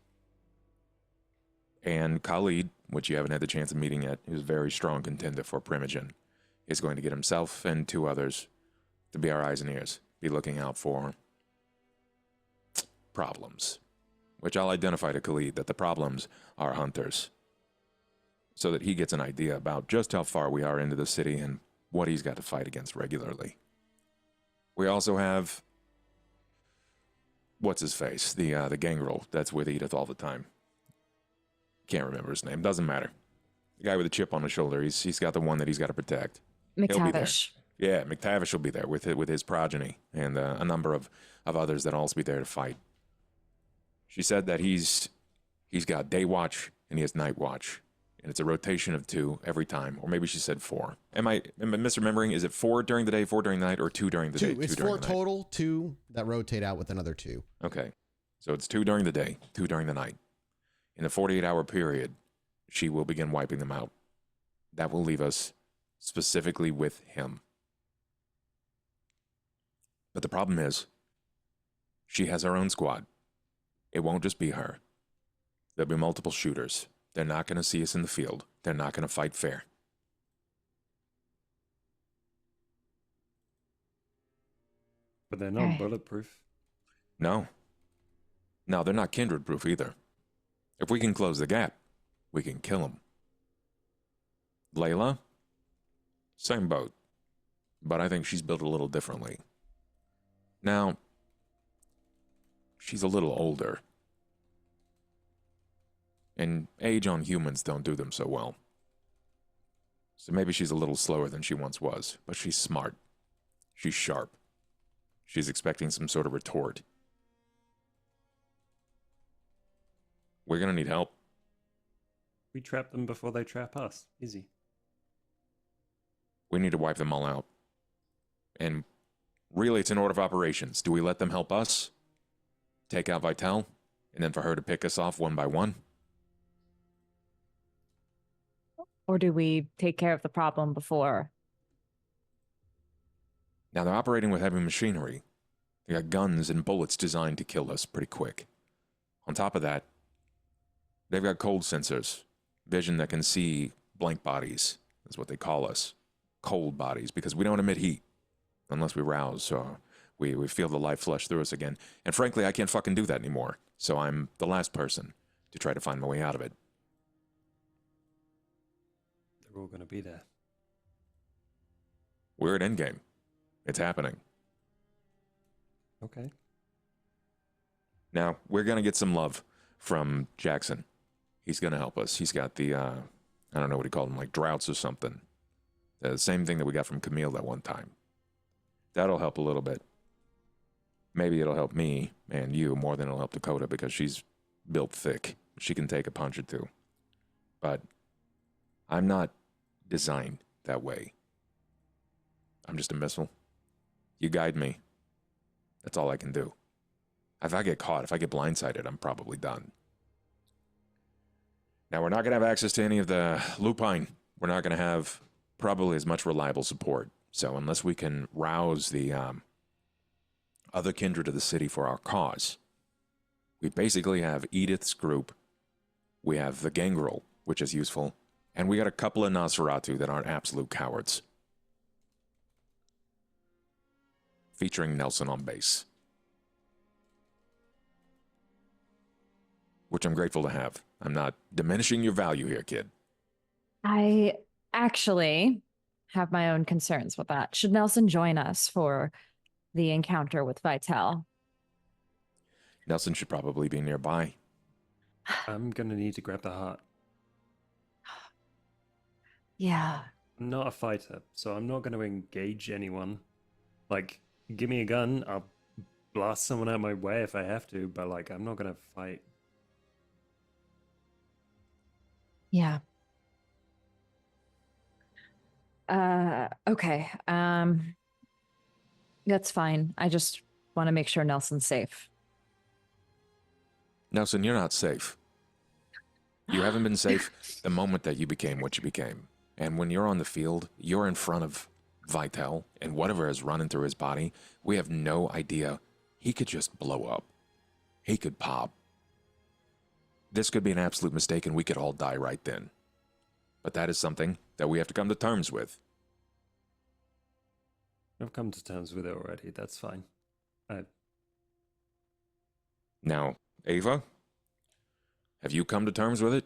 And Khalid, which you haven't had the chance of meeting yet, who's a very strong contender for Primogen, is going to get himself and 2 others to be our eyes and ears, be looking out for problems, which I'll identify to Khalid that the problems are hunters, so that he gets an idea about just how far we are into the city and what he's got to fight against regularly. We also have, what's his face, the gangrel that's with Edith all the time. Can't remember his name, doesn't matter. The guy with the chip on his shoulder, he's got the one that he's got to protect. McTavish. Yeah, McTavish will be there with his progeny and a number of others that'll also be there to fight. She said that he's got day watch and he has night watch. And it's a rotation of 2 every time. Or maybe she said 4. Am I misremembering? Is it 4 during the day, 4 during the night, or 2 during the day? 2. It's 4 total, 2 that rotate out with another 2. Okay. So it's 2 during the day, 2 during the night. In the 48-hour period, she will begin wiping them out. That will leave us specifically with him. But the problem is, she has her own squad. It won't just be her. There'll be multiple shooters. They're not going to see us in the field. They're not going to fight fair. But they're not bulletproof. No, Now, they're not kindred proof either. If we can close the gap, we can kill them. Layla, same boat, but I think she's built a little differently. Now, she's a little older, and age on humans don't do them so well. So maybe she's a little slower than she once was, but she's smart. She's sharp. She's expecting some sort of retort. We're gonna need help. We trap them before they trap us. Easy. We need to wipe them all out. And really, it's an order of operations. Do we let them help us? Take out Vitel? And then for her to pick us off one by one? Or do we take care of the problem before? Now, they're operating with heavy machinery. They got guns and bullets designed to kill us pretty quick. On top of that, they've got cold sensors. Vision that can see blank bodies. That's what they call us. Cold bodies, because we don't emit heat. Unless we rouse, so we feel the life flush through us again. And frankly, I can't fucking do that anymore. So I'm the last person to try to find my way out of it. They're all going to be there. We're at endgame. It's happening. Okay. Now, we're going to get some love from Jackson. He's going to help us. He's got the, I don't know what he called them, like droughts or something. The same thing that we got from Camille that one time. That'll help a little bit. Maybe it'll help me and you more than it'll help Dakota because she's built thick. She can take a punch or two. But I'm not designed that way. I'm just a missile. You guide me. That's all I can do. If I get caught, if I get blindsided, I'm probably done. Now, we're not going to have access to any of the lupine. We're not going to have probably as much reliable support. So unless we can rouse the other kindred of the city for our cause, we basically have Edith's group. We have the Gangrel, which is useful. And we got a couple of Nosferatu that aren't absolute cowards. Featuring Nelson on bass. Which I'm grateful to have. I'm not diminishing your value here, kid. I actually have my own concerns with that. Should Nelson join us for the encounter with Vitel? Nelson should probably be nearby. I'm going to need to grab the heart. Yeah. I'm not a fighter, so I'm not going to engage anyone. Like, give me a gun, I'll blast someone out of my way if I have to, but like, I'm not going to fight. Yeah. Okay. That's fine. I just want to make sure Nelson's safe. Nelson, you're not safe. You haven't been safe the moment that you became what you became. And when you're on the field, you're in front of Vitel and whatever is running through his body. We have no idea. He could just blow up. He could pop. This could be an absolute mistake and we could all die right then. But that is something that we have to come to terms with. I've come to terms with it already, that's fine. Now, Ava, have you come to terms with it?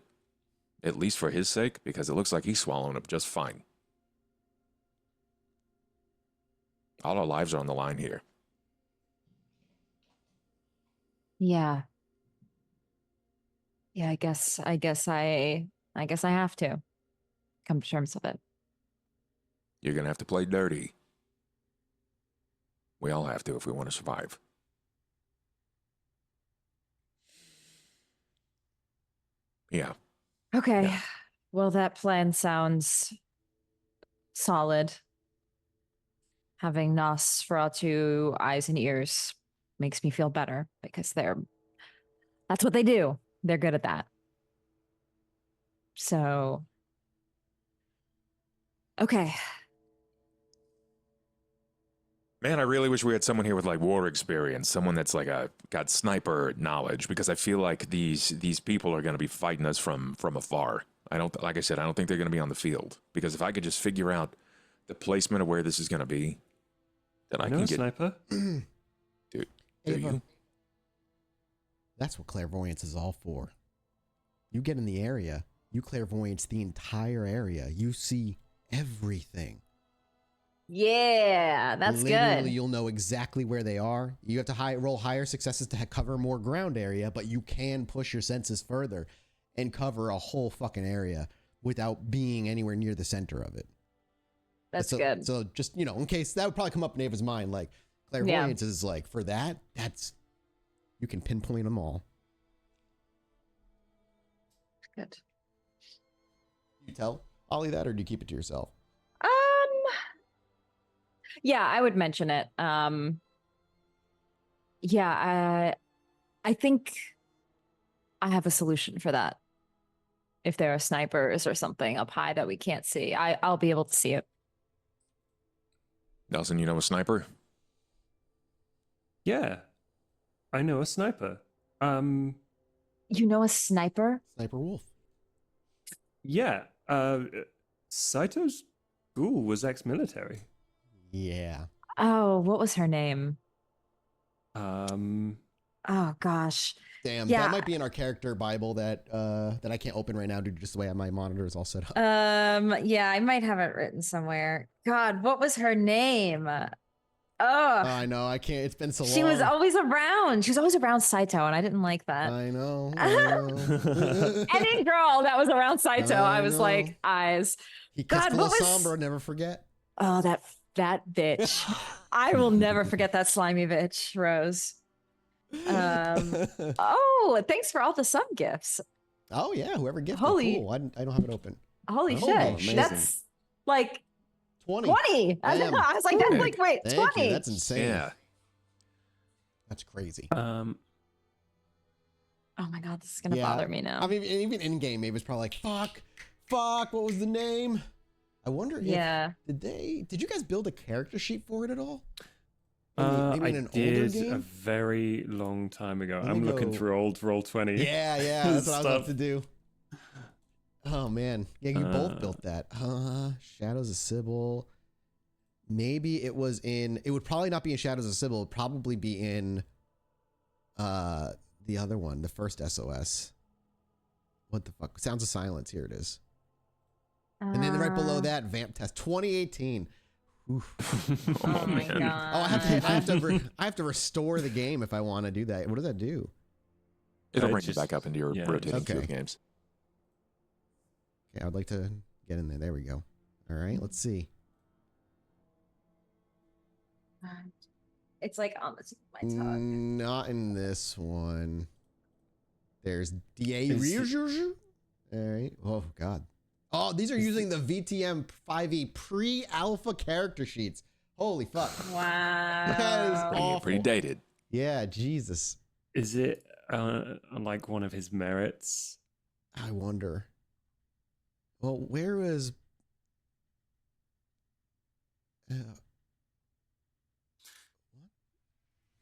At least for his sake, because it looks like he's swallowing up just fine. All our lives are on the line here. Yeah. Yeah, I guess I have to come to terms with it. You're going to have to play dirty. We all have to if we want to survive. Yeah. Okay. Yeah. Well, that plan sounds solid. Having Nosferatu eyes and ears makes me feel better because that's what they do. They're good at that. So, okay. Man, I really wish we had someone here with like war experience, someone that's like got sniper knowledge, because I feel like these people are going to be fighting us from afar. Like I said, I don't think they're going to be on the field, because if I could just figure out the placement of where this is going to be, then I can get sniper. Dude, do Ava, you? That's what clairvoyance is all for. You get in the area, you clairvoyance the entire area. You see everything. Yeah, that's Literally, good. you'll know exactly where they are. You have to roll higher successes to cover more ground area, but you can push your senses further and cover a whole fucking area without being anywhere near the center of it. That's so, good. So just, in case that would probably come up in Ava's mind, like clairvoyance is like for that's you can pinpoint them all. Good. You tell Ollie that, or do you keep it to yourself? Yeah, I would mention it. Yeah, I think I have a solution for that. If there are snipers or something up high that we can't see, I'll be able to see it. Nelson, you know a sniper? Yeah, I know a sniper. You know a sniper? Sniper Wolf. Yeah. Saito's ghoul was ex-military. Yeah. Oh, what was her name? Um. Oh gosh. Damn, Yeah. that might be in our character Bible that I can't open right now due to just the way my monitor is all set up. Yeah, I might have it written somewhere. God, what was her name? Oh, I know, I can't. It's been so long. she was always around. She was always around Saito, and I didn't like that. I know. Any girl that was around Saito, I was like, eyes. He kissed God, a what little was- Sombra, never forget. Oh, that bitch. I will never forget that slimy bitch, Rose. Oh, thanks for all the sub gifts. Oh yeah, whoever gifted. Holy- Cool. I don't have it open. Holy Oh, shit. amazing. That's like 20. 20. I Damn. was like, that's like, wait, Thank 20. you. That's insane. Yeah. That's crazy. Oh my God, this is going to bother me now. I mean, even in game, Ava's probably like, fuck, what was the name? I wonder if, did you guys build a character sheet for it at all? Maybe in an older did game? a very long time ago. Let me I'm looking go- through old Roll20. Yeah, that's what I was about Stuff. to do. Oh man, yeah, you both built that. Shadows of Sybil. Maybe it was in. It would probably not be in Shadows of Sybil. It would probably be in the other one, the first SOS. What the fuck? Sounds of Silence. Here it is. And then right below that, Vamp Test 2018. Oof. Oh my man. God. Oh, I have to restore the game if I want to do that. What does that do? It'll it bring you just- back up into your yeah, rotating queue okay. of games. Okay, I'd like to get in there. There we go. All right, let's see. It's like on the tip of my tongue. Not in this one. There's DA. Is- All right. Oh God. Oh, these are using the VTM 5e pre-alpha character sheets. Holy fuck. That is Wow. awful. Pretty dated. Yeah, Jesus. Is it on like one of his merits? I wonder. Well, where was? Let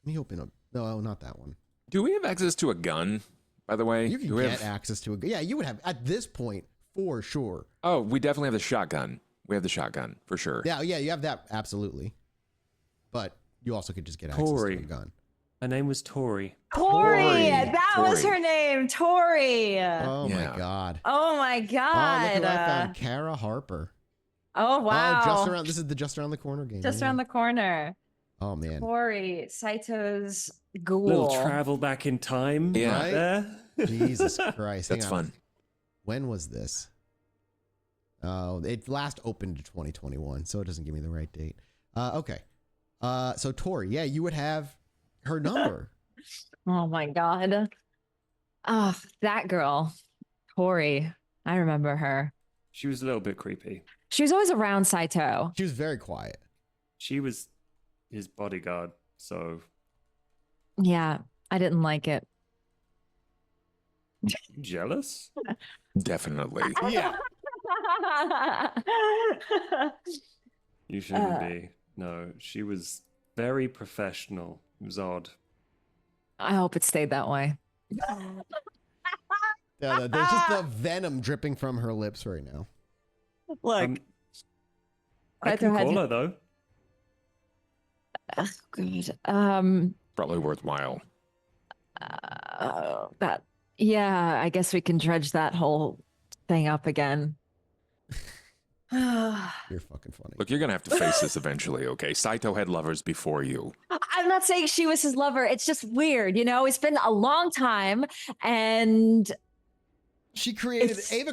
me open up. No, not that one. Do we have access to a gun, by the way? You can Do we get have... access to a. Yeah, you would have at this point for sure. Oh, we definitely have the shotgun. We have the shotgun for sure. Yeah, you have that absolutely. But you also could just get access Tori. to a gun. Her name was Tori. Tori. Tori. That was Tori. her name. Tori. Oh Yeah. my God. Oh my Oh, look God. who I found. Kara Harper. Oh wow. Oh, just around. This is the just around the corner game. Just yeah. around the corner. Oh man. Tori, Saito's ghoul. Little travel back in time. Yeah. Right there. Jesus Christ. Hang That's on. fun. When was this? Oh, it last opened in 2021, so it doesn't give me the right date. Okay. So Tori, yeah, you would have her number. Oh my God. Oh, that girl. Tori. I remember her. She was a little bit creepy. She was always around Saito. She was very quiet. She was his bodyguard, so Yeah, I didn't like it. jealous? Definitely. Yeah. You shouldn't be. No, she was very professional. It was odd. I hope it stayed that way. Yeah, there's just the venom dripping from her lips right now. Look. I Saito can had call you- her though. Oh, God. Probably worthwhile. That. Yeah, I guess we can dredge that whole thing up again. You're fucking funny. Look, you're gonna have to face this eventually, okay? Saito had lovers before you. I'm not saying she was his lover. It's just weird, you know? It's been a long time, and Ava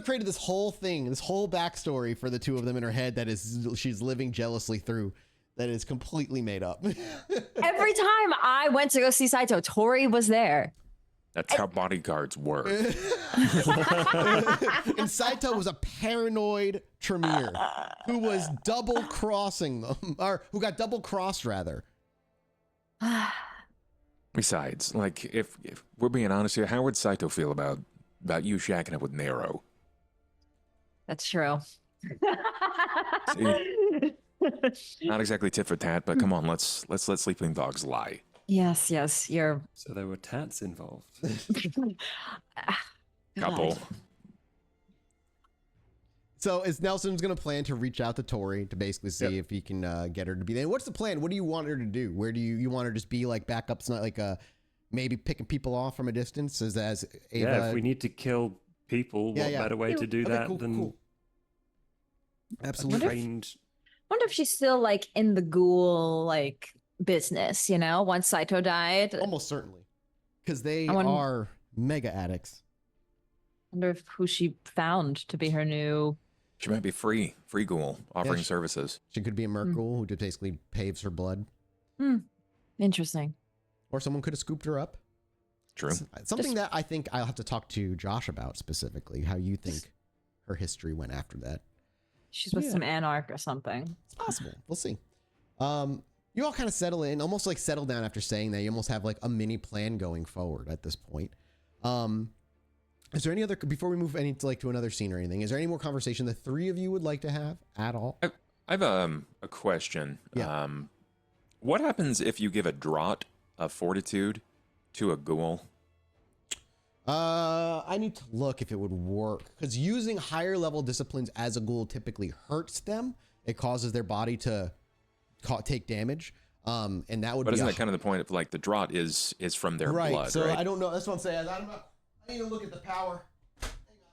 created this whole thing, this whole backstory for the two of them in her head that she's living jealously through, that is completely made up. every time I went to go see Saito, Tori was there. That's how bodyguards work. And Saito was a paranoid Tremere who was double crossing them, or who got double crossed rather. Besides, like, if we're being honest here, how would Saito feel about you shacking up with Nero? That's true. See? Not exactly tit for tat, but come on, let's let sleeping dogs lie. Yes, you're. So there were tats involved. Couple. God. So is Nelson's going to plan to reach out to Tori to basically see if he can get her to be there? What's the plan? What do you want her to do? Where do you want her to just be like backups, not like maybe picking people off from a distance as Ava? Yeah, if we need to kill people, what better way to do that than cool. Absolutely. trained? Wonder if she's still like in the ghoul like business, you know, once Saito died. Almost certainly. Because they are mega addicts. Wonder if who she found to be her new. She might be free ghoul, offering services. She could be a merc ghoul who just basically paves her blood. Interesting. Or someone could have scooped her up. True. Something that I think I'll have to talk to Josh about specifically, how you think her history went after that. She's with some anarch or something. It's possible. We'll see. You all kind of settle in, almost like settle down after saying that. You almost have like a mini plan going forward at this point. Is there any other, before we move to another scene or anything, is there any more conversation the three of you would like to have at all? I have a question. Yeah. What happens if you give a draught of fortitude to a ghoul? I need to look if it would work, because using higher level disciplines as a ghoul typically hurts them. It causes their body to take damage. And that would But be isn't that kind of the point of like the draught is from their blood, so right? I don't know. That's what I'm saying. I need to look at the power. Hang on.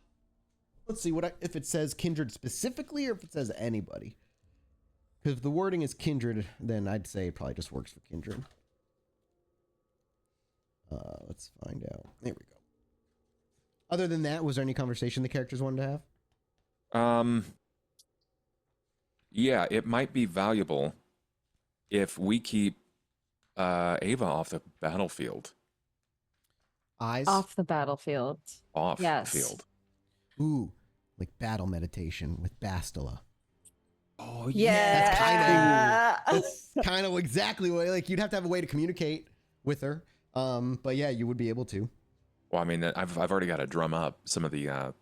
Let's see if it says kindred specifically or if it says anybody. Because if the wording is kindred, then I'd say it probably just works for kindred. Let's find out. There we go. Other than that, was there any conversation the characters wanted to have? Yeah, it might be valuable if we keep Ava off the battlefield. Eyes? Off the battlefield. Off Yes. the field. Ooh, like battle meditation with Bastila. Oh Yeah. That's kind of exactly what, like, you'd have to have a way to communicate with her. But yeah, you would be able to. Well, I mean, I've already got to drum up some of the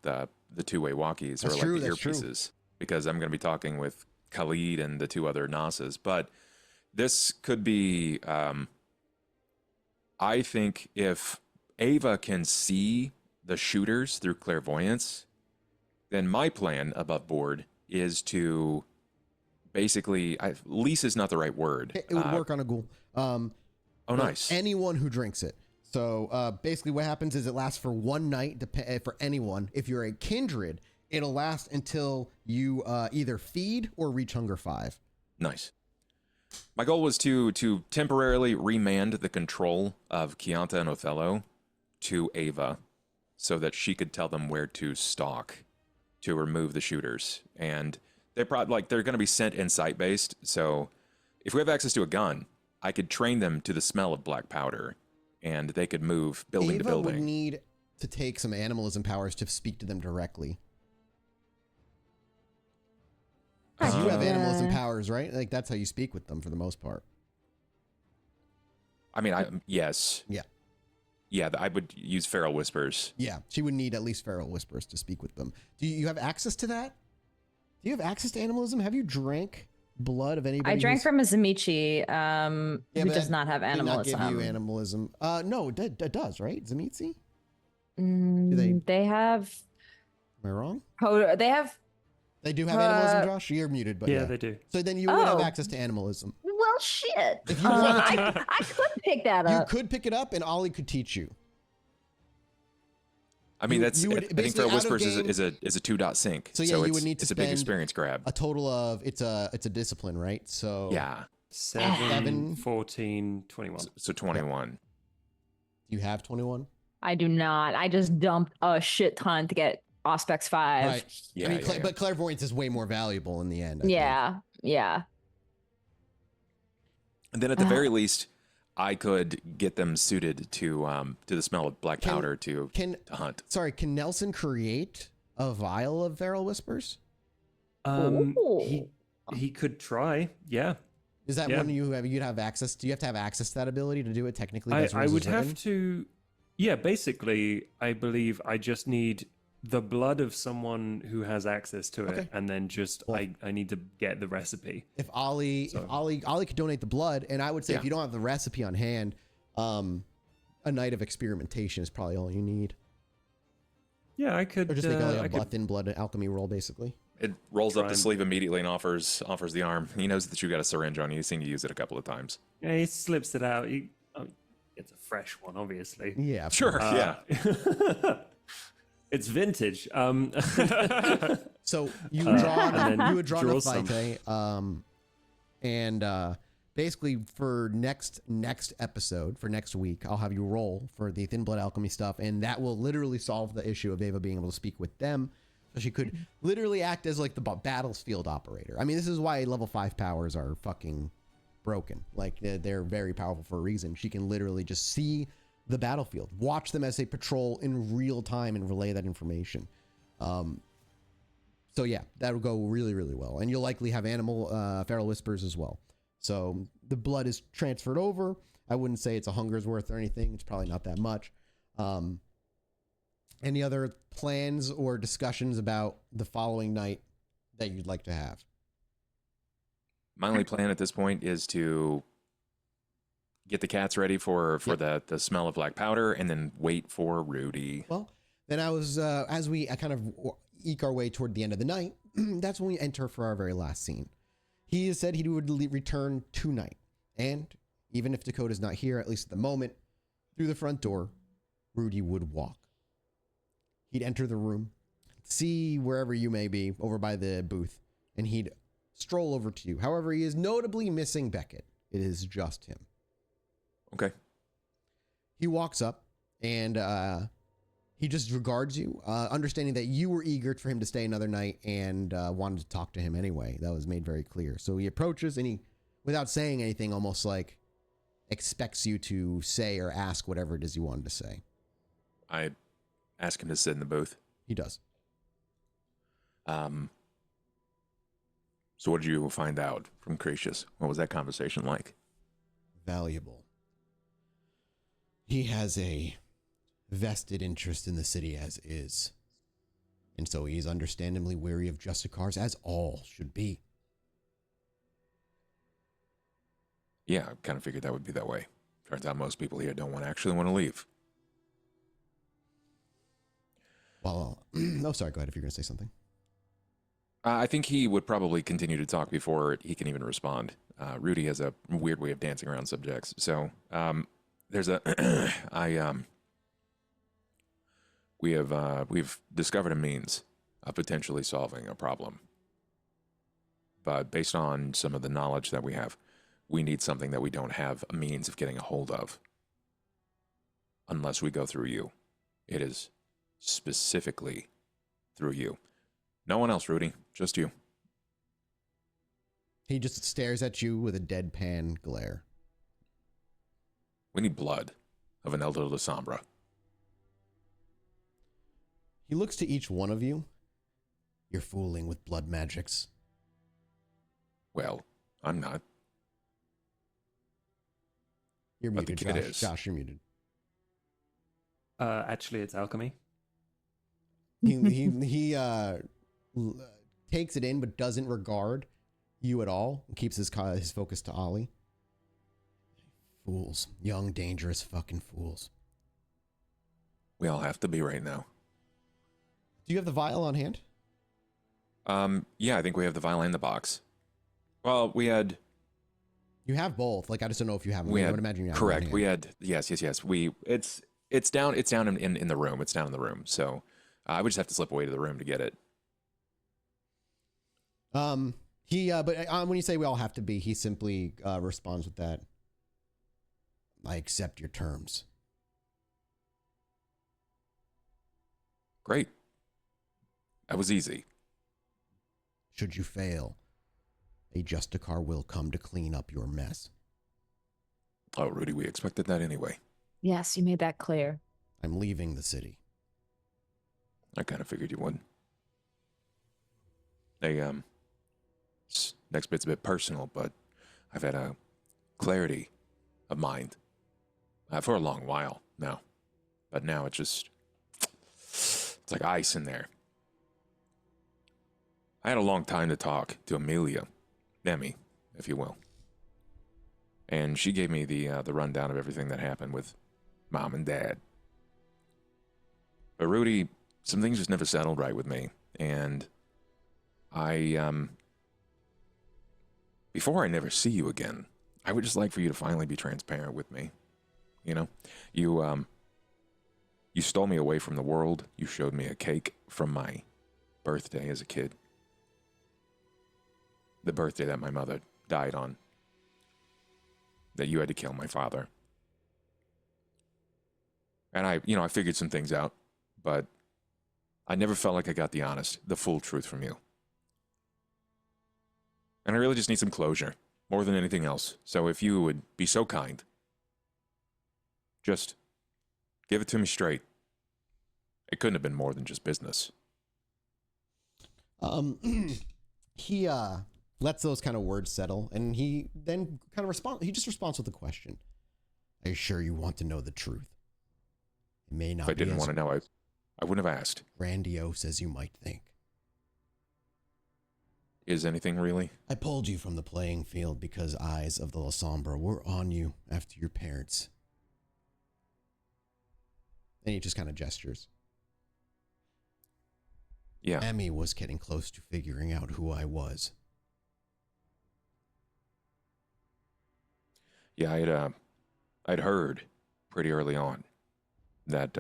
two-way walkies, or like the earpieces, because I'm going to be talking with Khalid and the two other Nasas. But this could be, I think, if Ava can see the shooters through clairvoyance, then my plan above board is to basically, lease is not the right word. It would work on a ghoul. Oh, nice. Anyone who drinks it. So basically what happens is it lasts for one night for anyone. If you're a kindred, it'll last until you either feed or reach hunger 5. Nice. My goal was to temporarily remand the control of Chianta and Othello to Ava so that she could tell them where to stalk to remove the shooters. And they're going to be scent and sight based. So if we have access to a gun, I could train them to the smell of black powder, and they could move building to building. Ava would need to take some animalism powers to speak to them directly. Because you have animalism powers, right? Like, that's how you speak with them for the most part. I mean, yes. Yeah. Yeah, I would use feral whispers. Yeah, she would need at least feral whispers to speak with them. Do you have access to that? Do you have access to animalism? Have you drank blood of anybody? I drank from a Zamichi who does not have animalism. Not give you animalism. No, it does, right? Zamitsi? They have. Am I wrong? They have. They do have animalism, Josh? You're muted, but yeah, they do. So then you would have access to animalism. Well, shit. I could pick that up. You could pick it up, and Ollie could teach you. I mean, I think basically Feral out of Whispers game- is a 2 sync. So yeah, you it's, would need to it's a big spend experience grab. a total of it's a discipline, right? So Yeah. 7, 14, 21. So 21. you have 21. I do not. I just dumped a shit ton to get Auspex 5. Right. Yeah, I mean, yeah, yeah. but clairvoyance is way more valuable in the end. I think. Yeah. And then at the very least, I could get them suited to the smell of black powder to hunt. Sorry, can Nelson create a vial of Feral Whispers? He could try. Yeah. Is that one you'd have access? Do you have to have access to that ability to do it technically? I would have to. Yeah, basically, I believe I just need the blood of someone who has access to it, and then just I need to get the recipe. If Ollie could donate the blood, and I would say if you don't have the recipe on hand, a night of experimentation is probably all you need. Yeah, I could. Or just make a thin blood alchemy roll, basically. It rolls up the sleeve immediately and offers the arm. He knows that you got a syringe on you. He's seen you use it a couple of times. Yeah, he slips it out. It's a fresh one, obviously. Yeah, sure. Yeah. It's vintage. So you would draw the some. vitae, and basically for next episode, for next week, I'll have you roll for the thin blood alchemy stuff, and that will literally solve the issue of Ava being able to speak with them. So she could literally act as like the battlefield operator. I mean, this is why level 5 powers are fucking broken. Like they're very powerful for a reason. She can literally just see the battlefield, watch them as they patrol in real time, and relay that information. So yeah, that'll go really, really well. And you'll likely have Feral Whispers as well. So the blood is transferred over. I wouldn't say it's a hunger's worth or anything. It's probably not that much. Any other plans or discussions about the following night that you'd like to have? My only plan at this point is to get the cats ready for the smell of black powder, and then wait for Rudy. Well, then as we kind of eke our way toward the end of the night, that's when we enter for our very last scene. He has said he would return tonight, and even if Dakota's not here, at least at the moment, through the front door, Rudy would walk. He'd enter the room, see wherever you may be over by the booth, and he'd stroll over to you. However, he is notably missing Beckett. It is just him. Okay. He walks up and he just regards you, understanding that you were eager for him to stay another night and wanted to talk to him anyway. That was made very clear. So he approaches and he, without saying anything, almost like expects you to say or ask whatever it is you wanted to say. I ask him to sit in the booth. He does. So what did you find out from Cretius? What was that conversation like? Valuable. He has a vested interest in the city as is. And so he is understandably weary of Justicars, as all should be. Yeah, I kind of figured that would be that way. Turns out most people here don't actually want to leave. Well, no, sorry, go ahead if you're going to say something. I think he would probably continue to talk before he can even respond. Rudy has a weird way of dancing around subjects. So we've discovered a means of potentially solving a problem. But based on some of the knowledge that we have, we need something that we don't have a means of getting a hold of. Unless we go through you. It is specifically through you. No one else, Rudy. Just you. He just stares at you with a deadpan glare. We need blood of an Elder Lasombra. He looks to each one of you. You're fooling with blood magics. Well, I'm not. You're But muted, the kid Josh. is. Josh, you're muted. Actually, it's alchemy. He takes it in, but doesn't regard you at all. And keeps his focus to Ollie. Fools. Young, dangerous fucking fools. We all have to be right now. Do you have the vial on hand? Yeah, I think we have the vial in the box. Well, we had... You have both. Like, I just don't know if you have them. I would imagine you have correct. them on We hand. had... Yes. It's down. It's down in the room. It's down in the room. So I would just have to slip away to the room to get it. But when you say we all have to be, he simply responds with that. I accept your terms. Great. That was easy. Should you fail, a Justicar will come to clean up your mess. Oh, Rudy, we expected that anyway. Yes, you made that clear. I'm leaving the city. I kind of figured you would. Next bit's a bit personal, but I've had a clarity of mind for a long while now. But now it's like ice in there. I had a long time to talk to Amelia, Emmy, if you will. And she gave me the rundown of everything that happened with Mom and Dad. But Rudy, some things just never settled right with me. And before I never see you again, I would just like for you to finally be transparent with me. You know, you stole me away from the world. You showed me a cake from my birthday as a kid. The birthday that my mother died on. That you had to kill my father. And I figured some things out, but I never felt like I got the full truth from you. And I really just need some closure, more than anything else. So if you would be so kind, just give it to me straight. It couldn't have been more than just business. He lets those kind of words settle, and he then kind of responds. He just responds with a question. Are you sure you want to know the truth? It may not be. If I didn't want to know, I wouldn't have asked. Grandiose as you might think. Is anything really? I pulled you from the playing field because eyes of the La Sombra were on you after your parents. And he just kind of gestures. Yeah. Emmy was getting close to figuring out who I was. Yeah, I'd heard pretty early on that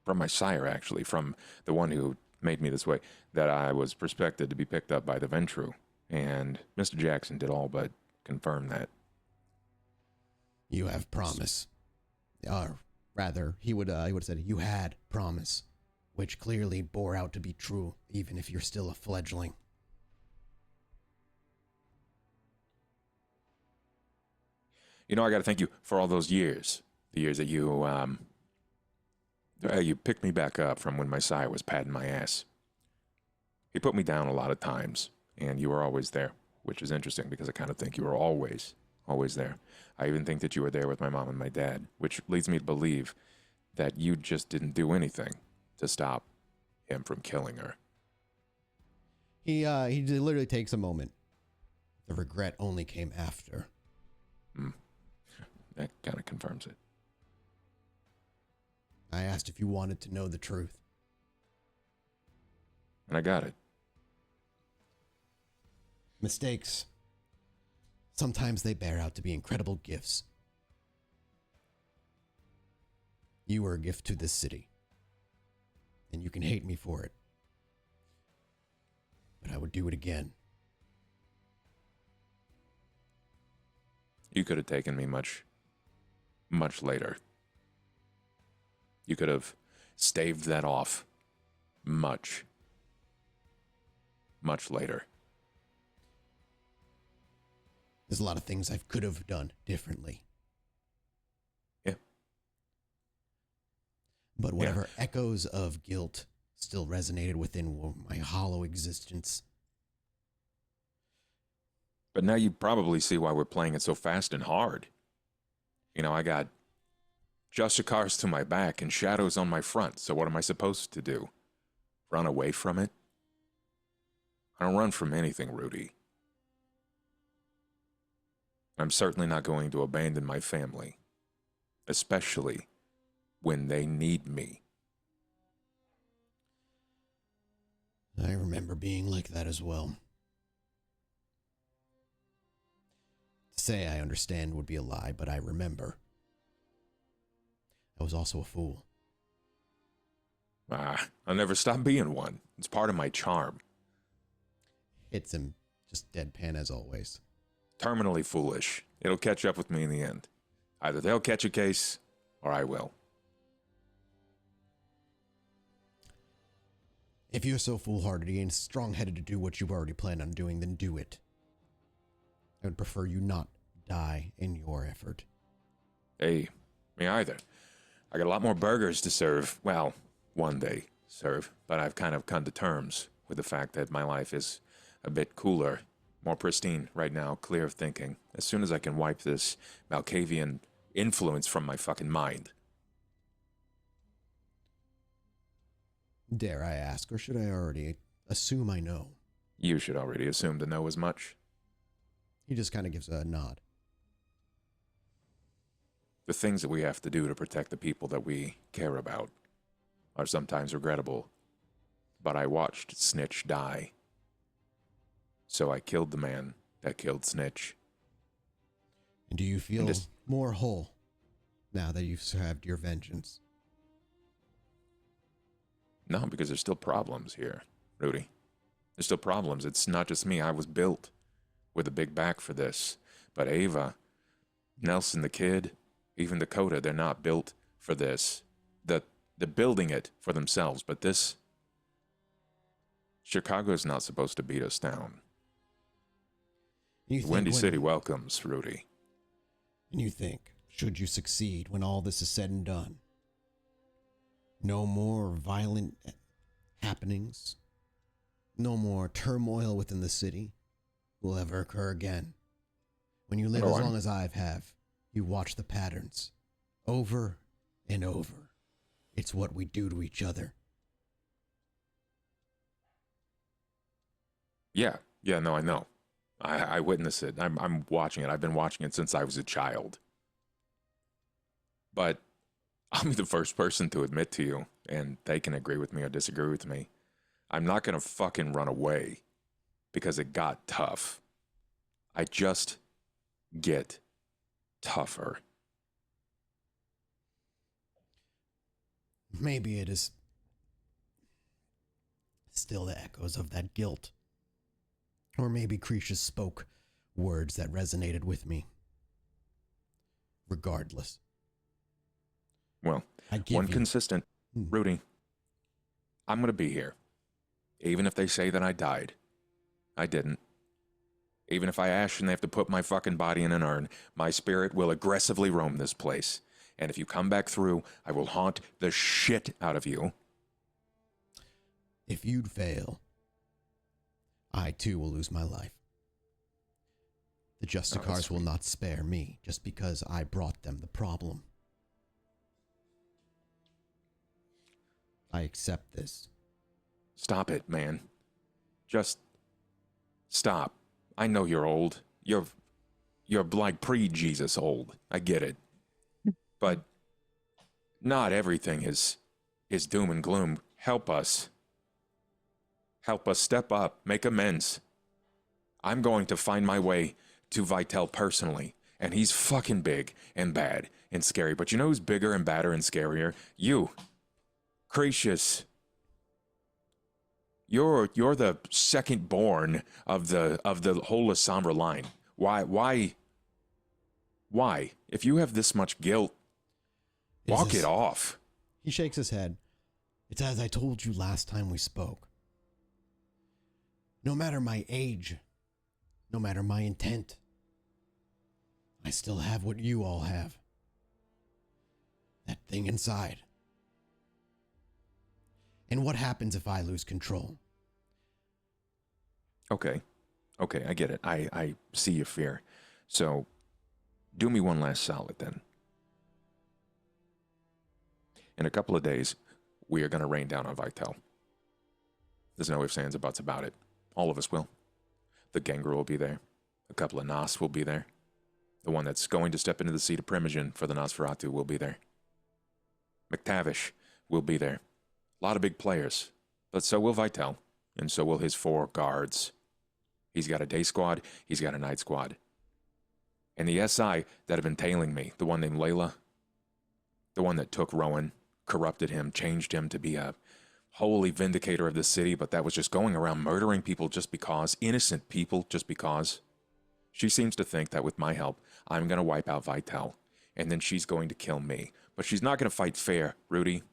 from my sire, actually, from the one who made me this way, that I was prospected to be picked up by the Ventru, and Mr. Jackson did all but confirm that. You have promise. Or rather, he would have said, you had promise, which clearly bore out to be true, even if you're still a fledgling. You know, I got to thank you for all those years. The years that you picked me back up from when my sire was patting my ass. He put me down a lot of times, and you were always there, which is interesting because I kind of think you were always there. I even think that you were there with my mom and my dad, which leads me to believe that you just didn't do anything to stop him from killing her. He literally takes a moment. The regret only came after. That kind of confirms it. I asked if you wanted to know the truth. And I got it. Mistakes. Sometimes they bear out to be incredible gifts. You were a gift to this city. And you can hate me for it. But I would do it again. You could have taken me much later. You could have staved that off much later. There's a lot of things I could have done differently. Yeah. But whatever echoes of guilt still resonated within my hollow existence. But now you probably see why we're playing it so fast and hard. You know, I got Justicars to my back and shadows on my front, so what am I supposed to do? Run away from it? I don't run from anything, Rudy. I'm certainly not going to abandon my family, especially when they need me. I remember being like that as well. To say I understand would be a lie, but I remember. I was also a fool. I'll never stop being one. It's part of my charm. Hits him, just deadpan as always. Terminally foolish. It'll catch up with me in the end. Either they'll catch a case, or I will. If you're so foolhardy and strong-headed to do what you already planned on doing, then do it. I would prefer you not die in your effort. Hey, me either. I got a lot more burgers to serve. Well, one day serve. But I've kind of come to terms with the fact that my life is a bit cooler, more pristine right now, clear of thinking. As soon as I can wipe this Malkavian influence from my fucking mind. Dare I ask, or should I already assume I know? You should already assume to know as much. He just kind of gives a nod. The things that we have to do to protect the people that we care about are sometimes regrettable. But I watched Snitch die. So I killed the man that killed Snitch. And do you feel more whole now that you've served your vengeance? No, because there's still problems here, Rudy. There's still problems. It's not just me. I was built with a big back for this. But Ava, Nelson the kid, even Dakota, they're not built for this. They're building it for themselves. But this... Chicago's not supposed to beat us down. Windy City welcomes, Rudy. And you think, should you succeed when all this is said and done, no more violent happenings, no more turmoil within the city will ever occur again. When you live as long as I have, you watch the patterns over and over. It's what we do to each other. Yeah, no, I know. I witness it. I'm watching it. I've been watching it since I was a child. But I'll be the first person to admit to you, and they can agree with me or disagree with me, I'm not going to fucking run away because it got tough. I just get tougher. Maybe it is still the echoes of that guilt. Or maybe Cretia spoke words that resonated with me. Regardless. Well, one consistent, Rudy, I'm going to be here. Even if they say that I died. I didn't. Even if I ash and they have to put my fucking body in an urn, my spirit will aggressively roam this place. And if you come back through, I will haunt the shit out of you. If you'd fail, I too will lose my life. The Justicars will not spare me just because I brought them the problem. I accept this. Stop it, man. Just stop. I know you're old. You're like pre-Jesus old. I get it. But not everything is doom and gloom. Help us. Help us step up. Make amends. I'm going to find my way to Vitel personally. And he's fucking big and bad and scary. But you know who's bigger and badder and scarier? You. Cretius. You're the second born of the whole Asambra line. Why? If you have this much guilt, walk it off. He shakes his head. It's as I told you last time we spoke. No matter my age, no matter my intent, I still have what you all have. That thing inside. And what happens if I lose control? Okay, I get it. I see your fear. So, do me one last solid then. In a couple of days, we are going to rain down on Vitel. There's no ifs, ands, or buts about it. All of us will. The Gangrel will be there. A couple of Nas will be there. The one that's going to step into the seat of Primogen for the Nosferatu will be there. McTavish will be there. A lot of big players. But so will Vitel. And so will his 4 guards. He's got a day squad. He's got a night squad. And the SI that have been tailing me, the one named Lila, The one that took Rowan, corrupted him, changed him to be a holy vindicator of the city, but that was just going around murdering people just because, innocent people just because. She seems to think that with my help, I'm going to wipe out Vital, and then she's going to kill me. But she's not going to fight fair, Rudy.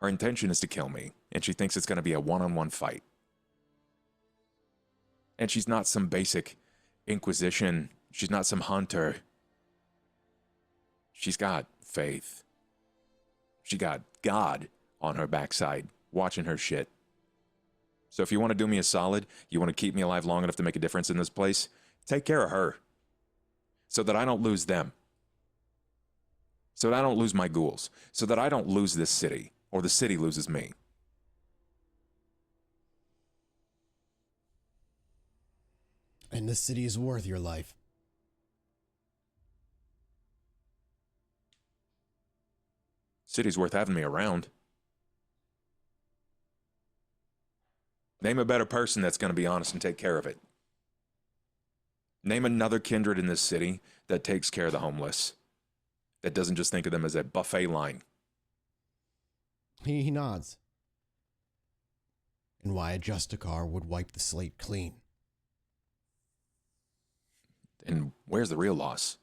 Her intention is to kill me, and she thinks it's going to be a one-on-one fight. And she's not some basic Inquisition. She's not some hunter. She's got faith. She got God on her backside, watching her shit. So if you want to do me a solid, you want to keep me alive long enough to make a difference in this place, take care of her. So that I don't lose them. So that I don't lose my ghouls. So that I don't lose this city, or the city loses me. And this city is worth your life. City's worth having me around. Name a better person that's going to be honest and take care of it. Name another kindred in this city that takes care of the homeless. That doesn't just think of them as a buffet line. He nods. And why a Justicar would wipe the slate clean. And where's the real loss?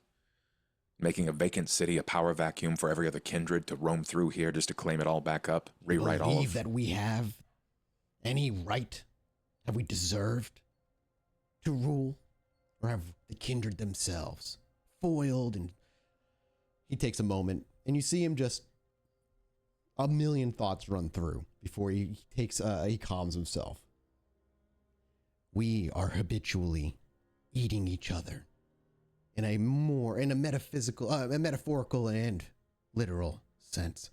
Making a vacant city a power vacuum for every other kindred to roam through here just to claim it all back up, rewrite all Believe of... that we have any right? Have we deserved to rule? Or have the kindred themselves foiled? And he takes a moment, and you see him just a million thoughts run through before he calms himself. We are habitually eating each other in a metaphorical and literal sense.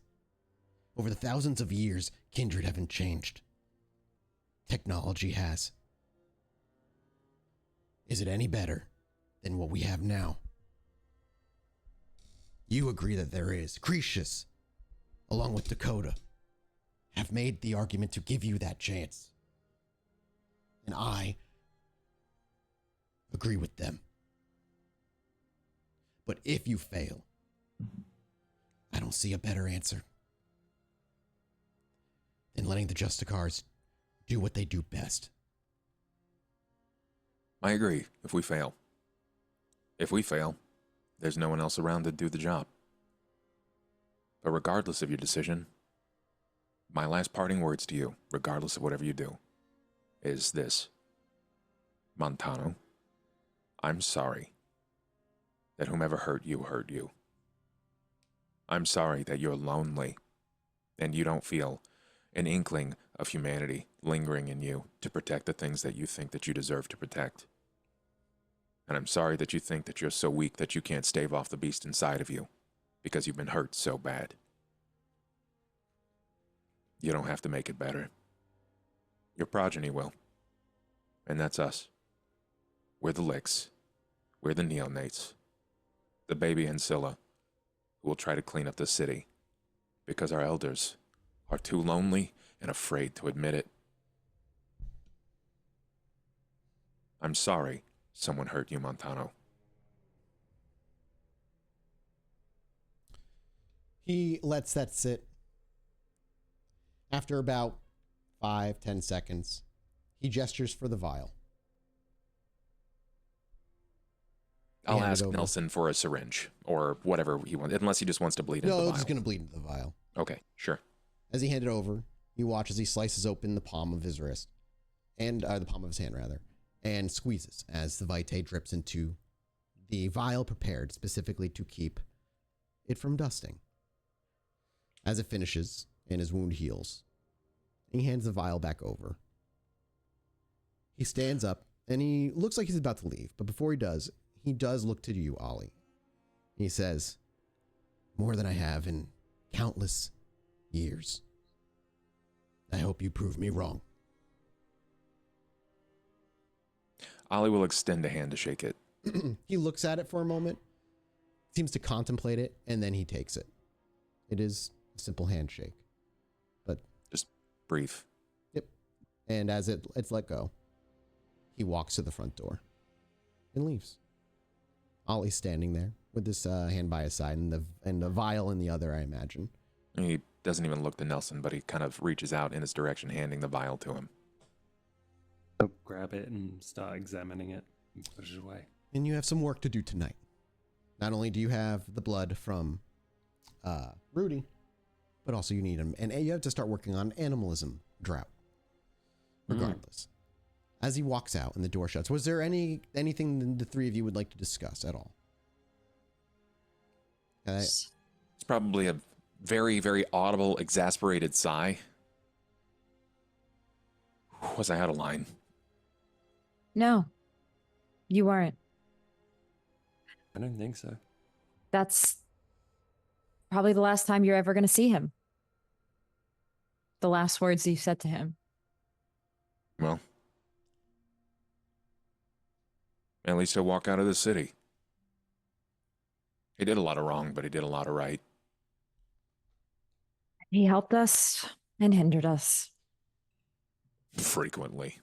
Over the thousands of years, kindred haven't changed. Technology has. Is it any better than what we have now? You agree that there is. Cretius, along with Dakota, have made the argument to give you that chance. And I agree with them. But if you fail, I don't see a better answer than letting the Justicars do what they do best. I agree, if we fail. If we fail, there's no one else around to do the job. But regardless of your decision, my last parting words to you, regardless of whatever you do, is this. Montano, I'm sorry that whomever hurt you. I'm sorry that you're lonely and you don't feel an inkling of humanity lingering in you to protect the things that you think that you deserve to protect. And I'm sorry that you think that you're so weak that you can't stave off the beast inside of you because you've been hurt so bad. You don't have to make it better. Your progeny will. And that's us. We're the licks. We're the neonates. The baby Ancilla, who will try to clean up the city because our elders are too lonely and afraid to admit it. I'm sorry someone hurt you, Montano. He lets that sit. After about 5-10 seconds, he gestures for the vial. I'll ask Nelson for a syringe or whatever he wants, unless he just wants to bleed into the vial. No, he's just going to bleed into the vial. Okay, sure. As he handed it over, you watch as he slices open the palm of his wrist, and the palm of his hand, rather, and squeezes as the vitae drips into the vial prepared specifically to keep it from dusting. As it finishes and his wound heals, he hands the vial back over. He stands up, and he looks like he's about to leave, but before he does look to you, Ollie. He says, more than I have in countless years. I hope you prove me wrong. Ollie will extend a hand to shake it. He looks at it for a moment, seems to contemplate it, and then he takes it. It is a simple handshake, but just brief. Yep. And as it's let go, he walks to the front door and leaves. Ollie's standing there with this hand by his side and the vial in the other, I imagine. He doesn't even look to Nelson, but he kind of reaches out in his direction, handing the vial to him. I'll grab it and start examining it and put it away. And you have some work to do tonight. Not only do you have the blood from Rudy, but also you need him, and you have to start working on animalism drought. Regardless, as he walks out and the door shuts, was there anything the three of you would like to discuss at all? It's probably a very, very audible, exasperated sigh. Was I out of line? No, you weren't. I don't think so. That's probably the last time you're ever going to see him. The last words you said to him. Well, at least he'll walk out of the city. He did a lot of wrong, but he did a lot of right. He helped us and hindered us. Frequently.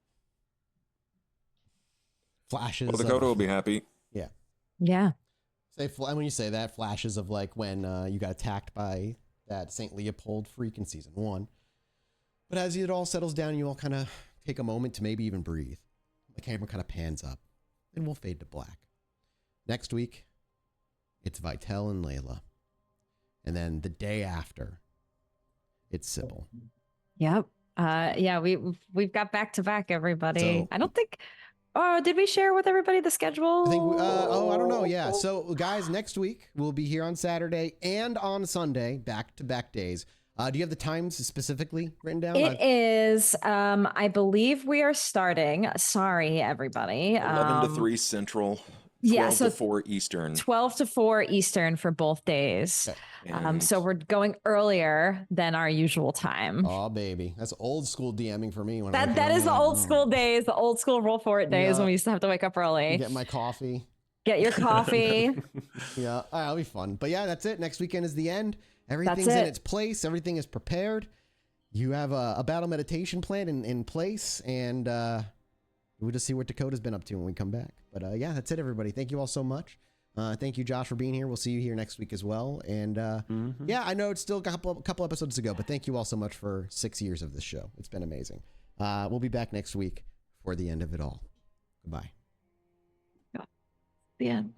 Flashes. Well, Dakota will be happy. Yeah. Yeah. When you say that, flashes of like when you got attacked by that St. Leopold freak in season 1. But as it all settles down, you all kind of take a moment to maybe even breathe. The camera kind of pans up, and we'll fade to black. Next week, it's Vitel and Lila. And then the day after, it's Sybil. Yep. Yeah, we've got back to back, everybody. So, I don't think. Oh, did we share with everybody the schedule? I think. I don't know. Yeah. So, guys, next week we'll be here on Saturday and on Sunday, back-to-back days. Do you have the times specifically written down? It is. I believe we are starting. Sorry, everybody. 11 to 3 Central. 12 to 4 Eastern. 12 to 4 Eastern for both days. Okay. So we're going earlier than our usual time. Oh, baby. That's old school DMing for me. That is the old school days, the old school roll for it days when we used to have to wake up early. Get my coffee. Get your coffee. Yeah, all right, that'll be fun. But yeah, that's it. Next weekend is the end. Everything's in its place. Everything is prepared. You have a battle meditation plan in place, and we'll just see what Dakota's been up to when we come back. But yeah, that's it, everybody. Thank you all so much. Thank you, Josh, for being here. We'll see you here next week as well. And yeah, I know it's still a couple episodes to go, but thank you all so much for 6 years of this show. It's been amazing. We'll be back next week for the end of it all. Goodbye. The end.